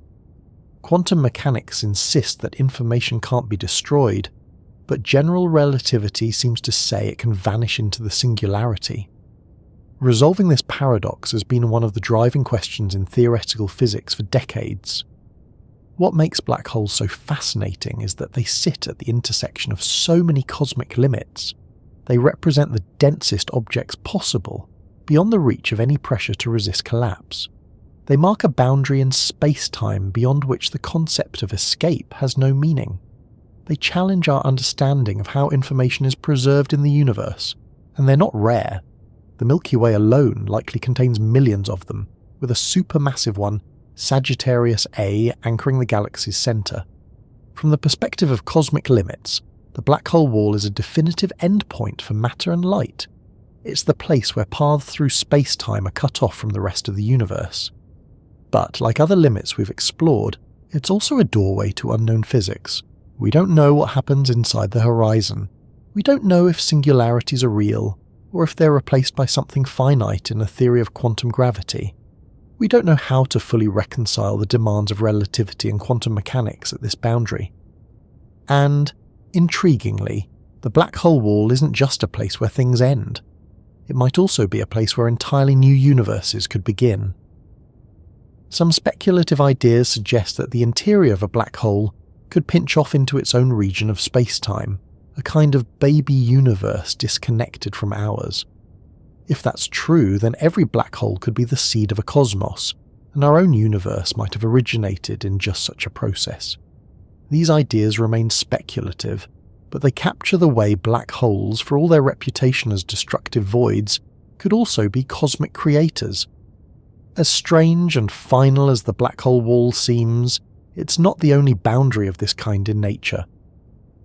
Quantum mechanics insist that information can't be destroyed, but general relativity seems to say it can vanish into the singularity. Resolving this paradox has been one of the driving questions in theoretical physics for decades. What makes black holes so fascinating is that they sit at the intersection of so many cosmic limits. They represent the densest objects possible, beyond the reach of any pressure to resist collapse. They mark a boundary in space-time beyond which the concept of escape has no meaning. They challenge our understanding of how information is preserved in the universe, and they're not rare. The Milky Way alone likely contains millions of them, with a supermassive one, Sagittarius A, anchoring the galaxy's centre. From the perspective of cosmic limits, the the black hole wall is a definitive endpoint for matter and light. It's the place where paths through space-time are cut off from the rest of the universe. But like other limits we've explored, it's also a doorway to unknown physics. We don't know what happens inside the horizon. We don't know if singularities are real, or if they're replaced by something finite in a theory of quantum gravity. We don't know how to fully reconcile the demands of relativity and quantum mechanics at this boundary. And, intriguingly, the black hole wall isn't just a place where things end. It might also be a place where entirely new universes could begin. Some speculative ideas suggest that the interior of a black hole could pinch off into its own region of space-time, a kind of baby universe disconnected from ours. If that's true, then every black hole could be the seed of a cosmos, and our own universe might have originated in just such a process. These ideas remain speculative, but they capture the way black holes, for all their reputation as destructive voids, could also be cosmic creators. As strange and final as the black hole wall seems, it's not the only boundary of this kind in nature.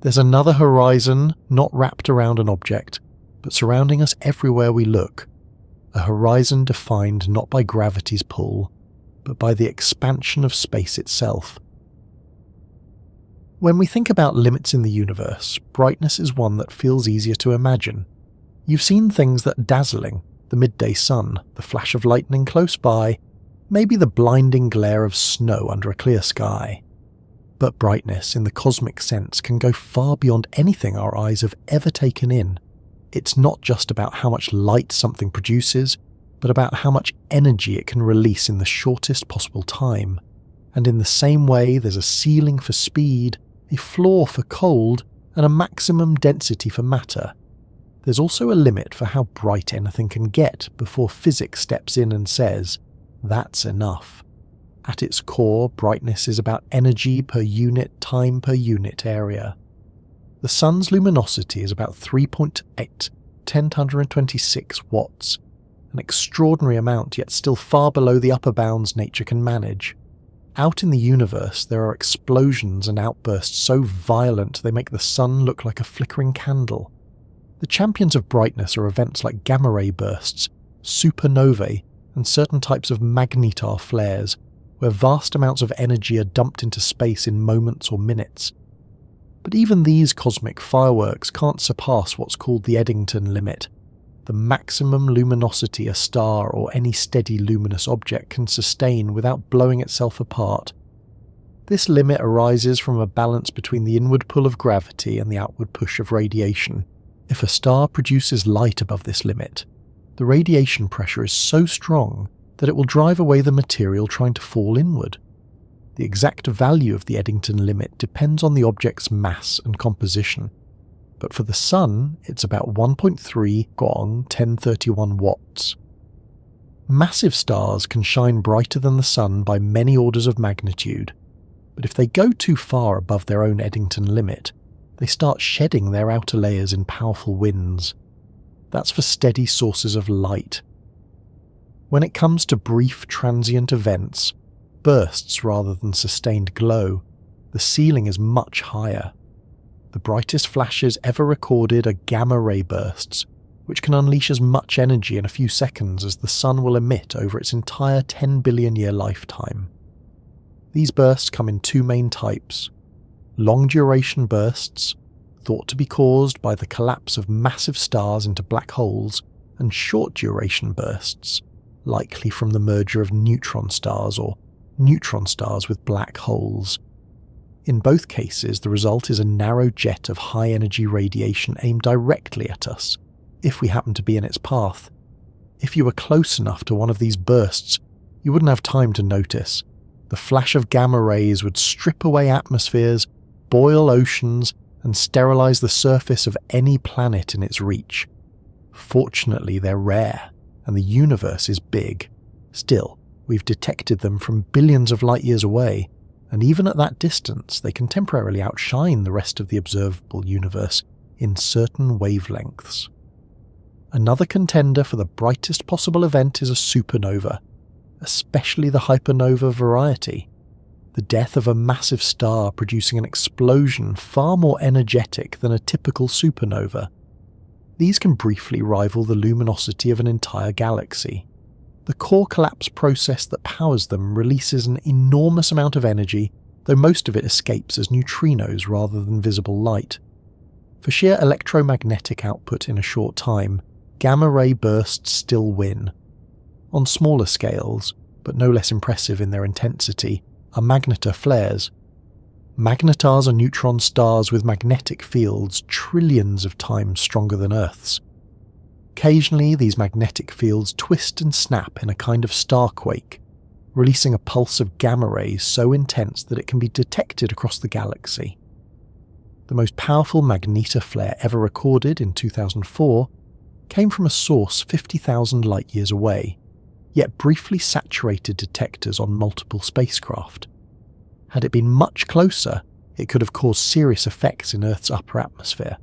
There's another horizon, not wrapped around an object, but surrounding us everywhere we look. A horizon defined not by gravity's pull, but by the expansion of space itself. When we think about limits in the universe, brightness is one that feels easier to imagine. You've seen things that are dazzling, the midday sun, the flash of lightning close by, maybe the blinding glare of snow under a clear sky. But brightness, in the cosmic sense, can go far beyond anything our eyes have ever taken in. It's not just about how much light something produces, but about how much energy it can release in the shortest possible time. And in the same way, there's a ceiling for speed, a floor for cold, and a maximum density for matter. There's also a limit for how bright anything can get before physics steps in and says, that's enough. At its core, brightness is about energy per unit time per unit area. The sun's luminosity is about 3.8 × 10⁻26 watts, an extraordinary amount yet still far below the upper bounds nature can manage. Out in the universe, there are explosions and outbursts so violent they make the sun look like a flickering candle. The champions of brightness are events like gamma-ray bursts, supernovae, and certain types of magnetar flares, where vast amounts of energy are dumped into space in moments or minutes. But even these cosmic fireworks can't surpass what's called the Eddington limit, the maximum luminosity a star or any steady luminous object can sustain without blowing itself apart. This limit arises from a balance between the inward pull of gravity and the outward push of radiation. If a star produces light above this limit, the radiation pressure is so strong that it will drive away the material trying to fall inward. The exact value of the Eddington limit depends on the object's mass and composition, but for the Sun, it's about 1.3 gong 1031 watts. Massive stars can shine brighter than the Sun by many orders of magnitude, but if they go too far above their own Eddington limit, they start shedding their outer layers in powerful winds. That's for steady sources of light. When it comes to brief, transient events, bursts rather than sustained glow, the ceiling is much higher. The brightest flashes ever recorded are gamma-ray bursts, which can unleash as much energy in a few seconds as the sun will emit over its entire 10 billion year lifetime. These bursts come in two main types: long-duration bursts, thought to be caused by the collapse of massive stars into black holes, and short-duration bursts, likely from the merger of neutron stars or neutron stars with black holes. In both cases, the result is a narrow jet of high-energy radiation aimed directly at us, if we happen to be in its path. If you were close enough to one of these bursts, you wouldn't have time to notice. The flash of gamma rays would strip away atmospheres, boil oceans, and sterilize the surface of any planet in its reach. Fortunately, they're rare, and the universe is big. Still, we've detected them from billions of light years away, and even at that distance, they can temporarily outshine the rest of the observable universe in certain wavelengths. Another contender for the brightest possible event is a supernova, especially the hypernova variety. the death of a massive star producing an explosion far more energetic than a typical supernova. These can briefly rival the luminosity of an entire galaxy. The core collapse process that powers them releases an enormous amount of energy, though most of it escapes as neutrinos rather than visible light. For sheer electromagnetic output in a short time, gamma-ray bursts still win. On smaller scales, but no less impressive in their intensity, are magnetar flares. Magnetars are neutron stars with magnetic fields trillions of times stronger than Earth's. Occasionally, these magnetic fields twist and snap in a kind of starquake, releasing a pulse of gamma rays so intense that it can be detected across the galaxy. The most powerful magnetar flare ever recorded in 2004 came from a source 50,000 light-years away, yet briefly saturated detectors on multiple spacecraft. Had it been much closer, it could have caused serious effects in Earth's upper atmosphere.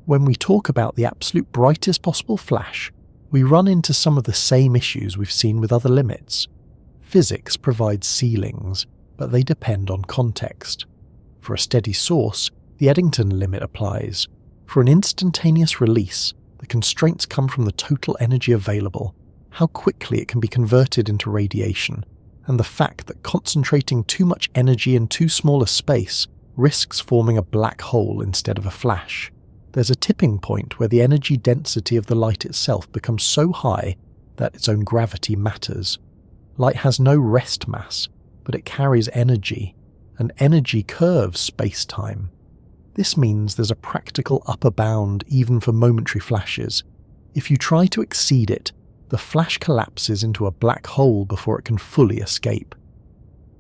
When we talk about the absolute brightest possible flash, we run into some of the same issues we've seen with other limits. Physics provides ceilings, but they depend on context. For a steady source, the Eddington limit applies. For an instantaneous release, the constraints come from the total energy available, how quickly it can be converted into radiation, and the fact that concentrating too much energy in too small a space risks forming a black hole instead of a flash. There's a tipping point where the energy density of the light itself becomes so high that its own gravity matters. Light has no rest mass, but it carries energy, and energy curves space-time. This means there's a practical upper bound even for momentary flashes. If you try to exceed it, the flash collapses into a black hole before it can fully escape.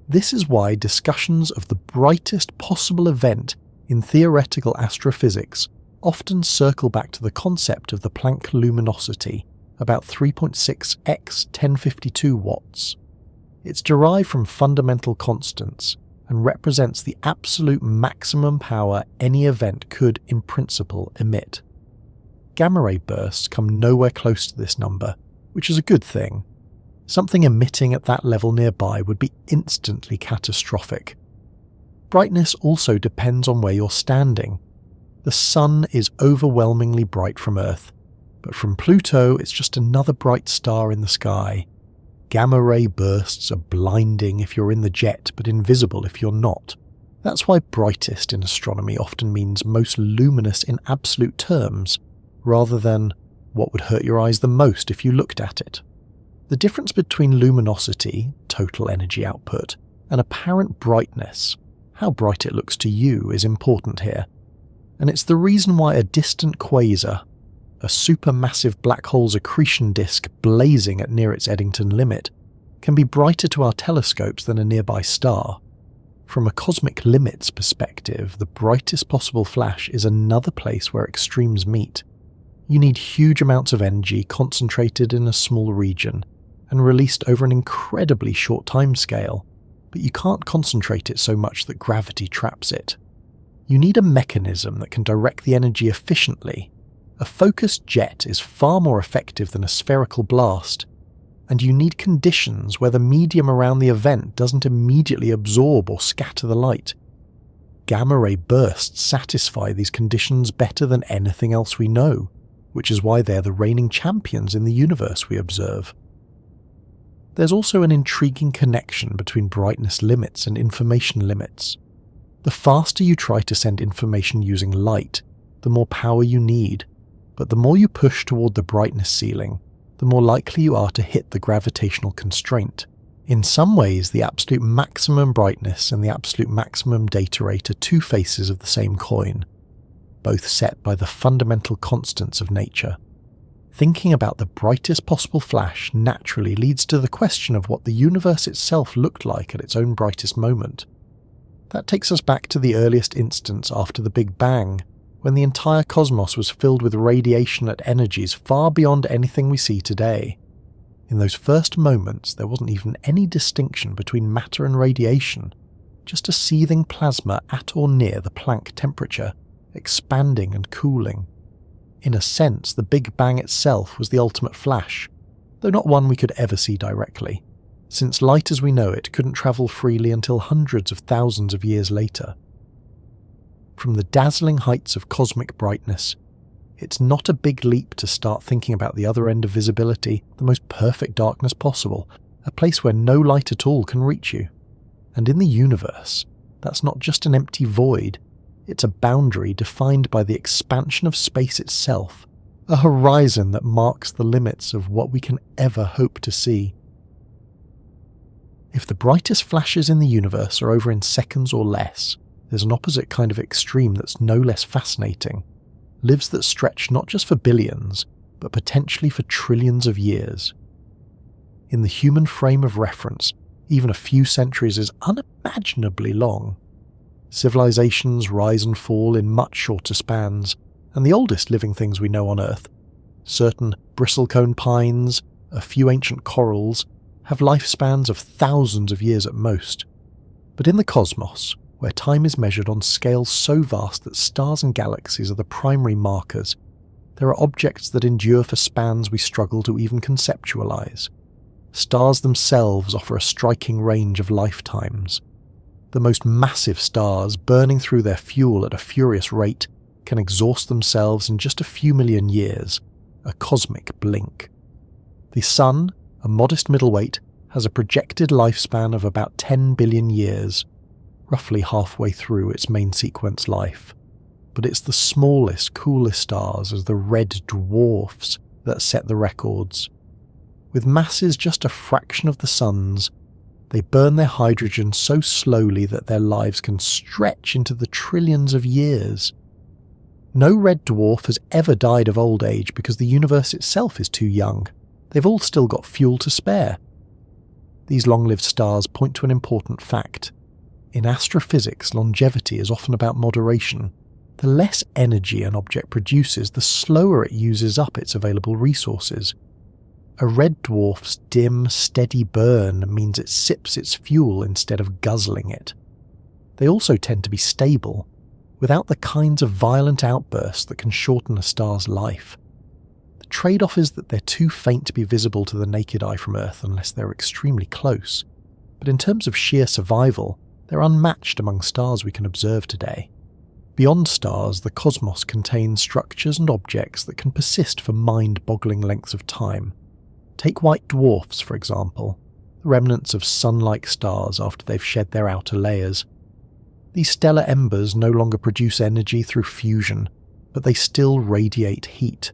This is why discussions of the brightest possible event in theoretical astrophysics often circle back to the concept of the Planck luminosity, about 3.6 x 1052 watts. It's derived from fundamental constants and represents the absolute maximum power any event could, in principle, emit. Gamma-ray bursts come nowhere close to this number, which is a good thing. Something emitting at that level nearby would be instantly catastrophic. Brightness also depends on where you're standing. The Sun is overwhelmingly bright from Earth, but from Pluto it's just another bright star in the sky. Gamma-ray bursts are blinding if you're in the jet, but invisible if you're not. That's why brightest in astronomy often means most luminous in absolute terms, rather than what would hurt your eyes the most if you looked at it. The difference between luminosity, total energy output, and apparent brightness, how bright it looks to you, is important here. And it's the reason why a distant quasar, a supermassive black hole's accretion disk blazing at near its Eddington limit, can be brighter to our telescopes than a nearby star. From a cosmic limits perspective, the brightest possible flash is another place where extremes meet. You need huge amounts of energy concentrated in a small region and released over an incredibly short time scale, but you can't concentrate it so much that gravity traps it. You need a mechanism that can direct the energy efficiently. A focused jet is far more effective than a spherical blast, and you need conditions where the medium around the event doesn't immediately absorb or scatter the light. Gamma-ray bursts satisfy these conditions better than anything else we know, which is why they're the reigning champions in the universe we observe. There's also an intriguing connection between brightness limits and information limits. The faster you try to send information using light, the more power you need, but the more you push toward the brightness ceiling, the more likely you are to hit the gravitational constraint. In some ways, the absolute maximum brightness and the absolute maximum data rate are two faces of the same coin, both set by the fundamental constants of nature. Thinking about the brightest possible flash naturally leads to the question of what the universe itself looked like at its own brightest moment. That takes us back to the earliest instance after the Big Bang, when the entire cosmos was filled with radiation at energies far beyond anything we see today. In those first moments, there wasn't even any distinction between matter and radiation, just a seething plasma at or near the Planck temperature, expanding and cooling. In a sense, the Big Bang itself was the ultimate flash, though not one we could ever see directly. since light as we know it couldn't travel freely until hundreds of thousands of years later. From the dazzling heights of cosmic brightness, it's not a big leap to start thinking about the other end of visibility, the most perfect darkness possible, a place where no light at all can reach you. And in the universe, that's not just an empty void, it's a boundary defined by the expansion of space itself, a horizon that marks the limits of what we can ever hope to see. If the brightest flashes in the universe are over in seconds or less, there's an opposite kind of extreme that's no less fascinating. Lives that stretch not just for billions, but potentially for trillions of years. In the human frame of reference, even a few centuries is unimaginably long. Civilizations rise and fall in much shorter spans, and the oldest living things we know on Earth, certain bristlecone pines, a few ancient corals, have lifespans of thousands of years at most. But in the cosmos, where time is measured on scales so vast that stars and galaxies are the primary markers, there are objects that endure for spans we struggle to even conceptualize. Stars themselves offer a striking range of lifetimes. The most massive stars, burning through their fuel at a furious rate, can exhaust themselves in just a few million years, a cosmic blink. The Sun, a modest middleweight, has a projected lifespan of about 10 billion years, roughly halfway through its main sequence life. But it's the smallest, coolest stars, as the red dwarfs, that set the records. With masses just a fraction of the Sun's, they burn their hydrogen so slowly that their lives can stretch into the trillions of years. No red dwarf has ever died of old age because the universe itself is too young. They've all still got fuel to spare. These long-lived stars point to an important fact. In astrophysics, longevity is often about moderation. The less energy an object produces, the slower it uses up its available resources. A red dwarf's dim, steady burn means it sips its fuel instead of guzzling it. They also tend to be stable, without the kinds of violent outbursts that can shorten a star's life. The trade-off is that they're too faint to be visible to the naked eye from Earth unless they're extremely close. But in terms of sheer survival, they're unmatched among stars we can observe today. Beyond stars, the cosmos contains structures and objects that can persist for mind-boggling lengths of time. Take white dwarfs, for example, the remnants of sun-like stars after they've shed their outer layers. These stellar embers no longer produce energy through fusion, but they still radiate heat.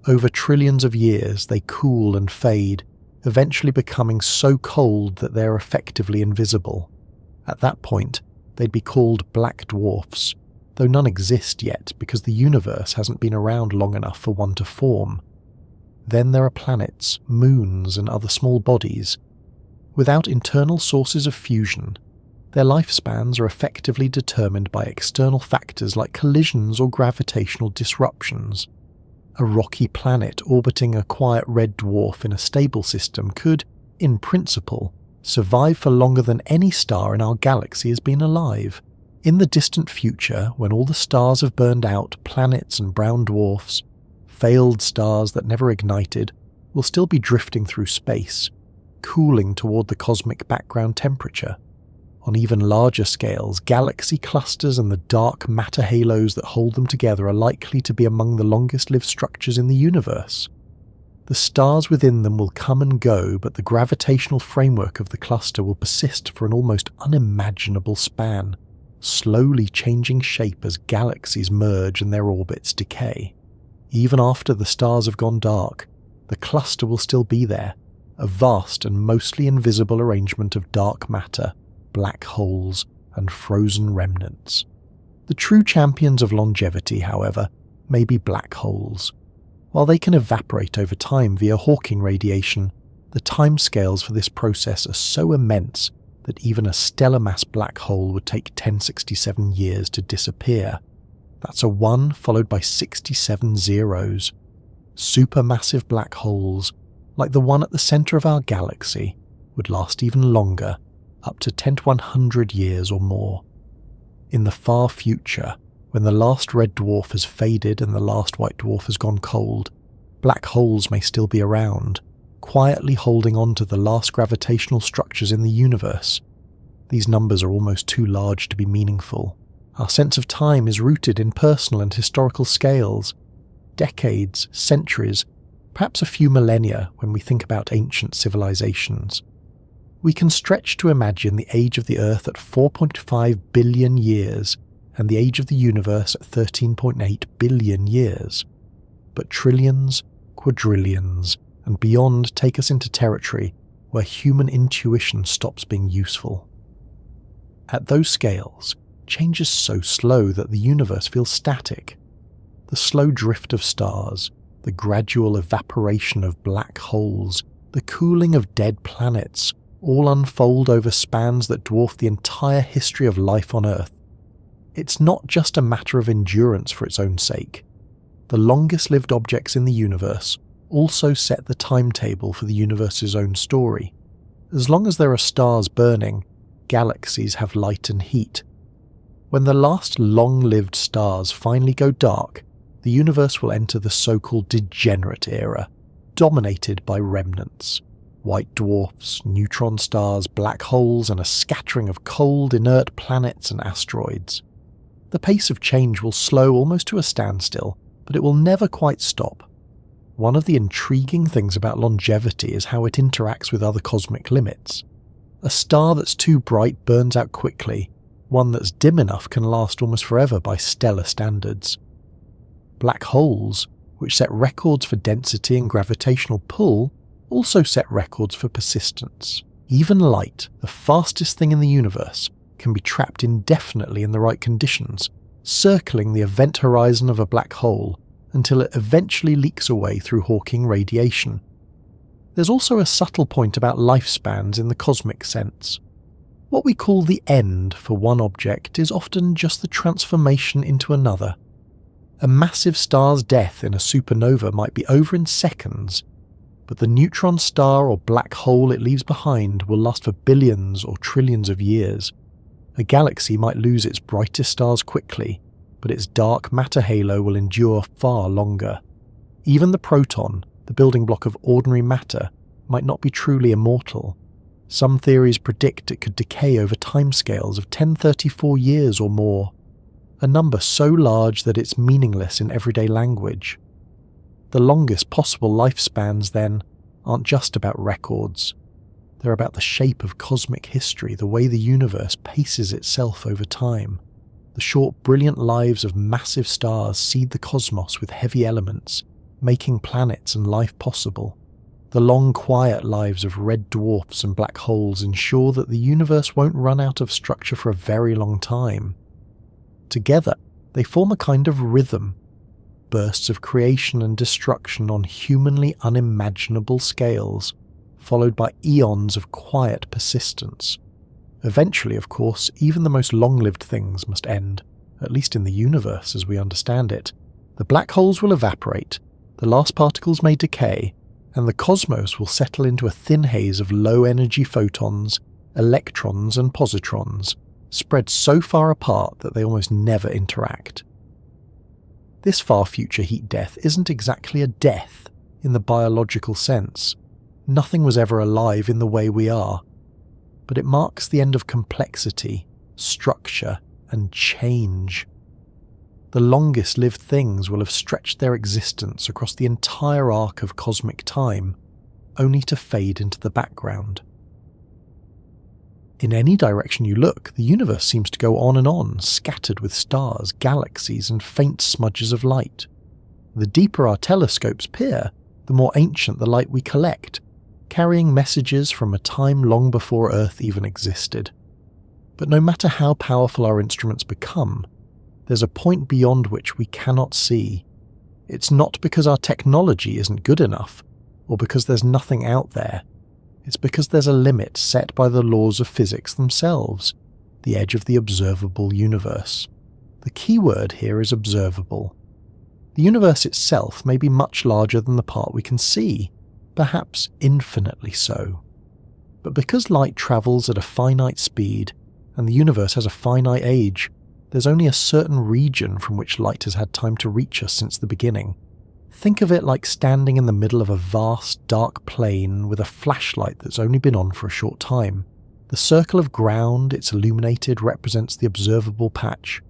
Over trillions of years, they cool and fade, eventually becoming so cold that they're effectively invisible. At that point, they'd be called black dwarfs, though none exist yet because the universe hasn't been around long enough for one to form. Then there are planets, moons, and other small bodies. Without internal sources of fusion, their lifespans are effectively determined by external factors like collisions or gravitational disruptions. A rocky planet orbiting a quiet red dwarf in a stable system could, in principle, survive for longer than any star in our galaxy has been alive. In the distant future, when all the stars have burned out, planets and brown dwarfs, failed stars that never ignited, will still be drifting through space, cooling toward the cosmic background temperature. On even larger scales, galaxy clusters and the dark matter halos that hold them together are likely to be among the longest-lived structures in the universe. The stars within them will come and go, but the gravitational framework of the cluster will persist for an almost unimaginable span, slowly changing shape as galaxies merge and their orbits decay. Even after the stars have gone dark, the cluster will still be there, a vast and mostly invisible arrangement of dark matter, black holes, and frozen remnants. The true champions of longevity, however, may be black holes. While they can evaporate over time via Hawking radiation, the timescales for this process are so immense that even a stellar mass black hole would take 1067 years to disappear. That's a 1 followed by 67 zeros. Supermassive black holes, like the one at the centre of our galaxy, would last even longer, up to 10 to 100 years or more. In the far future, when the last red dwarf has faded and the last white dwarf has gone cold, black holes may still be around, quietly holding on to the last gravitational structures in the universe. These numbers are almost too large to be meaningful. Our sense of time is rooted in personal and historical scales. Decades, centuries, perhaps a few millennia when we think about ancient civilizations. We can stretch to imagine the age of the Earth at 4.5 billion years and the age of the universe at 13.8 billion years. But trillions, quadrillions, and beyond take us into territory where human intuition stops being useful. At those scales, change is so slow that the universe feels static. The slow drift of stars, the gradual evaporation of black holes, the cooling of dead planets, all unfold over spans that dwarf the entire history of life on Earth. It's not just a matter of endurance for its own sake. The longest-lived objects in the universe also set the timetable for the universe's own story. As long as there are stars burning, galaxies have light and heat. When the last long-lived stars finally go dark, the universe will enter the so-called degenerate era, dominated by remnants. White dwarfs, neutron stars, black holes, and a scattering of cold, inert planets and asteroids. The pace of change will slow almost to a standstill, but it will never quite stop. One of the intriguing things about longevity is how it interacts with other cosmic limits. A star that's too bright burns out quickly. One that's dim enough can last almost forever by stellar standards. Black holes, which set records for density and gravitational pull, also set records for persistence. Even light, the fastest thing in the universe, can be trapped indefinitely in the right conditions, circling the event horizon of a black hole until it eventually leaks away through Hawking radiation. There's also a subtle point about lifespans in the cosmic sense. What we call the end for one object is often just the transformation into another. A massive star's death in a supernova might be over in seconds, but the neutron star or black hole it leaves behind will last for billions or trillions of years. A galaxy might lose its brightest stars quickly, but its dark matter halo will endure far longer. Even the proton, the building block of ordinary matter, might not be truly immortal. Some theories predict it could decay over timescales of 1034 years or more, a number so large that it's meaningless in everyday language. The longest possible lifespans, then, aren't just about records. They're about the shape of cosmic history, the way the universe paces itself over time. The short, brilliant lives of massive stars seed the cosmos with heavy elements, making planets and life possible. The long, quiet lives of red dwarfs and black holes ensure that the universe won't run out of structure for a very long time. Together, they form a kind of rhythm, bursts of creation and destruction on humanly unimaginable scales, followed by eons of quiet persistence. Eventually, of course, even the most long-lived things must end, at least in the universe as we understand it. The black holes will evaporate, the last particles may decay, and the cosmos will settle into a thin haze of low-energy photons, electrons and positrons, spread so far apart that they almost never interact. This far-future heat death isn't exactly a death in the biological sense. Nothing was ever alive in the way we are. But it marks the end of complexity, structure, and change. The longest-lived things will have stretched their existence across the entire arc of cosmic time, only to fade into the background. In any direction you look, the universe seems to go on, scattered with stars, galaxies, and faint smudges of light. The deeper our telescopes peer, the more ancient the light we collect, carrying messages from a time long before Earth even existed. But no matter how powerful our instruments become, there's a point beyond which we cannot see. It's not because our technology isn't good enough, or because there's nothing out there. It's because there's a limit set by the laws of physics themselves, the edge of the observable universe. The key word here is observable. The universe itself may be much larger than the part we can see, perhaps infinitely so. But because light travels at a finite speed, and the universe has a finite age, there's only a certain region from which light has had time to reach us since the beginning. Think of it like standing in the middle of a vast, dark plain with a flashlight that's only been on for a short time. The circle of ground it's illuminated represents the observable patch.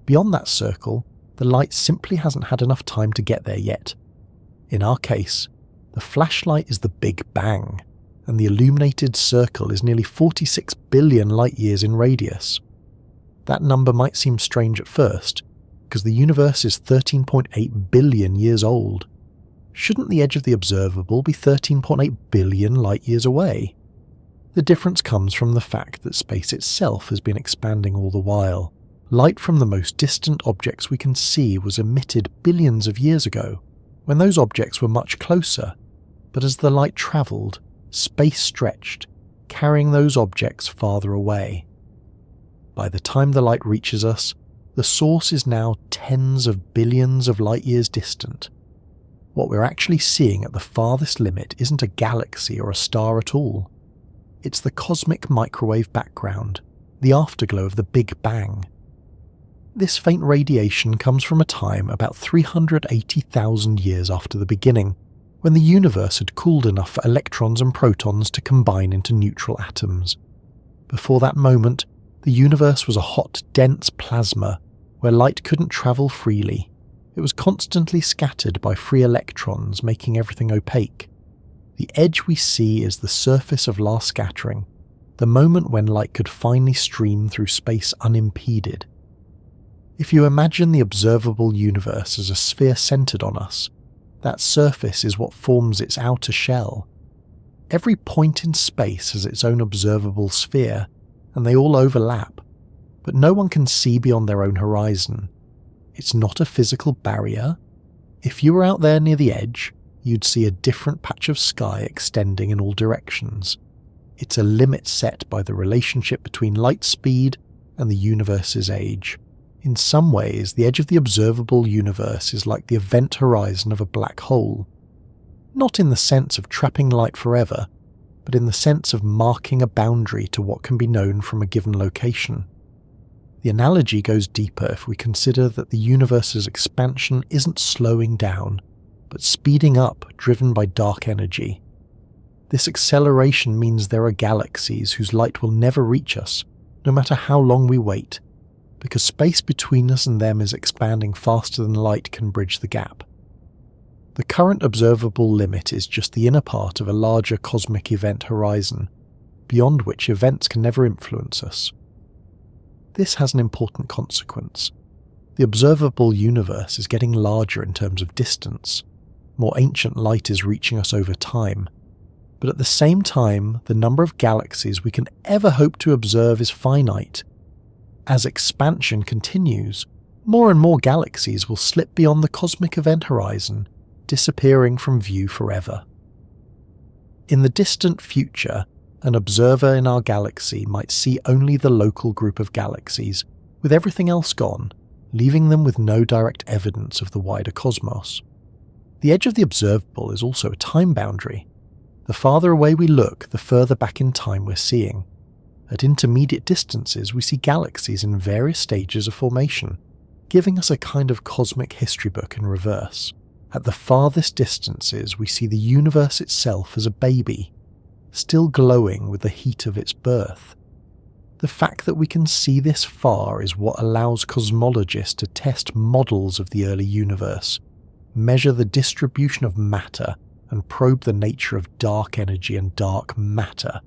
Beyond that circle, the light simply hasn't had enough time to get there yet. In our case, the flashlight is the Big Bang, and the illuminated circle is nearly 46 billion light-years in radius. That number might seem strange at first, because the universe is 13.8 billion years old. Shouldn't the edge of the observable be 13.8 billion light-years away? The difference comes from the fact that space itself has been expanding all the while. Light from the most distant objects we can see was emitted billions of years ago, when those objects were much closer, but as the light travelled, space stretched, carrying those objects farther away. By the time the light reaches us, the source is now tens of billions of light-years distant. What we're actually seeing at the farthest limit isn't a galaxy or a star at all. It's the cosmic microwave background, the afterglow of the Big Bang. This faint radiation comes from a time about 380,000 years after the beginning, when the universe had cooled enough for electrons and protons to combine into neutral atoms. Before that moment, the universe was a hot, dense plasma where light couldn't travel freely. It was constantly scattered by free electrons, making everything opaque. The edge we see is the surface of last scattering, the moment when light could finally stream through space unimpeded. If you imagine the observable universe as a sphere centered on us, that surface is what forms its outer shell. Every point in space has its own observable sphere, and they all overlap, but no one can see beyond their own horizon. It's not a physical barrier. If you were out there near the edge, you'd see a different patch of sky extending in all directions. It's a limit set by the relationship between light speed and the universe's age. In some ways, the edge of the observable universe is like the event horizon of a black hole. Not in the sense of trapping light forever, but in the sense of marking a boundary to what can be known from a given location. The analogy goes deeper if we consider that the universe's expansion isn't slowing down, but speeding up, driven by dark energy. This acceleration means there are galaxies whose light will never reach us, no matter how long we wait, because space between us and them is expanding faster than light can bridge the gap. The current observable limit is just the inner part of a larger cosmic event horizon, beyond which events can never influence us. This has an important consequence. The observable universe is getting larger in terms of distance. More ancient light is reaching us over time. But at the same time, the number of galaxies we can ever hope to observe is finite. As expansion continues, more and more galaxies will slip beyond the cosmic event horizon, disappearing from view forever. In the distant future, an observer in our galaxy might see only the local group of galaxies, with everything else gone, leaving them with no direct evidence of the wider cosmos. The edge of the observable is also a time boundary. The farther away we look, the further back in time we're seeing. At intermediate distances, we see galaxies in various stages of formation, giving us a kind of cosmic history book in reverse. At the farthest distances, we see the universe itself as a baby, still glowing with the heat of its birth. The fact that we can see this far is what allows cosmologists to test models of the early universe, measure the distribution of matter, and probe the nature of dark energy and dark matter.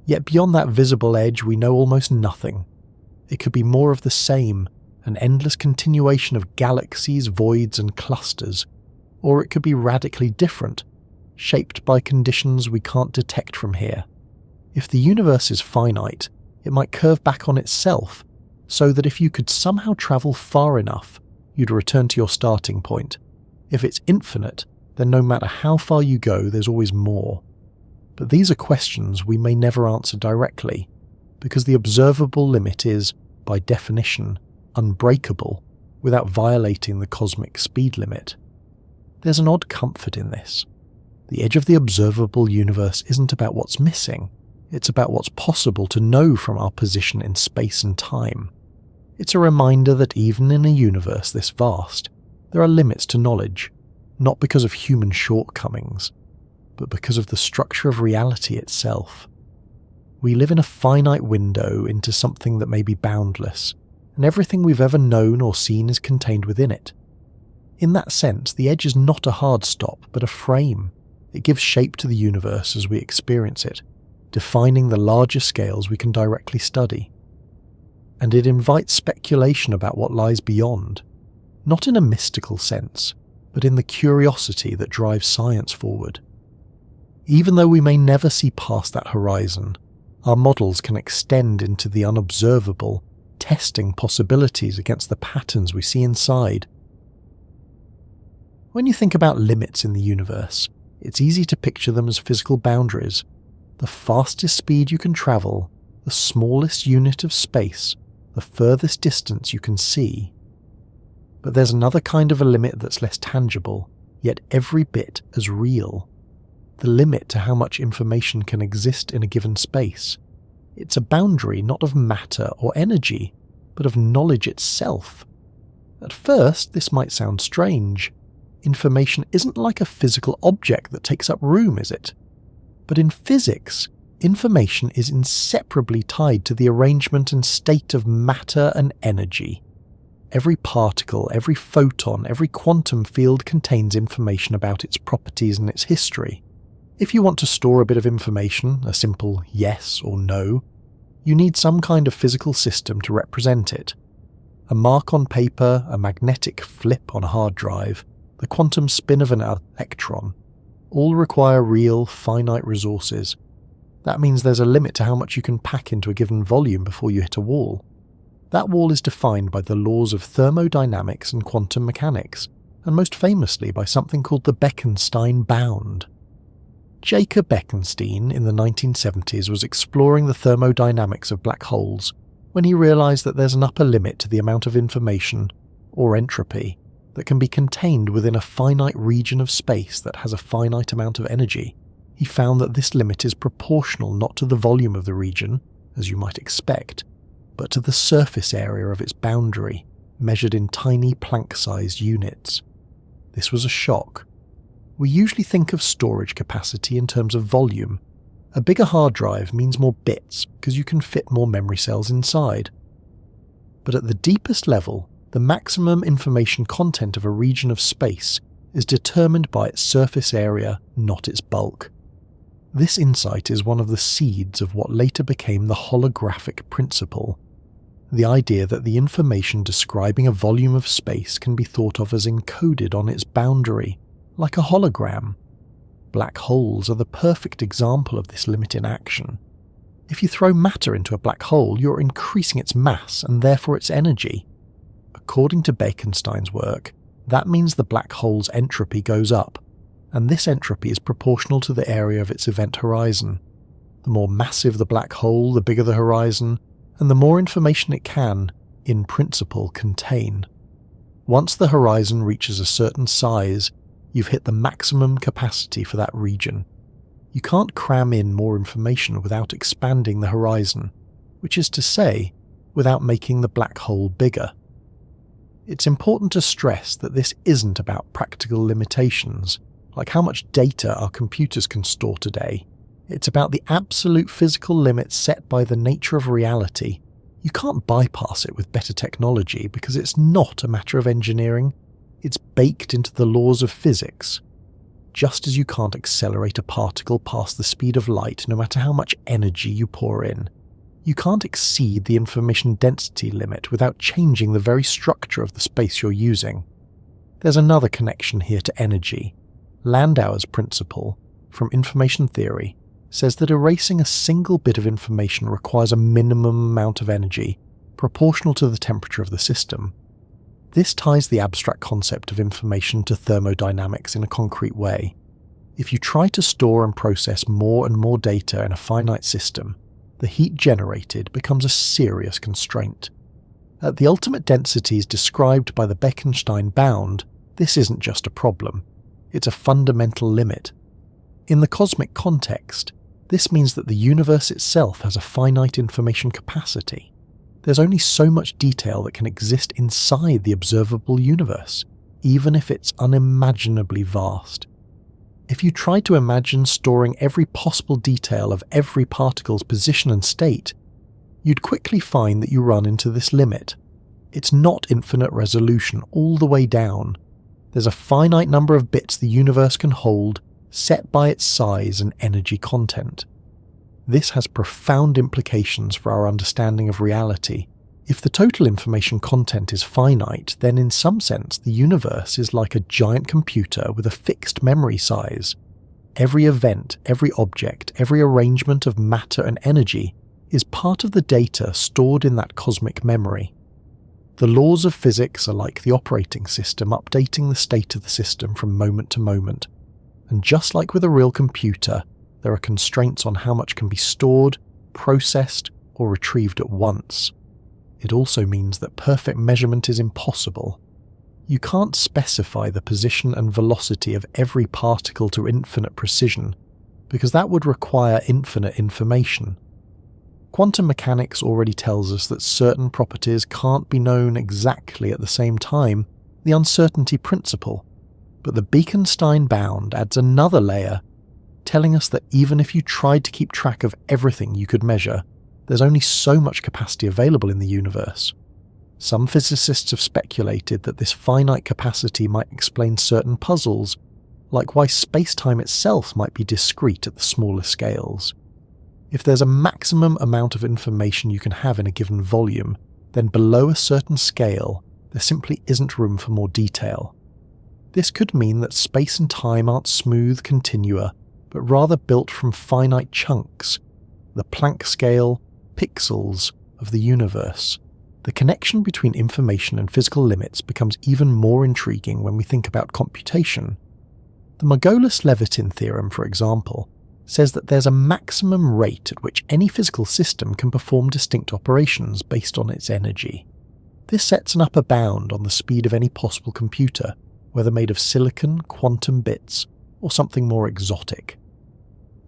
Yet beyond that visible edge, we know almost nothing. It could be more of the same, an endless continuation of galaxies, voids, and clusters, or it could be radically different, shaped by conditions we can't detect from here. If the universe is finite, it might curve back on itself, so that if you could somehow travel far enough, you'd return to your starting point. If it's infinite, then no matter how far you go, there's always more. But these are questions we may never answer directly, because the observable limit is, by definition, unbreakable without violating the cosmic speed limit. There's an odd comfort in this. The edge of the observable universe isn't about what's missing, it's about what's possible to know from our position in space and time. It's a reminder that even in a universe this vast, there are limits to knowledge. not because of human shortcomings, but because of the structure of reality itself. We live in a finite window into something that may be boundless, and everything we've ever known or seen is contained within it. In that sense, the edge is not a hard stop, but a frame. It gives shape to the universe as we experience it, defining the larger scales we can directly study. And it invites speculation about what lies beyond, not in a mystical sense, but in the curiosity that drives science forward. Even though we may never see past that horizon, our models can extend into the unobservable, testing possibilities against the patterns we see inside. When you think about limits in the universe, it's easy to picture them as physical boundaries. The fastest speed you can travel, the smallest unit of space, the furthest distance you can see. But there's another kind of a limit that's less tangible, yet every bit as real. The limit to how much information can exist in a given space. It's a boundary not of matter or energy, but of knowledge itself. At first, this might sound strange. Information isn't like a physical object that takes up room, is it? But in physics, information is inseparably tied to the arrangement and state of matter and energy. Every particle, every photon, every quantum field contains information about its properties and its history. If you want to store a bit of information, a simple yes or no, you need some kind of physical system to represent it. A mark on paper, a magnetic flip on a hard drive, the quantum spin of an electron, all require real, finite resources. That means there's a limit to how much you can pack into a given volume before you hit a wall. That wall is defined by the laws of thermodynamics and quantum mechanics, and most famously by something called the Bekenstein bound. Jacob Bekenstein in the 1970s was exploring the thermodynamics of black holes when he realized that there's an upper limit to the amount of information, or entropy, that can be contained within a finite region of space that has a finite amount of energy. He found that this limit is proportional not to the volume of the region, as you might expect, but to the surface area of its boundary, measured in tiny Planck-sized units. This was a shock. We usually think of storage capacity in terms of volume. A bigger hard drive means more bits because you can fit more memory cells inside. But at the deepest level, the maximum information content of a region of space is determined by its surface area, not its bulk. This insight is one of the seeds of what later became the holographic principle, the idea that the information describing a volume of space can be thought of as encoded on its boundary, like a hologram. Black holes are the perfect example of this limit in action. If you throw matter into a black hole, you're increasing its mass and therefore its energy. According to Bekenstein's work, that means the black hole's entropy goes up, and this entropy is proportional to the area of its event horizon. The more massive the black hole, the bigger the horizon, and the more information it can, in principle, contain. Once the horizon reaches a certain size, you've hit the maximum capacity for that region. You can't cram in more information without expanding the horizon, which is to say, without making the black hole bigger. It's important to stress that this isn't about practical limitations, like how much data our computers can store today. It's about the absolute physical limits set by the nature of reality. You can't bypass it with better technology because it's not a matter of engineering. It's baked into the laws of physics. Just as you can't accelerate a particle past the speed of light no matter how much energy you pour in, you can't exceed the information density limit without changing the very structure of the space you're using. There's another connection here to energy. Landauer's principle, from information theory, says that erasing a single bit of information requires a minimum amount of energy, proportional to the temperature of the system. This ties the abstract concept of information to thermodynamics in a concrete way. If you try to store and process more and more data in a finite system, the heat generated becomes a serious constraint. At the ultimate densities described by the Bekenstein bound, this isn't just a problem. It's a fundamental limit. In the cosmic context, this means that the universe itself has a finite information capacity. There's only so much detail that can exist inside the observable universe. even if it's unimaginably vast. If you tried to imagine storing every possible detail of every particle's position and state, you'd quickly find that you run into this limit. It's not infinite resolution all the way down. There's a finite number of bits the universe can hold, set by its size and energy content. This has profound implications for our understanding of reality. If the total information content is finite, then in some sense the universe is like a giant computer with a fixed memory size. Every event, every object, every arrangement of matter and energy is part of the data stored in that cosmic memory. The laws of physics are like the operating system updating the state of the system from moment to moment. And just like with a real computer, there are constraints on how much can be stored, processed, or retrieved at once. It also means that perfect measurement is impossible. You can't specify the position and velocity of every particle to infinite precision, because that would require infinite information. Quantum mechanics already tells us that certain properties can't be known exactly at the same time, the uncertainty principle. But the Bekenstein bound adds another layer, telling us that even if you tried to keep track of everything you could measure, there's only so much capacity available in the universe. Some physicists have speculated that this finite capacity might explain certain puzzles, like why space-time itself might be discrete at the smaller scales. If there's a maximum amount of information you can have in a given volume, then below a certain scale, there simply isn't room for more detail. This could mean that space and time aren't smooth continua, but rather built from finite chunks, the Planck scale, pixels of the universe. The connection between information and physical limits becomes even more intriguing when we think about computation. The Margolis-Levitin theorem, for example, says that there's a maximum rate at which any physical system can perform distinct operations based on its energy. This sets an upper bound on the speed of any possible computer, whether made of silicon, quantum bits, or something more exotic.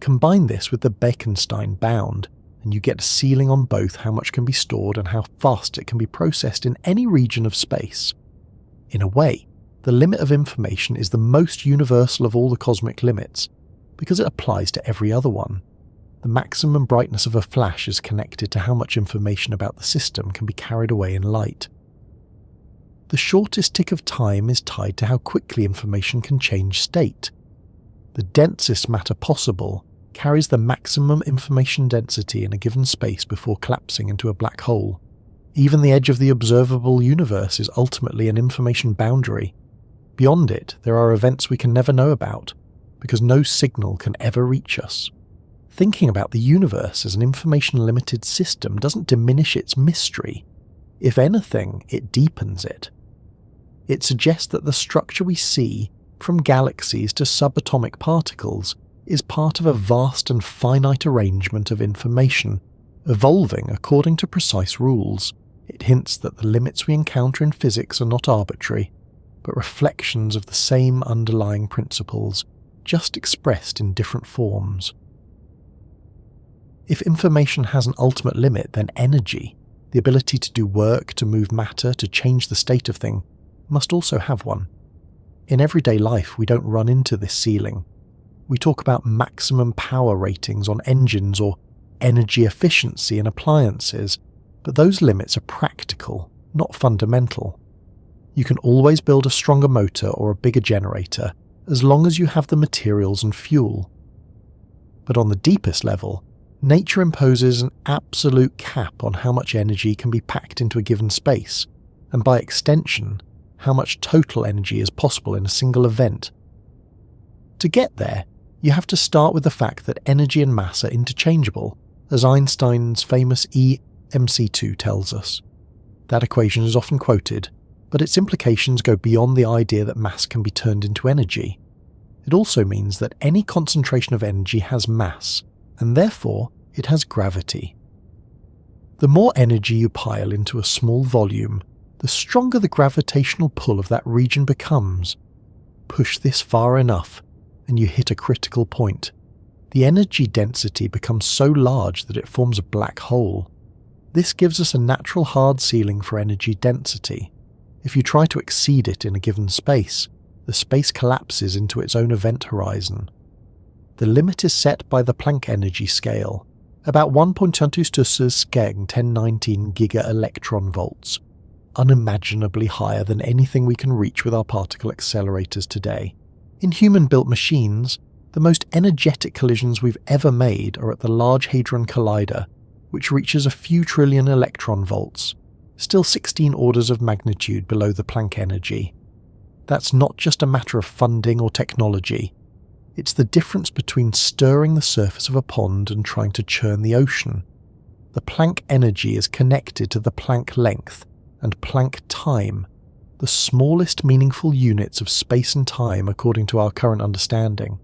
Combine this with the Bekenstein bound, and you get a ceiling on both how much can be stored and how fast it can be processed in any region of space. In a way, the limit of information is the most universal of all the cosmic limits, because it applies to every other one. The maximum brightness of a flash is connected to how much information about the system can be carried away in light. The shortest tick of time is tied to how quickly information can change state. The densest matter possible carries the maximum information density in a given space before collapsing into a black hole. Even the edge of the observable universe is ultimately an information boundary. Beyond it, there are events we can never know about, because no signal can ever reach us. Thinking about the universe as an information-limited system doesn't diminish its mystery. If anything, it deepens it. It suggests that the structure we see, from galaxies to subatomic particles, is part of a vast and finite arrangement of information, evolving according to precise rules. It hints that the limits we encounter in physics are not arbitrary, but reflections of the same underlying principles, just expressed in different forms. If information has an ultimate limit, then energy, the ability to do work, to move matter, to change the state of thing, must also have one. In everyday life, we don't run into this ceiling. We talk about maximum power ratings on engines or energy efficiency in appliances, but those limits are practical, not fundamental. You can always build a stronger motor or a bigger generator, as long as you have the materials and fuel. But on the deepest level, nature imposes an absolute cap on how much energy can be packed into a given space, and by extension, how much total energy is possible in a single event. To get there, you have to start with the fact that energy and mass are interchangeable, as Einstein's famous E-mc2 tells us. That equation is often quoted, but its implications go beyond the idea that mass can be turned into energy. It also means that any concentration of energy has mass, and therefore it has gravity. The more energy you pile into a small volume, the stronger the gravitational pull of that region becomes. Push this far enough, and you hit a critical point. The energy density becomes so large that it forms a black hole. This gives us a natural hard ceiling for energy density. If you try to exceed it in a given space, the space collapses into its own event horizon. The limit is set by the Planck energy scale, about 1.1019 giga-electron-volts, unimaginably higher than anything we can reach with our particle accelerators today. In human-built machines, the most energetic collisions we've ever made are at the Large Hadron Collider, which reaches a few trillion electron-volts, still 16 orders of magnitude below the Planck energy. That's not just a matter of funding or technology. It's the difference between stirring the surface of a pond and trying to churn the ocean. The Planck energy is connected to the Planck length and Planck time, the smallest meaningful units of space and time according to our current understanding.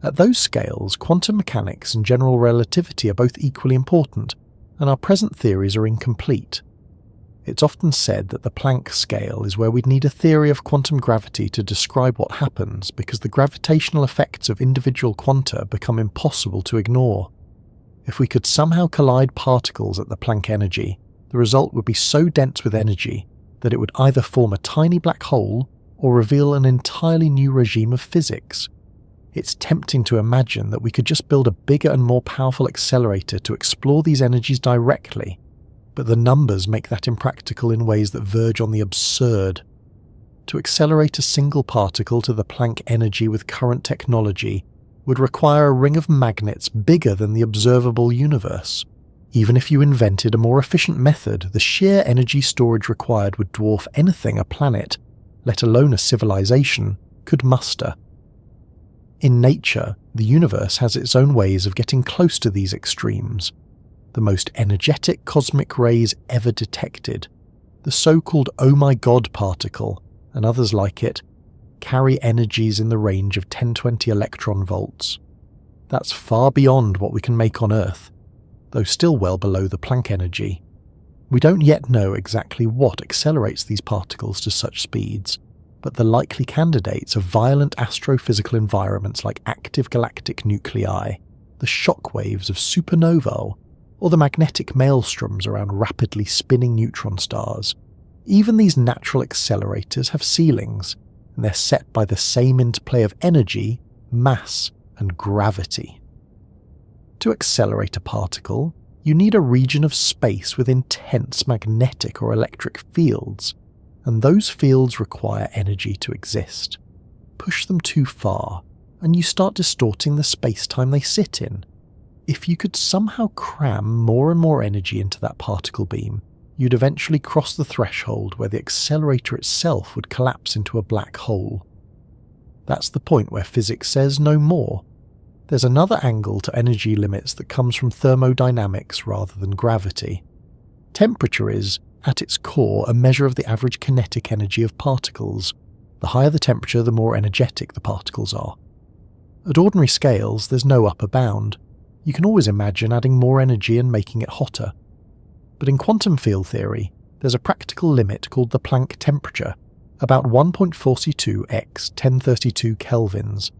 At those scales, quantum mechanics and general relativity are both equally important, and our present theories are incomplete. It's often said that the Planck scale is where we'd need a theory of quantum gravity to describe what happens because the gravitational effects of individual quanta become impossible to ignore. If we could somehow collide particles at the Planck energy, the result would be so dense with energy that it would either form a tiny black hole or reveal an entirely new regime of physics. It's tempting to imagine that we could just build a bigger and more powerful accelerator to explore these energies directly, but the numbers make that impractical in ways that verge on the absurd. To accelerate a single particle to the Planck energy with current technology would require a ring of magnets bigger than the observable universe. Even if you invented a more efficient method, the sheer energy storage required would dwarf anything a planet, let alone a civilization, could muster. In nature, the universe has its own ways of getting close to these extremes. The most energetic cosmic rays ever detected, the so-called oh my god particle, and others like it, carry energies in the range of 1020 electron volts. That's far beyond what we can make on Earth, though still well below the Planck energy. We don't yet know exactly what accelerates these particles to such speeds, but the likely candidates are violent astrophysical environments like active galactic nuclei, the shock waves of supernovae, or the magnetic maelstroms around rapidly spinning neutron stars. Even these natural accelerators have ceilings, and they're set by the same interplay of energy, mass, and gravity. To accelerate a particle, you need a region of space with intense magnetic or electric fields, and those fields require energy to exist. Push them too far, and you start distorting the space-time they sit in. If you could somehow cram more and more energy into that particle beam, you'd eventually cross the threshold where the accelerator itself would collapse into a black hole. That's the point where physics says no more. There's another angle to energy limits that comes from thermodynamics rather than gravity. Temperature is, at its core, a measure of the average kinetic energy of particles. The higher the temperature, the more energetic the particles are. At ordinary scales, there's no upper bound. You can always imagine adding more energy and making it hotter. But in quantum field theory, there's a practical limit called the Planck temperature, about 1.42 x 1032 kelvins.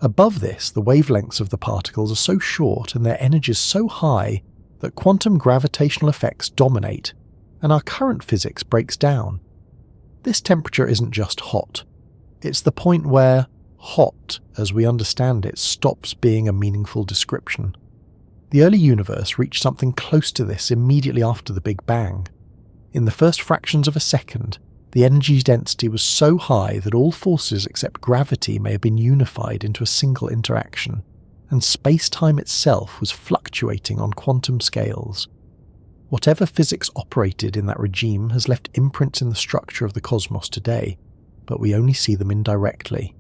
Above this, the wavelengths of the particles are so short and their energies so high that quantum gravitational effects dominate, and our current physics breaks down. This temperature isn't just hot. It's the point where hot, as we understand it, stops being a meaningful description. The early universe reached something close to this immediately after the Big Bang. In the first fractions of a second, the energy density was so high that all forces except gravity may have been unified into a single interaction, and space-time itself was fluctuating on quantum scales. Whatever physics operated in that regime has left imprints in the structure of the cosmos today, but we only see them indirectly.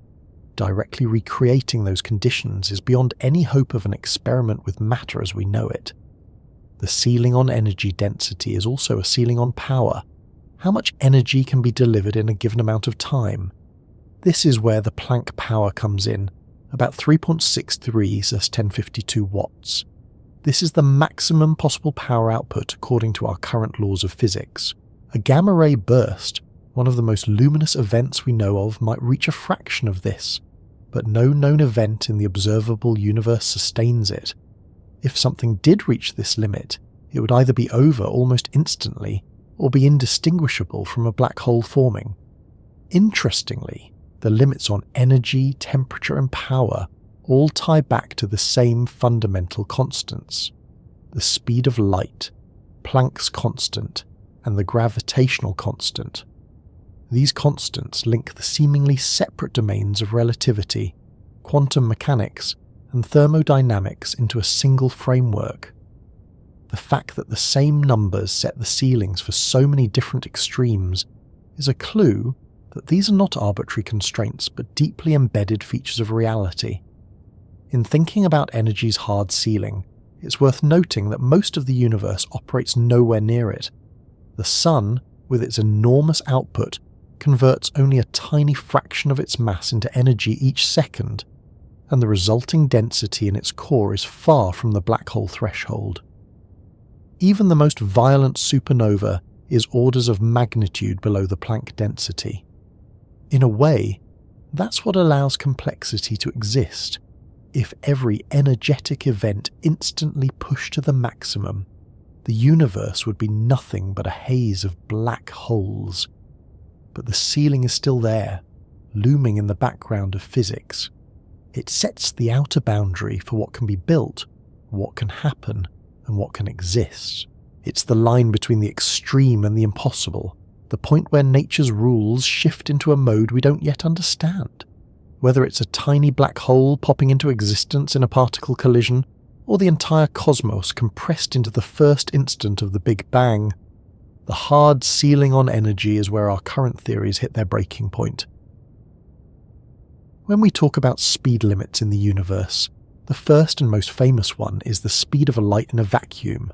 Directly recreating those conditions is beyond any hope of an experiment with matter as we know it. The ceiling on energy density is also a ceiling on power. How much energy can be delivered in a given amount of time? This is where the Planck power comes in, about 3.63 × 1052 watts. This is the maximum possible power output according to our current laws of physics. A gamma-ray burst, one of the most luminous events we know of, might reach a fraction of this, but no known event in the observable universe sustains it. If something did reach this limit, it would either be over almost instantly, or be indistinguishable from a black hole forming. Interestingly, the limits on energy, temperature and power all tie back to the same fundamental constants: the speed of light, Planck's constant, and the gravitational constant. These constants link the seemingly separate domains of relativity, quantum mechanics, and thermodynamics into a single framework. The fact that the same numbers set the ceilings for so many different extremes is a clue that these are not arbitrary constraints but deeply embedded features of reality. In thinking about energy's hard ceiling, it's worth noting that most of the universe operates nowhere near it. The Sun, with its enormous output, converts only a tiny fraction of its mass into energy each second, and the resulting density in its core is far from the black hole threshold. Even the most violent supernova is orders of magnitude below the Planck density. In a way, that's what allows complexity to exist. If every energetic event instantly pushed to the maximum, the universe would be nothing but a haze of black holes. But the ceiling is still there, looming in the background of physics. It sets the outer boundary for what can be built, what can happen, and what can exist. It's the line between the extreme and the impossible, the point where nature's rules shift into a mode we don't yet understand. Whether it's a tiny black hole popping into existence in a particle collision, or the entire cosmos compressed into the first instant of the Big Bang, the hard ceiling on energy is where our current theories hit their breaking point. When we talk about speed limits in the universe, the first and most famous one is the speed of light in a vacuum,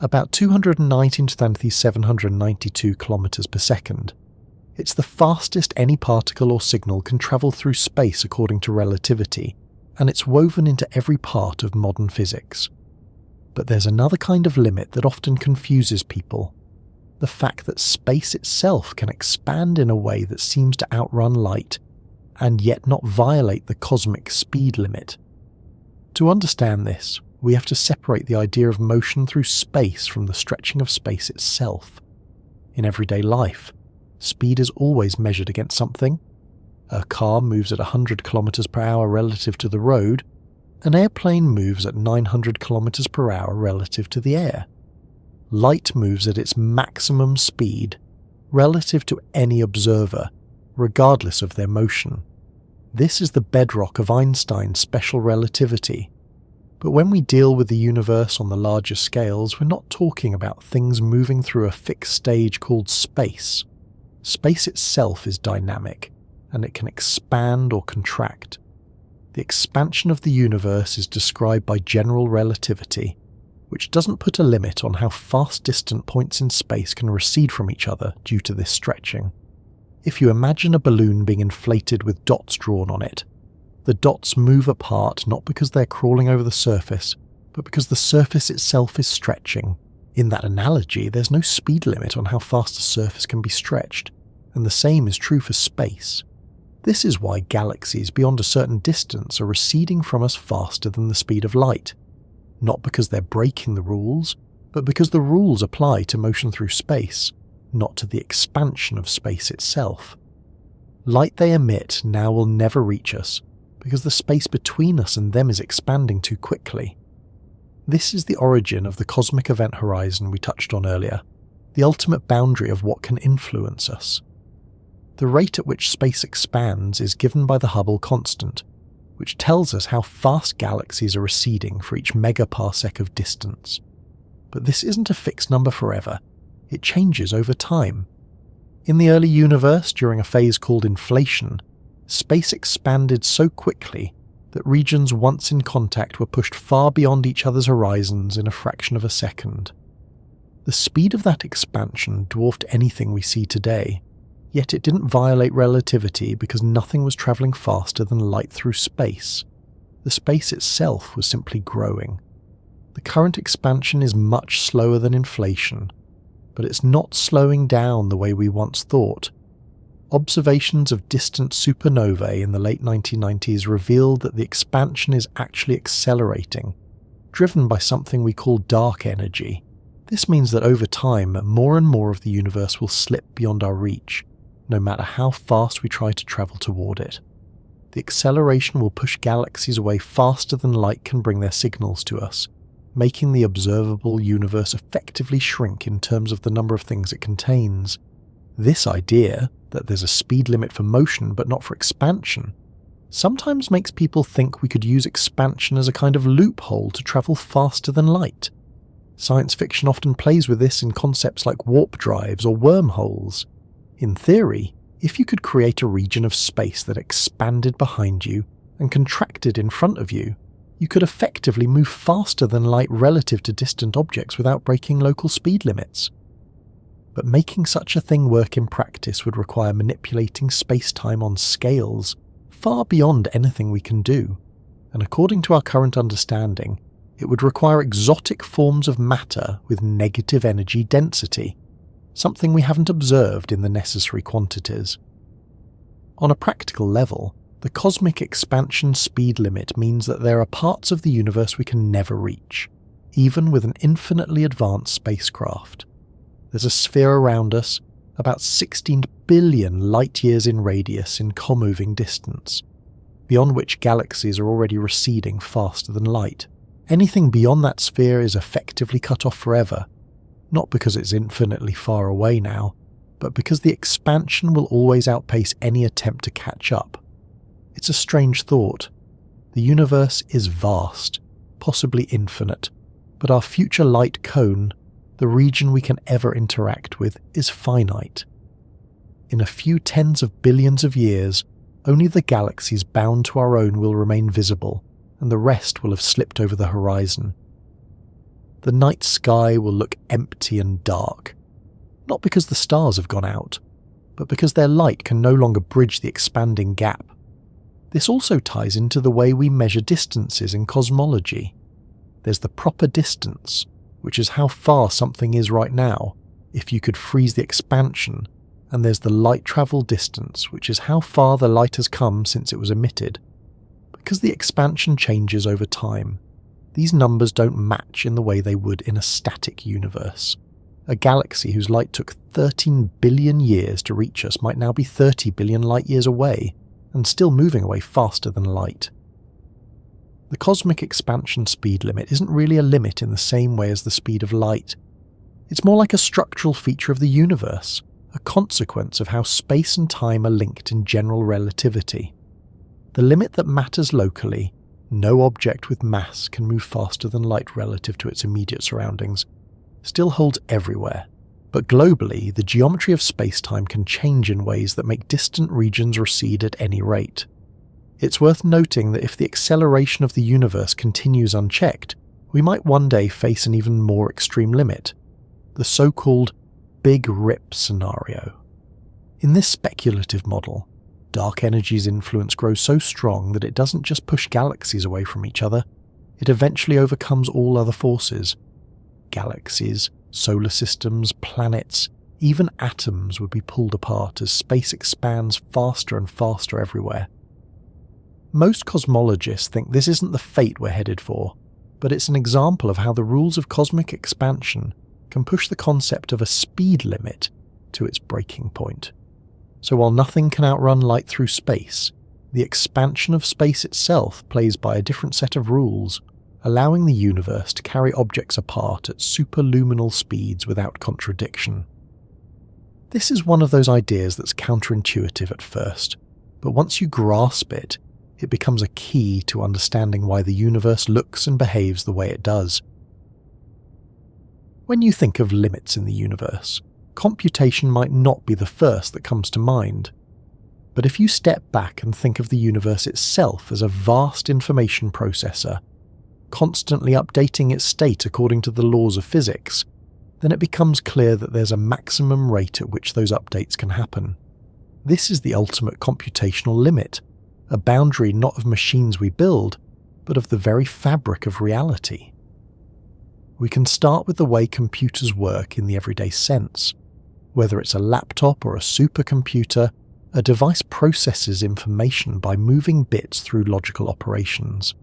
about 209 × 792 km per second. It's the fastest any particle or signal can travel through space according to relativity, and it's woven into every part of modern physics. But there's another kind of limit that often confuses people: the fact that space itself can expand in a way that seems to outrun light, and yet not violate the cosmic speed limit. To understand this, we have to separate the idea of motion through space from the stretching of space itself. In everyday life, speed is always measured against something. A car moves at 100 km per hour relative to the road. An airplane moves at 900 km per hour relative to the air. Light moves at its maximum speed relative to any observer, regardless of their motion. This is the bedrock of Einstein's special relativity. But when we deal with the universe on the larger scales, we're not talking about things moving through a fixed stage called space. Space itself is dynamic, and it can expand or contract. The expansion of the universe is described by general relativity, which doesn't put a limit on how fast distant points in space can recede from each other due to this stretching. If you imagine a balloon being inflated with dots drawn on it, the dots move apart not because they're crawling over the surface, but because the surface itself is stretching. In that analogy, there's no speed limit on how fast a surface can be stretched, and the same is true for space. This is why galaxies beyond a certain distance are receding from us faster than the speed of light. Not because they're breaking the rules, but because the rules apply to motion through space, not to the expansion of space itself. Light they emit now will never reach us, because the space between us and them is expanding too quickly. This is the origin of the cosmic event horizon we touched on earlier, the ultimate boundary of what can influence us. The rate at which space expands is given by the Hubble constant, which tells us how fast galaxies are receding for each megaparsec of distance. But this isn't a fixed number forever. It changes over time. In the early universe, during a phase called inflation, space expanded so quickly that regions once in contact were pushed far beyond each other's horizons in a fraction of a second. The speed of that expansion dwarfed anything we see today, yet it didn't violate relativity because nothing was travelling faster than light through space. The space itself was simply growing. The current expansion is much slower than inflation, but it's not slowing down the way we once thought. Observations of distant supernovae in the late 1990s revealed that the expansion is actually accelerating, driven by something we call dark energy. This means that over time, more and more of the universe will slip beyond our reach, no matter how fast we try to travel toward it. The acceleration will push galaxies away faster than light can bring their signals to us, making the observable universe effectively shrink in terms of the number of things it contains. This idea, that there's a speed limit for motion but not for expansion, sometimes makes people think we could use expansion as a kind of loophole to travel faster than light. Science fiction often plays with this in concepts like warp drives or wormholes. In theory, if you could create a region of space that expanded behind you and contracted in front of you, you could effectively move faster than light relative to distant objects without breaking local speed limits. But making such a thing work in practice would require manipulating space-time on scales far beyond anything we can do, and according to our current understanding, it would require exotic forms of matter with negative energy density, something we haven't observed in the necessary quantities. On a practical level, the cosmic expansion speed limit means that there are parts of the universe we can never reach, even with an infinitely advanced spacecraft. There's a sphere around us, about 16 billion light-years in radius in co-moving distance, beyond which galaxies are already receding faster than light. Anything beyond that sphere is effectively cut off forever, not because it's infinitely far away now, but because the expansion will always outpace any attempt to catch up. It's a strange thought. The universe is vast, possibly infinite, but our future light cone, the region we can ever interact with, is finite. In a few tens of billions of years, only the galaxies bound to our own will remain visible, and the rest will have slipped over the horizon. The night sky will look empty and dark, not because the stars have gone out, but because their light can no longer bridge the expanding gap. This also ties into the way we measure distances in cosmology. There's the proper distance, which is how far something is right now, if you could freeze the expansion, and there's the light travel distance, which is how far the light has come since it was emitted. Because the expansion changes over time, these numbers don't match in the way they would in a static universe. A galaxy whose light took 13 billion years to reach us might now be 30 billion light-years away, and still moving away faster than light. The cosmic expansion speed limit isn't really a limit in the same way as the speed of light. It's more like a structural feature of the universe, a consequence of how space and time are linked in general relativity. The limit that matters locally, no object with mass can move faster than light relative to its immediate surroundings, still holds everywhere. But globally, the geometry of space-time can change in ways that make distant regions recede at any rate. It's worth noting that if the acceleration of the universe continues unchecked, we might one day face an even more extreme limit, the so-called Big Rip scenario. In this speculative model, dark energy's influence grows so strong that it doesn't just push galaxies away from each other, it eventually overcomes all other forces. Galaxies, solar systems, planets, even atoms would be pulled apart as space expands faster and faster everywhere. Most cosmologists think this isn't the fate we're headed for, but it's an example of how the rules of cosmic expansion can push the concept of a speed limit to its breaking point. So while nothing can outrun light through space, the expansion of space itself plays by a different set of rules, allowing the universe to carry objects apart at superluminal speeds without contradiction. This is one of those ideas that's counterintuitive at first, but once you grasp it, it becomes a key to understanding why the universe looks and behaves the way it does. When you think of limits in the universe, computation might not be the first that comes to mind. But if you step back and think of the universe itself as a vast information processor, constantly updating its state according to the laws of physics, then it becomes clear that there's a maximum rate at which those updates can happen. This is the ultimate computational limit, a boundary not of machines we build, but of the very fabric of reality. We can start with the way computers work in the everyday sense. Whether it's a laptop or a supercomputer, a device processes information by moving bits through logical operations.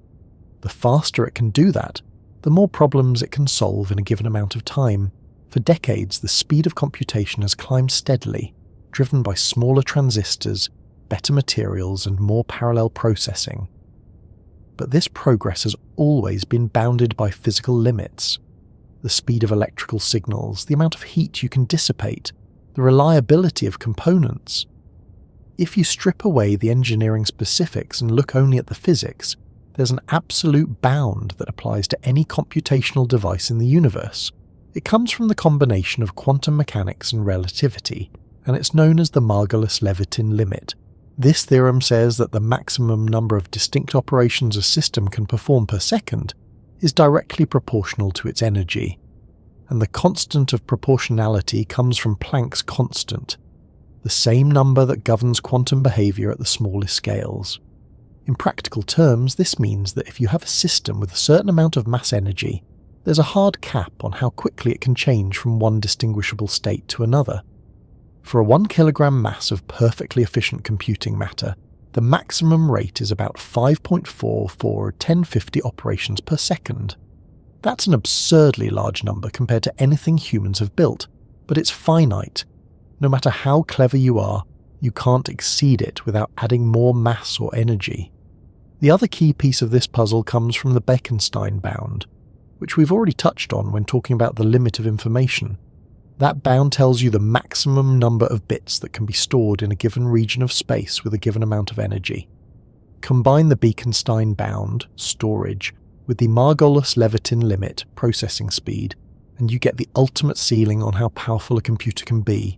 The faster it can do that, the more problems it can solve in a given amount of time. For decades, the speed of computation has climbed steadily, driven by smaller transistors, better materials, and more parallel processing. But this progress has always been bounded by physical limits. The speed of electrical signals, the amount of heat you can dissipate, the reliability of components. If you strip away the engineering specifics and look only at the physics, there's an absolute bound that applies to any computational device in the universe. It comes from the combination of quantum mechanics and relativity, and it's known as the Margulis-Levitin limit. This theorem says that the maximum number of distinct operations a system can perform per second is directly proportional to its energy, and the constant of proportionality comes from Planck's constant, the same number that governs quantum behavior at the smallest scales. In practical terms, this means that if you have a system with a certain amount of mass energy, there's a hard cap on how quickly it can change from one distinguishable state to another. For a 1 kilogram mass of perfectly efficient computing matter, the maximum rate is about 5.4 for 1050 operations per second. That's an absurdly large number compared to anything humans have built, but it's finite. No matter how clever you are, you can't exceed it without adding more mass or energy. The other key piece of this puzzle comes from the Bekenstein bound, which we've already touched on when talking about the limit of information. That bound tells you the maximum number of bits that can be stored in a given region of space with a given amount of energy. Combine the Bekenstein bound, storage, with the Margulis-Levitin limit, processing speed, and you get the ultimate ceiling on how powerful a computer can be.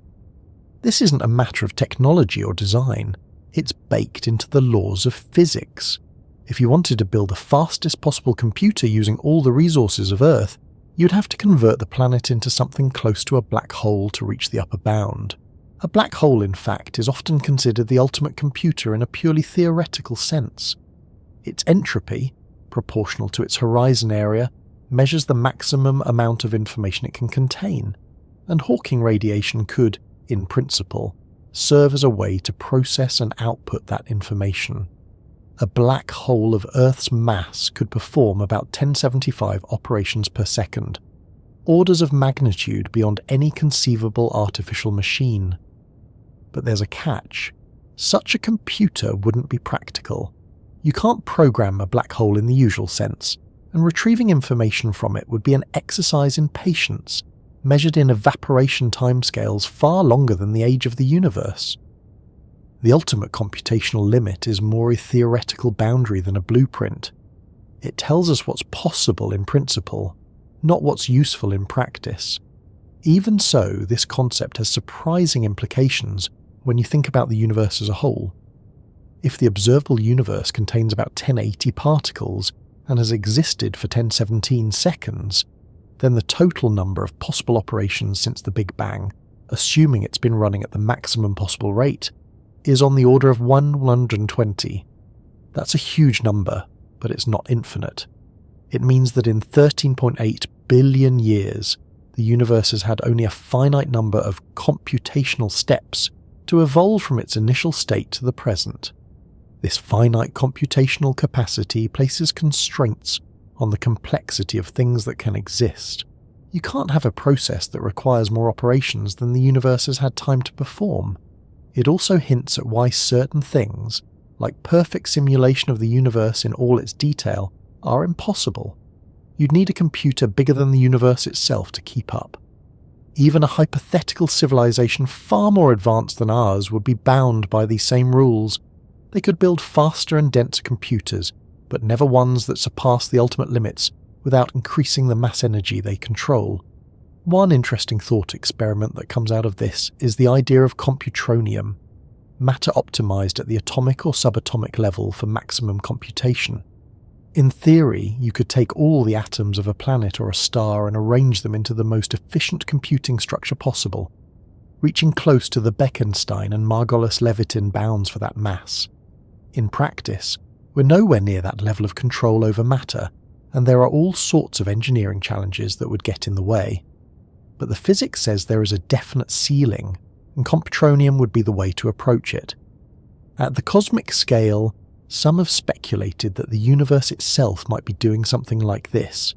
This isn't a matter of technology or design, it's baked into the laws of physics. If you wanted to build the fastest possible computer using all the resources of Earth, you'd have to convert the planet into something close to a black hole to reach the upper bound. A black hole, in fact, is often considered the ultimate computer in a purely theoretical sense. Its entropy, proportional to its horizon area, measures the maximum amount of information it can contain, and Hawking radiation could, in principle, serve as a way to process and output that information. A black hole of Earth's mass could perform about 1075 operations per second, orders of magnitude beyond any conceivable artificial machine. But there's a catch. Such a computer wouldn't be practical. You can't program a black hole in the usual sense, and retrieving information from it would be an exercise in patience, measured in evaporation timescales far longer than the age of the universe. The ultimate computational limit is more a theoretical boundary than a blueprint. It tells us what's possible in principle, not what's useful in practice. Even so, this concept has surprising implications when you think about the universe as a whole. If the observable universe contains about 1080 particles and has existed for 1017 seconds, then the total number of possible operations since the Big Bang, assuming it's been running at the maximum possible rate, is on the order of 120. That's a huge number, but it's not infinite. It means that in 13.8 billion years, the universe has had only a finite number of computational steps to evolve from its initial state to the present. This finite computational capacity places constraints on the complexity of things that can exist. You can't have a process that requires more operations than the universe has had time to perform. It also hints at why certain things, like perfect simulation of the universe in all its detail, are impossible. You'd need a computer bigger than the universe itself to keep up. Even a hypothetical civilization far more advanced than ours would be bound by these same rules. They could build faster and denser computers, but never ones that surpass the ultimate limits without increasing the mass energy they control. One interesting thought experiment that comes out of this is the idea of computronium, matter optimized at the atomic or subatomic level for maximum computation. In theory, you could take all the atoms of a planet or a star and arrange them into the most efficient computing structure possible, reaching close to the Bekenstein and Margulis-Levitin bounds for that mass. In practice, we're nowhere near that level of control over matter, and there are all sorts of engineering challenges that would get in the way. But the physics says there is a definite ceiling, and computronium would be the way to approach it. At the cosmic scale, some have speculated that the universe itself might be doing something like this,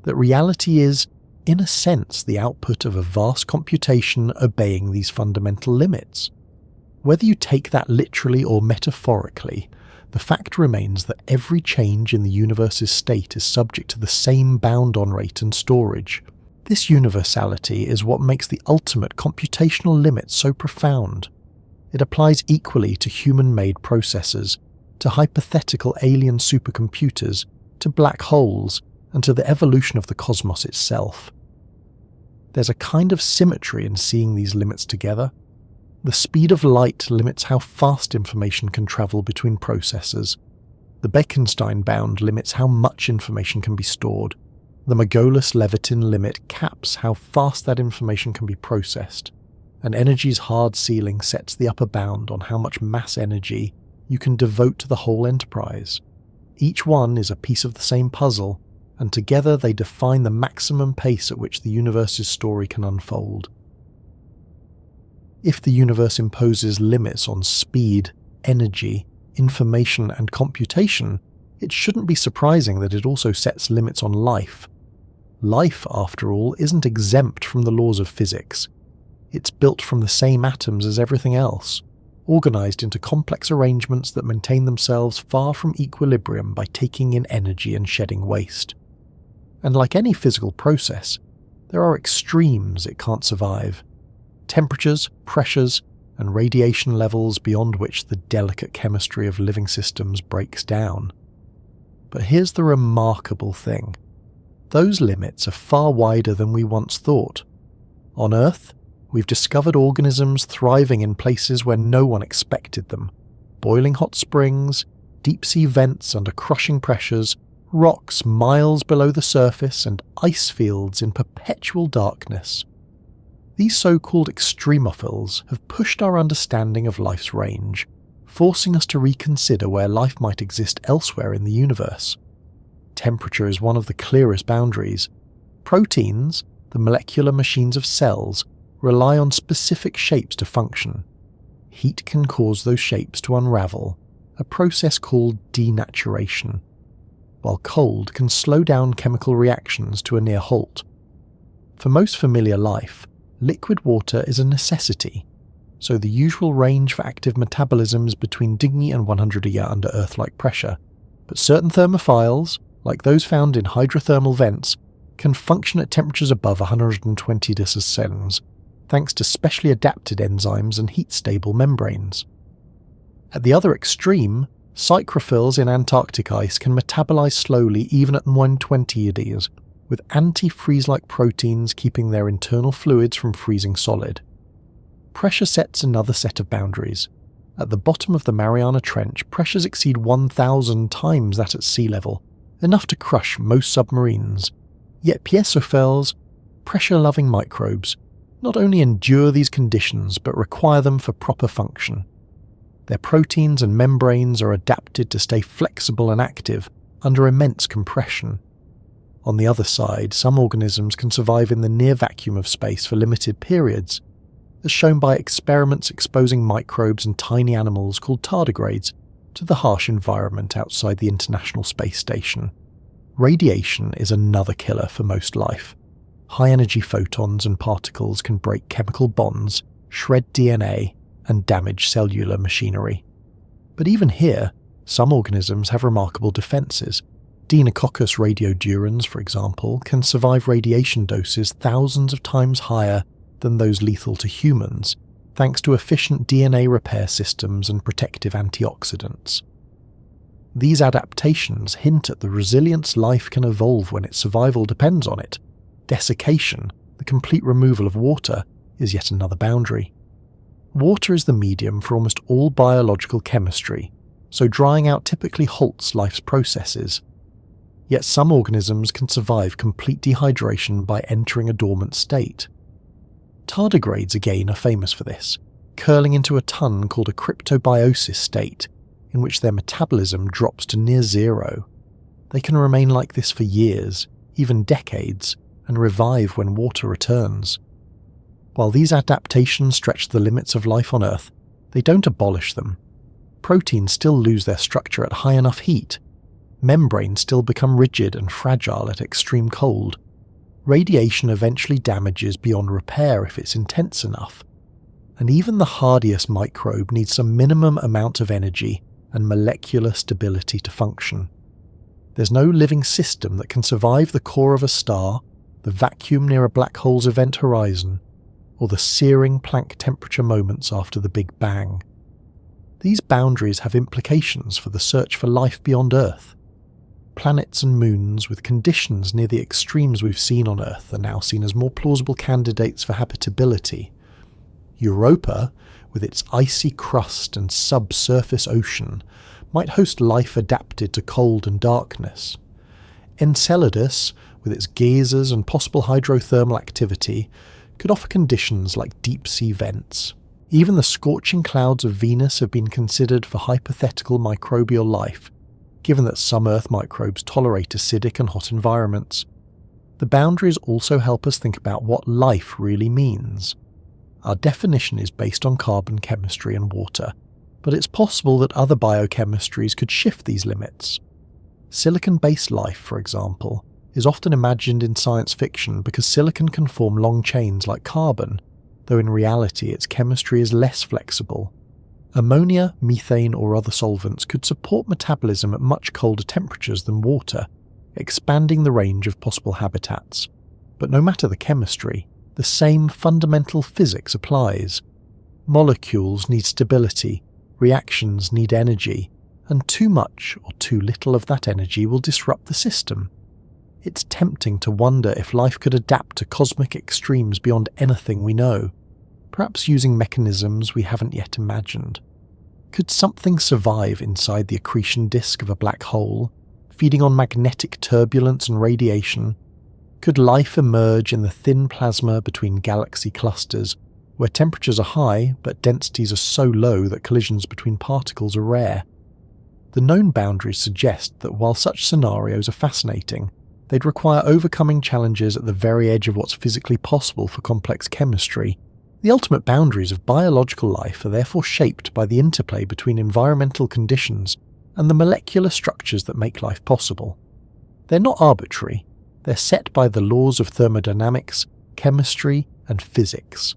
that reality is, in a sense the output of a vast computation obeying these fundamental limits. Whether you take that literally or metaphorically, the fact remains that every change in the universe's state is subject to the same bound-on rate and storage. This universality is what makes the ultimate computational limit so profound. It applies equally to human-made processors, to hypothetical alien supercomputers, to black holes, and to the evolution of the cosmos itself. There's a kind of symmetry in seeing these limits together. The speed of light limits how fast information can travel between processors. The Bekenstein bound limits how much information can be stored. The Margolis-Levitin limit caps how fast that information can be processed. And energy's hard ceiling sets the upper bound on how much mass energy you can devote to the whole enterprise. Each one is a piece of the same puzzle, and together they define the maximum pace at which the universe's story can unfold. If the universe imposes limits on speed, energy, information, and computation, it shouldn't be surprising that it also sets limits on life. Life, after all, isn't exempt from the laws of physics. It's built from the same atoms as everything else, organized into complex arrangements that maintain themselves far from equilibrium by taking in energy and shedding waste. And like any physical process, there are extremes it can't survive. Temperatures, pressures, and radiation levels beyond which the delicate chemistry of living systems breaks down. But here's the remarkable thing. Those limits are far wider than we once thought. On Earth, we've discovered organisms thriving in places where no one expected them. Boiling hot springs, deep-sea vents under crushing pressures, rocks miles below the surface, and ice fields in perpetual darkness. These so-called extremophiles have pushed our understanding of life's range, forcing us to reconsider where life might exist elsewhere in the universe. Temperature is one of the clearest boundaries. Proteins, the molecular machines of cells, rely on specific shapes to function. Heat can cause those shapes to unravel, a process called denaturation, while cold can slow down chemical reactions to a near halt. For most familiar life, liquid water is a necessity, so the usual range for active metabolism is between degrees and 100 a year under Earth-like pressure, but certain thermophiles, like those found in hydrothermal vents, can function at temperatures above 120 degrees Celsius, thanks to specially adapted enzymes and heat-stable membranes. At the other extreme, psychrophiles in Antarctic ice can metabolize slowly even at 120 degrees, with anti-freeze-like proteins keeping their internal fluids from freezing solid. Pressure sets another set of boundaries. At the bottom of the Mariana Trench, pressures exceed 1,000 times that at sea level, enough to crush most submarines. Yet piezophils, pressure-loving microbes, not only endure these conditions but require them for proper function. Their proteins and membranes are adapted to stay flexible and active under immense compression. On the other side, some organisms can survive in the near vacuum of space for limited periods, as shown by experiments exposing microbes and tiny animals called tardigrades to the harsh environment outside the International Space Station. Radiation is another killer for most life. High-energy photons and particles can break chemical bonds, shred DNA, and damage cellular machinery. But even here, some organisms have remarkable defences. Deinococcus radiodurans, for example, can survive radiation doses thousands of times higher than those lethal to humans, thanks to efficient DNA repair systems and protective antioxidants. These adaptations hint at the resilience life can evolve when its survival depends on it. Desiccation, the complete removal of water, is yet another boundary. Water is the medium for almost all biological chemistry, so drying out typically halts life's processes. Yet some organisms can survive complete dehydration by entering a dormant state. Tardigrades again are famous for this, curling into a ton called a cryptobiosis state, in which their metabolism drops to near zero. They can remain like this for years, even decades, and revive when water returns. While these adaptations stretch the limits of life on Earth, they don't abolish them. Proteins still lose their structure at high enough heat. Membranes still become rigid and fragile at extreme cold. Radiation eventually damages beyond repair if it's intense enough, and even the hardiest microbe needs some minimum amount of energy and molecular stability to function. There's no living system that can survive the core of a star, the vacuum near a black hole's event horizon, or the searing Planck temperature moments after the Big Bang. These boundaries have implications for the search for life beyond Earth. Planets and moons with conditions near the extremes we've seen on Earth are now seen as more plausible candidates for habitability. Europa, with its icy crust and subsurface ocean, might host life adapted to cold and darkness. Enceladus, with its geysers and possible hydrothermal activity, could offer conditions like deep-sea vents. Even the scorching clouds of Venus have been considered for hypothetical microbial life, given that some Earth microbes tolerate acidic and hot environments. The boundaries also help us think about what life really means. Our definition is based on carbon chemistry and water, but it's possible that other biochemistries could shift these limits. Silicon-based life, for example, is often imagined in science fiction because silicon can form long chains like carbon, though in reality its chemistry is less flexible. Ammonia, methane, or other solvents could support metabolism at much colder temperatures than water, expanding the range of possible habitats. But no matter the chemistry, the same fundamental physics applies. Molecules need stability, reactions need energy, and too much or too little of that energy will disrupt the system. It's tempting to wonder if life could adapt to cosmic extremes beyond anything we know, perhaps using mechanisms we haven't yet imagined. Could something survive inside the accretion disk of a black hole, feeding on magnetic turbulence and radiation? Could life emerge in the thin plasma between galaxy clusters, where temperatures are high but densities are so low that collisions between particles are rare? The known boundaries suggest that while such scenarios are fascinating, they'd require overcoming challenges at the very edge of what's physically possible for complex chemistry. The ultimate boundaries of biological life are therefore shaped by the interplay between environmental conditions and the molecular structures that make life possible. They're not arbitrary. They're set by the laws of thermodynamics, chemistry, and physics.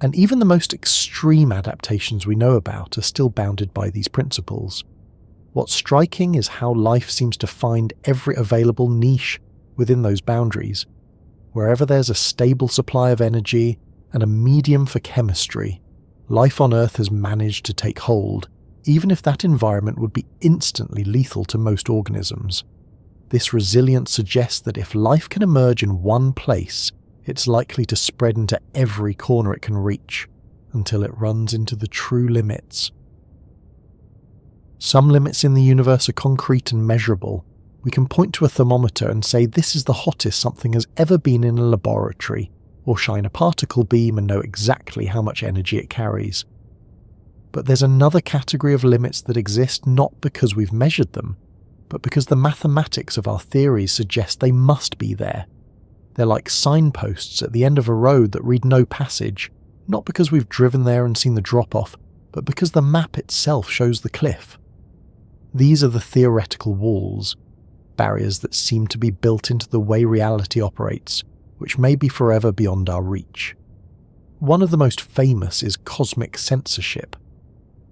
And even the most extreme adaptations we know about are still bounded by these principles. What's striking is how life seems to find every available niche within those boundaries. Wherever there's a stable supply of energy and a medium for chemistry, life on Earth has managed to take hold, even if that environment would be instantly lethal to most organisms. This resilience suggests that if life can emerge in one place, it's likely to spread into every corner it can reach, until it runs into the true limits. Some limits in the universe are concrete and measurable. We can point to a thermometer and say this is the hottest something has ever been in a laboratory, or shine a particle beam and know exactly how much energy it carries. But there's another category of limits that exist not because we've measured them, but because the mathematics of our theories suggest they must be there. They're like signposts at the end of a road that read no passage, not because we've driven there and seen the drop-off, but because the map itself shows the cliff. These are the theoretical walls, barriers that seem to be built into the way reality operates, which may be forever beyond our reach. One of the most famous is cosmic censorship.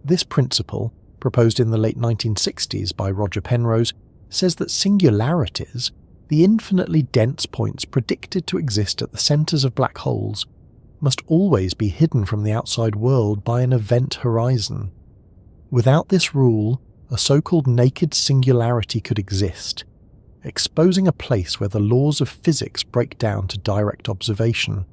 This principle, proposed in the late 1960s by Roger Penrose, says that singularities, the infinitely dense points predicted to exist at the centres of black holes, must always be hidden from the outside world by an event horizon. Without this rule, a so-called naked singularity could exist, exposing a place where the laws of physics break down to direct observation.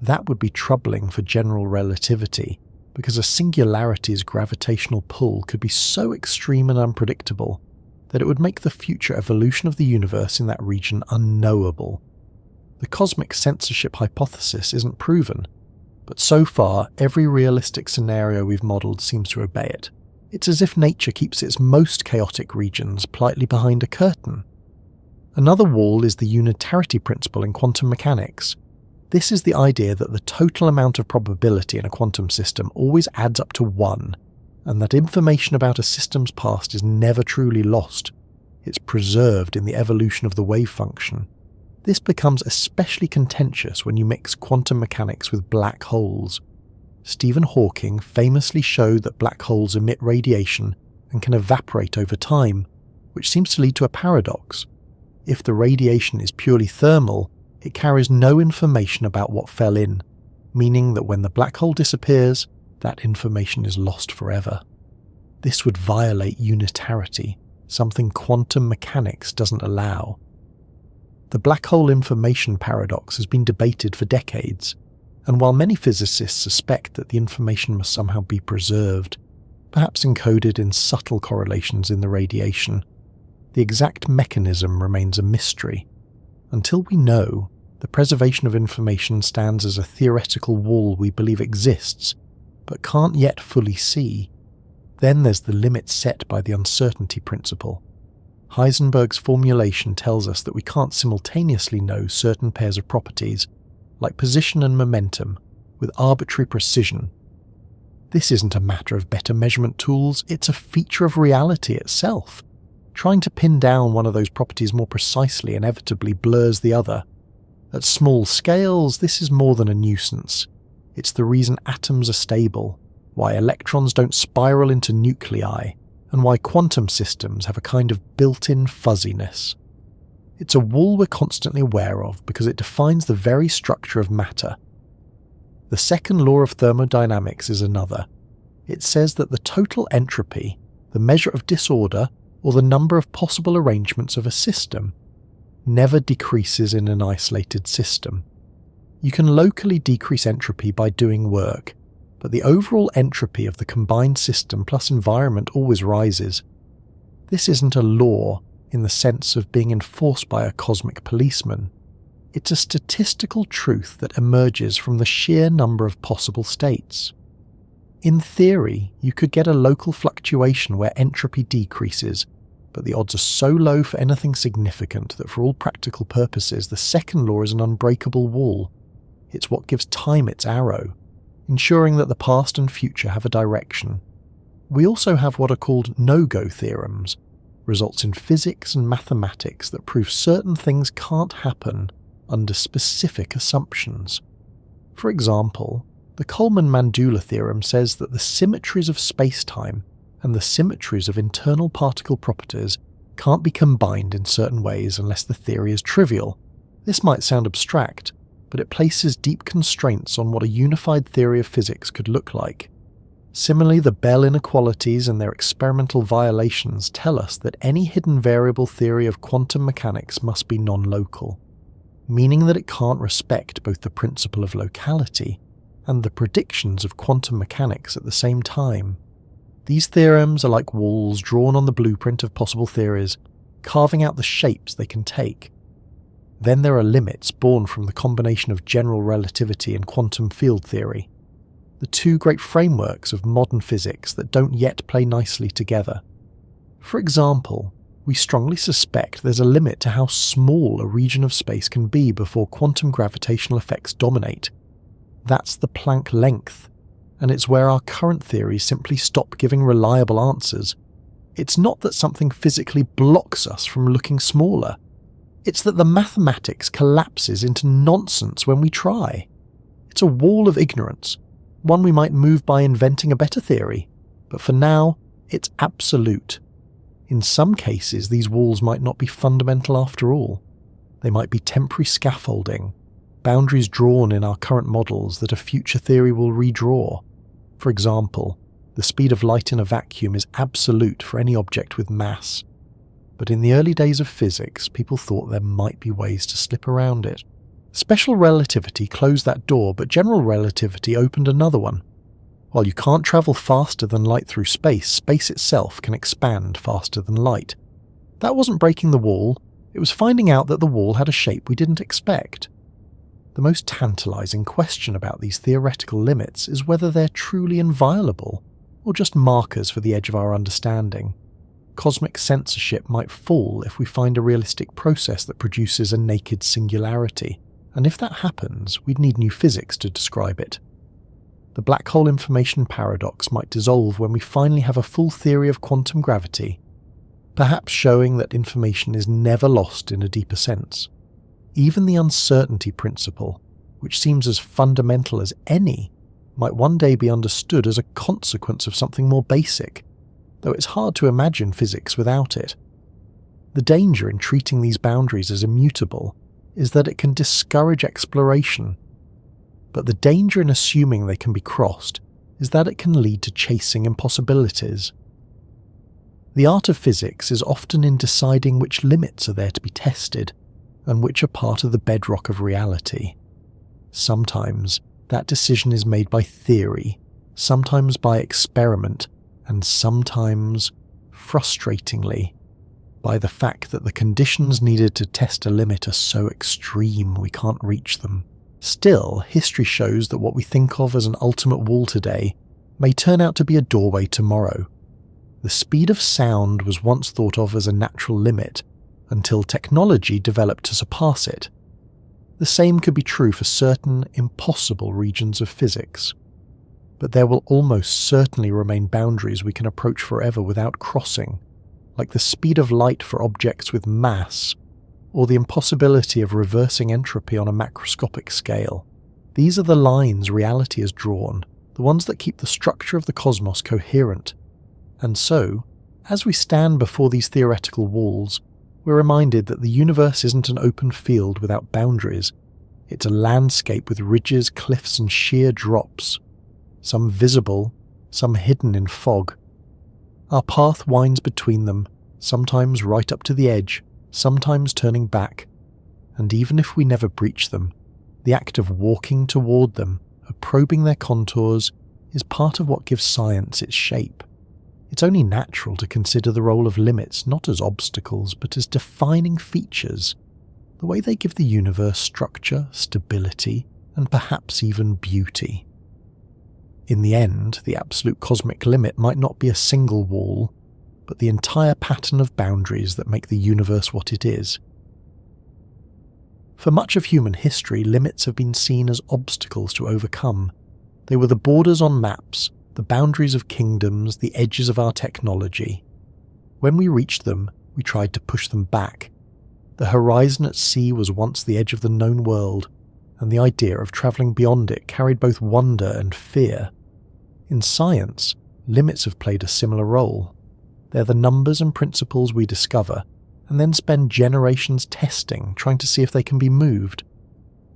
That would be troubling for general relativity, because a singularity's gravitational pull could be so extreme and unpredictable that it would make the future evolution of the universe in that region unknowable. The cosmic censorship hypothesis isn't proven, but so far every realistic scenario we've modelled seems to obey it. It's as if nature keeps its most chaotic regions politely behind a curtain. Another wall is the unitarity principle in quantum mechanics. This is the idea that the total amount of probability in a quantum system always adds up to 1, and that information about a system's past is never truly lost. It's preserved in the evolution of the wave function. This becomes especially contentious when you mix quantum mechanics with black holes. Stephen Hawking famously showed that black holes emit radiation and can evaporate over time, which seems to lead to a paradox. If the radiation is purely thermal, it carries no information about what fell in, meaning that when the black hole disappears, that information is lost forever. This would violate unitarity, something quantum mechanics doesn't allow. The black hole information paradox has been debated for decades, and while many physicists suspect that the information must somehow be preserved, perhaps encoded in subtle correlations in the radiation, the exact mechanism remains a mystery. Until we know, the preservation of information stands as a theoretical wall we believe exists, but can't yet fully see. Then there's the limit set by the uncertainty principle. Heisenberg's formulation tells us that we can't simultaneously know certain pairs of properties, like position and momentum, with arbitrary precision. This isn't a matter of better measurement tools, it's a feature of reality itself. Trying to pin down one of those properties more precisely inevitably blurs the other. At small scales, this is more than a nuisance. It's the reason atoms are stable, why electrons don't spiral into nuclei, and why quantum systems have a kind of built-in fuzziness. It's a wall we're constantly aware of because it defines the very structure of matter. The second law of thermodynamics is another. It says that the total entropy, the measure of disorder, or the number of possible arrangements of a system, never decreases in an isolated system. You can locally decrease entropy by doing work, but the overall entropy of the combined system plus environment always rises. This isn't a law in the sense of being enforced by a cosmic policeman. It's a statistical truth that emerges from the sheer number of possible states. In theory, you could get a local fluctuation where entropy decreases, but the odds are so low for anything significant that for all practical purposes the second law is an unbreakable wall. It's what gives time its arrow, ensuring that the past and future have a direction. We also have what are called no-go theorems, results in physics and mathematics that prove certain things can't happen under specific assumptions. For example, the Coleman-Mandula theorem says that the symmetries of space-time and the symmetries of internal particle properties can't be combined in certain ways unless the theory is trivial. This might sound abstract, but it places deep constraints on what a unified theory of physics could look like. Similarly, the Bell inequalities and their experimental violations tell us that any hidden variable theory of quantum mechanics must be non-local, meaning that it can't respect both the principle of locality and the predictions of quantum mechanics at the same time. These theorems are like walls drawn on the blueprint of possible theories, carving out the shapes they can take. Then there are limits born from the combination of general relativity and quantum field theory, the two great frameworks of modern physics that don't yet play nicely together. For example, we strongly suspect there's a limit to how small a region of space can be before quantum gravitational effects dominate. That's the Planck length, and it's where our current theories simply stop giving reliable answers. It's not that something physically blocks us from looking smaller. It's that the mathematics collapses into nonsense when we try. It's a wall of ignorance, one we might move by inventing a better theory, but for now, it's absolute. In some cases, these walls might not be fundamental after all. They might be temporary scaffolding, boundaries drawn in our current models that a future theory will redraw. For example, the speed of light in a vacuum is absolute for any object with mass. But in the early days of physics, people thought there might be ways to slip around it. Special relativity closed that door, but general relativity opened another one. While you can't travel faster than light through space, space itself can expand faster than light. That wasn't breaking the wall, it was finding out that the wall had a shape we didn't expect. The most tantalizing question about these theoretical limits is whether they're truly inviolable, or just markers for the edge of our understanding. Cosmic censorship might fall if we find a realistic process that produces a naked singularity, and if that happens, we'd need new physics to describe it. The black hole information paradox might dissolve when we finally have a full theory of quantum gravity, perhaps showing that information is never lost in a deeper sense. Even the uncertainty principle, which seems as fundamental as any, might one day be understood as a consequence of something more basic, though it's hard to imagine physics without it. The danger in treating these boundaries as immutable is that it can discourage exploration, but the danger in assuming they can be crossed is that it can lead to chasing impossibilities. The art of physics is often in deciding which limits are there to be tested and which are part of the bedrock of reality. Sometimes that decision is made by theory, sometimes by experiment, and sometimes, frustratingly, by the fact that the conditions needed to test a limit are so extreme we can't reach them. Still, history shows that what we think of as an ultimate wall today may turn out to be a doorway tomorrow. The speed of sound was once thought of as a natural limit until technology developed to surpass it. The same could be true for certain impossible regions of physics. But there will almost certainly remain boundaries we can approach forever without crossing, like the speed of light for objects with mass, or the impossibility of reversing entropy on a macroscopic scale. These are the lines reality has drawn, the ones that keep the structure of the cosmos coherent. And so, as we stand before these theoretical walls, we're reminded that the universe isn't an open field without boundaries. It's a landscape with ridges, cliffs, and sheer drops, some visible, some hidden in fog. Our path winds between them, sometimes right up to the edge, sometimes turning back, and even if we never breach them, the act of walking toward them, of probing their contours, is part of what gives science its shape. It's only natural to consider the role of limits not as obstacles but as defining features, the way they give the universe structure, stability, and perhaps even beauty. In the end, the absolute cosmic limit might not be a single wall, but the entire pattern of boundaries that make the universe what it is. For much of human history, limits have been seen as obstacles to overcome. They were the borders on maps, the boundaries of kingdoms, the edges of our technology. When we reached them, we tried to push them back. The horizon at sea was once the edge of the known world, and the idea of travelling beyond it carried both wonder and fear. In science, limits have played a similar role. They're the numbers and principles we discover, and then spend generations testing, trying to see if they can be moved.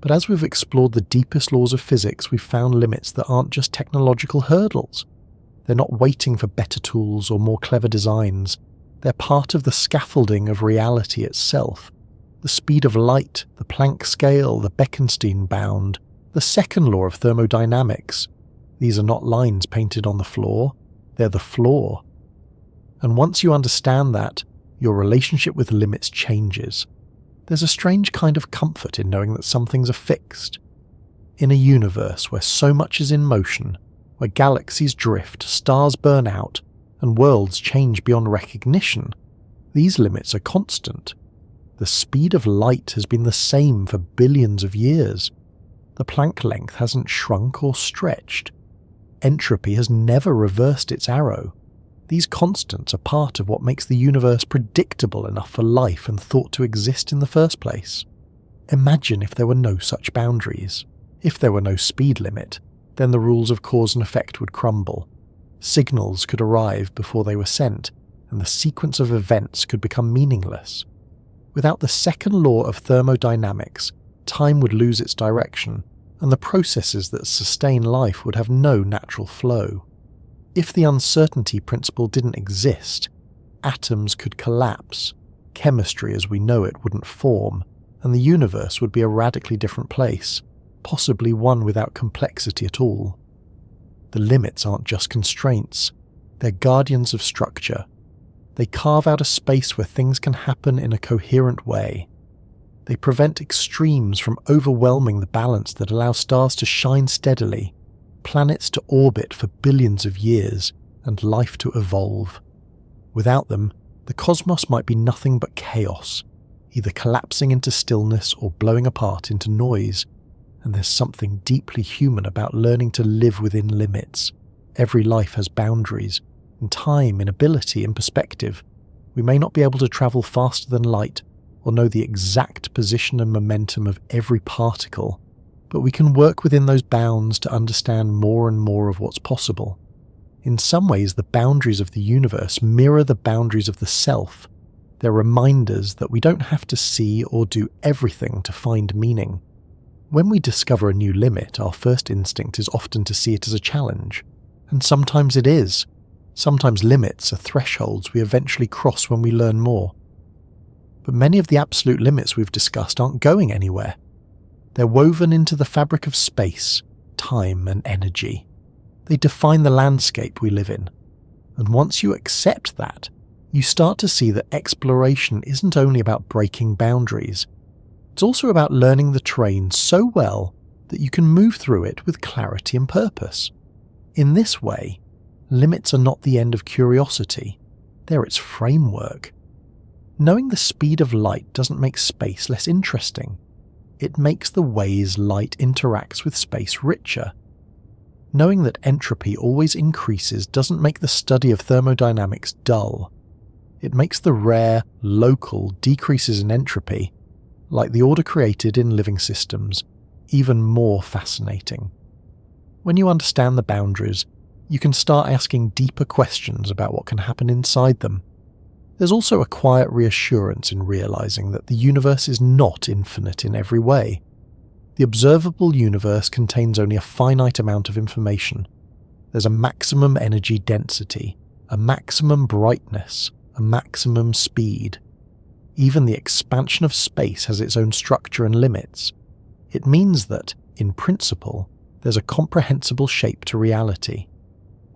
But as we've explored the deepest laws of physics, we've found limits that aren't just technological hurdles. They're not waiting for better tools or more clever designs. They're part of the scaffolding of reality itself. The speed of light, the Planck scale, the Bekenstein bound, the second law of thermodynamics. These are not lines painted on the floor, they're the floor. And once you understand that, your relationship with limits changes. There's a strange kind of comfort in knowing that some things are fixed. In a universe where so much is in motion, where galaxies drift, stars burn out, and worlds change beyond recognition, these limits are constant. The speed of light has been the same for billions of years. The Planck length hasn't shrunk or stretched. Entropy has never reversed its arrow. These constants are part of what makes the universe predictable enough for life and thought to exist in the first place. Imagine if there were no such boundaries. If there were no speed limit, then the rules of cause and effect would crumble. Signals could arrive before they were sent, and the sequence of events could become meaningless. Without the second law of thermodynamics, time would lose its direction, and the processes that sustain life would have no natural flow. If the uncertainty principle didn't exist, atoms could collapse, chemistry as we know it wouldn't form, and the universe would be a radically different place, possibly one without complexity at all. The limits aren't just constraints, they're guardians of structure. They carve out a space where things can happen in a coherent way. They prevent extremes from overwhelming the balance that allows stars to shine steadily, planets to orbit for billions of years, and life to evolve. Without them, the cosmos might be nothing but chaos, either collapsing into stillness or blowing apart into noise, and there's something deeply human about learning to live within limits. Every life has boundaries, in time, in ability, in perspective. We may not be able to travel faster than light, or know the exact position and momentum of every particle, but we can work within those bounds to understand more and more of what's possible. In some ways, the boundaries of the universe mirror the boundaries of the self. They're reminders that we don't have to see or do everything to find meaning. When we discover a new limit, our first instinct is often to see it as a challenge. And sometimes it is. Sometimes limits are thresholds we eventually cross when we learn more. But many of the absolute limits we've discussed aren't going anywhere. They're woven into the fabric of space, time, and energy. They define the landscape we live in. And once you accept that, you start to see that exploration isn't only about breaking boundaries. It's also about learning the terrain so well that you can move through it with clarity and purpose. In this way, limits are not the end of curiosity, they're its framework. Knowing the speed of light doesn't make space less interesting. It makes the ways light interacts with space richer. Knowing that entropy always increases doesn't make the study of thermodynamics dull. It makes the rare, local decreases in entropy, like the order created in living systems, even more fascinating. When you understand the boundaries, you can start asking deeper questions about what can happen inside them. There's also a quiet reassurance in realizing that the universe is not infinite in every way. The observable universe contains only a finite amount of information. There's a maximum energy density, a maximum brightness, a maximum speed. Even the expansion of space has its own structure and limits. It means that, in principle, there's a comprehensible shape to reality.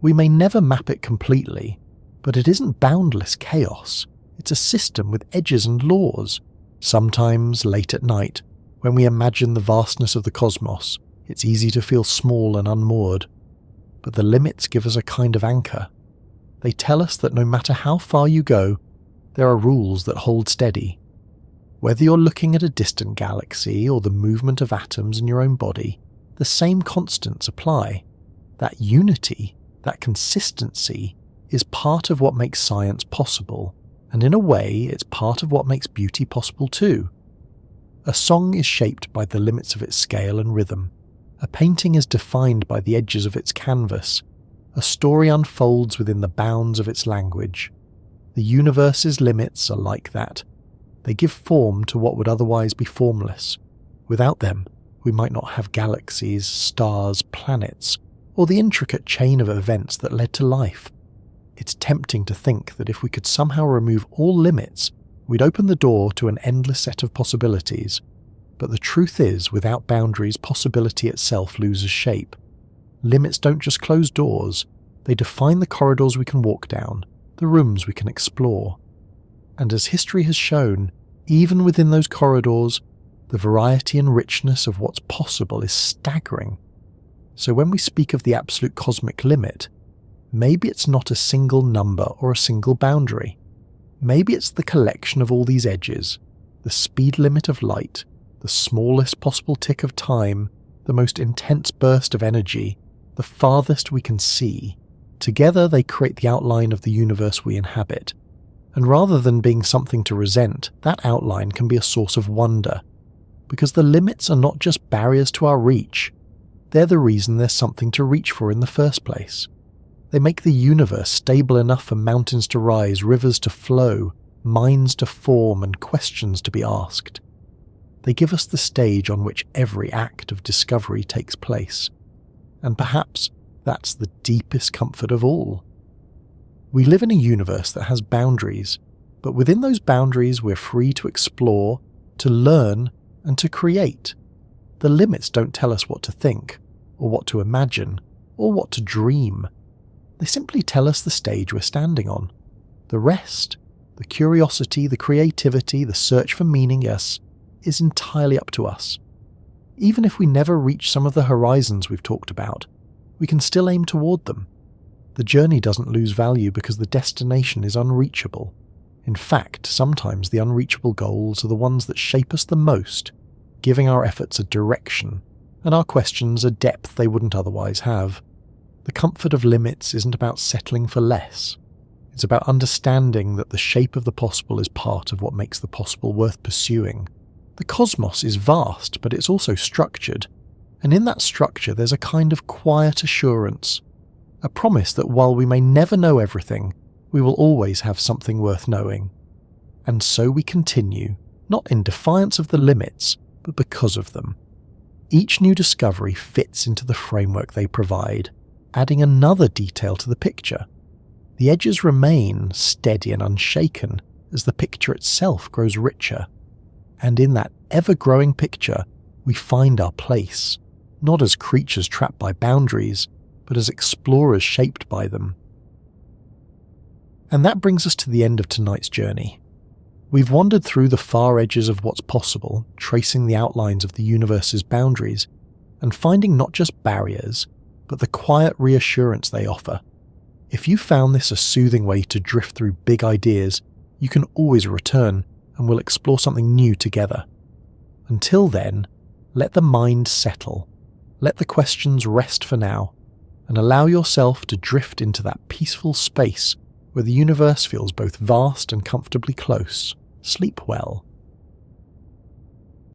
We may never map it completely, but it isn't boundless chaos. It's a system with edges and laws. Sometimes, late at night, when we imagine the vastness of the cosmos, it's easy to feel small and unmoored. But the limits give us a kind of anchor. They tell us that no matter how far you go, there are rules that hold steady. Whether you're looking at a distant galaxy or the movement of atoms in your own body, the same constants apply. That unity, that consistency, is part of what makes science possible, and in a way, it's part of what makes beauty possible too. A song is shaped by the limits of its scale and rhythm. A painting is defined by the edges of its canvas. A story unfolds within the bounds of its language. The universe's limits are like that. They give form to what would otherwise be formless. Without them, we might not have galaxies, stars, planets, or the intricate chain of events that led to life. It's tempting to think that if we could somehow remove all limits, we'd open the door to an endless set of possibilities. But the truth is, without boundaries, possibility itself loses shape. Limits don't just close doors, they define the corridors we can walk down, the rooms we can explore. And as history has shown, even within those corridors, the variety and richness of what's possible is staggering. So when we speak of the absolute cosmic limit, maybe it's not a single number or a single boundary. Maybe it's the collection of all these edges, the speed limit of light, the smallest possible tick of time, the most intense burst of energy, the farthest we can see. Together they create the outline of the universe we inhabit. And rather than being something to resent, that outline can be a source of wonder. Because the limits are not just barriers to our reach, they're the reason there's something to reach for in the first place. They make the universe stable enough for mountains to rise, rivers to flow, minds to form, and questions to be asked. They give us the stage on which every act of discovery takes place. And perhaps that's the deepest comfort of all. We live in a universe that has boundaries, but within those boundaries we're free to explore, to learn, and to create. The limits don't tell us what to think, or what to imagine, or what to dream. They simply tell us the stage we're standing on. The rest, the curiosity, the creativity, the search for meaning, yes, is entirely up to us. Even if we never reach some of the horizons we've talked about, we can still aim toward them. The journey doesn't lose value because the destination is unreachable. In fact, sometimes the unreachable goals are the ones that shape us the most, giving our efforts a direction, and our questions a depth they wouldn't otherwise have. The comfort of limits isn't about settling for less. It's about understanding that the shape of the possible is part of what makes the possible worth pursuing. The cosmos is vast, but it's also structured, and in that structure there's a kind of quiet assurance, a promise that while we may never know everything, we will always have something worth knowing. And so we continue, not in defiance of the limits, but because of them. Each new discovery fits into the framework they provide, adding another detail to the picture. The edges remain steady and unshaken as the picture itself grows richer. And in that ever-growing picture, we find our place, not as creatures trapped by boundaries, but as explorers shaped by them. And that brings us to the end of tonight's journey. We've wandered through the far edges of what's possible, tracing the outlines of the universe's boundaries, and finding not just barriers, but the quiet reassurance they offer. If you found this a soothing way to drift through big ideas, you can always return, and we'll explore something new together. Until then, let the mind settle, let the questions rest for now, and allow yourself to drift into that peaceful space where the universe feels both vast and comfortably close. Sleep well.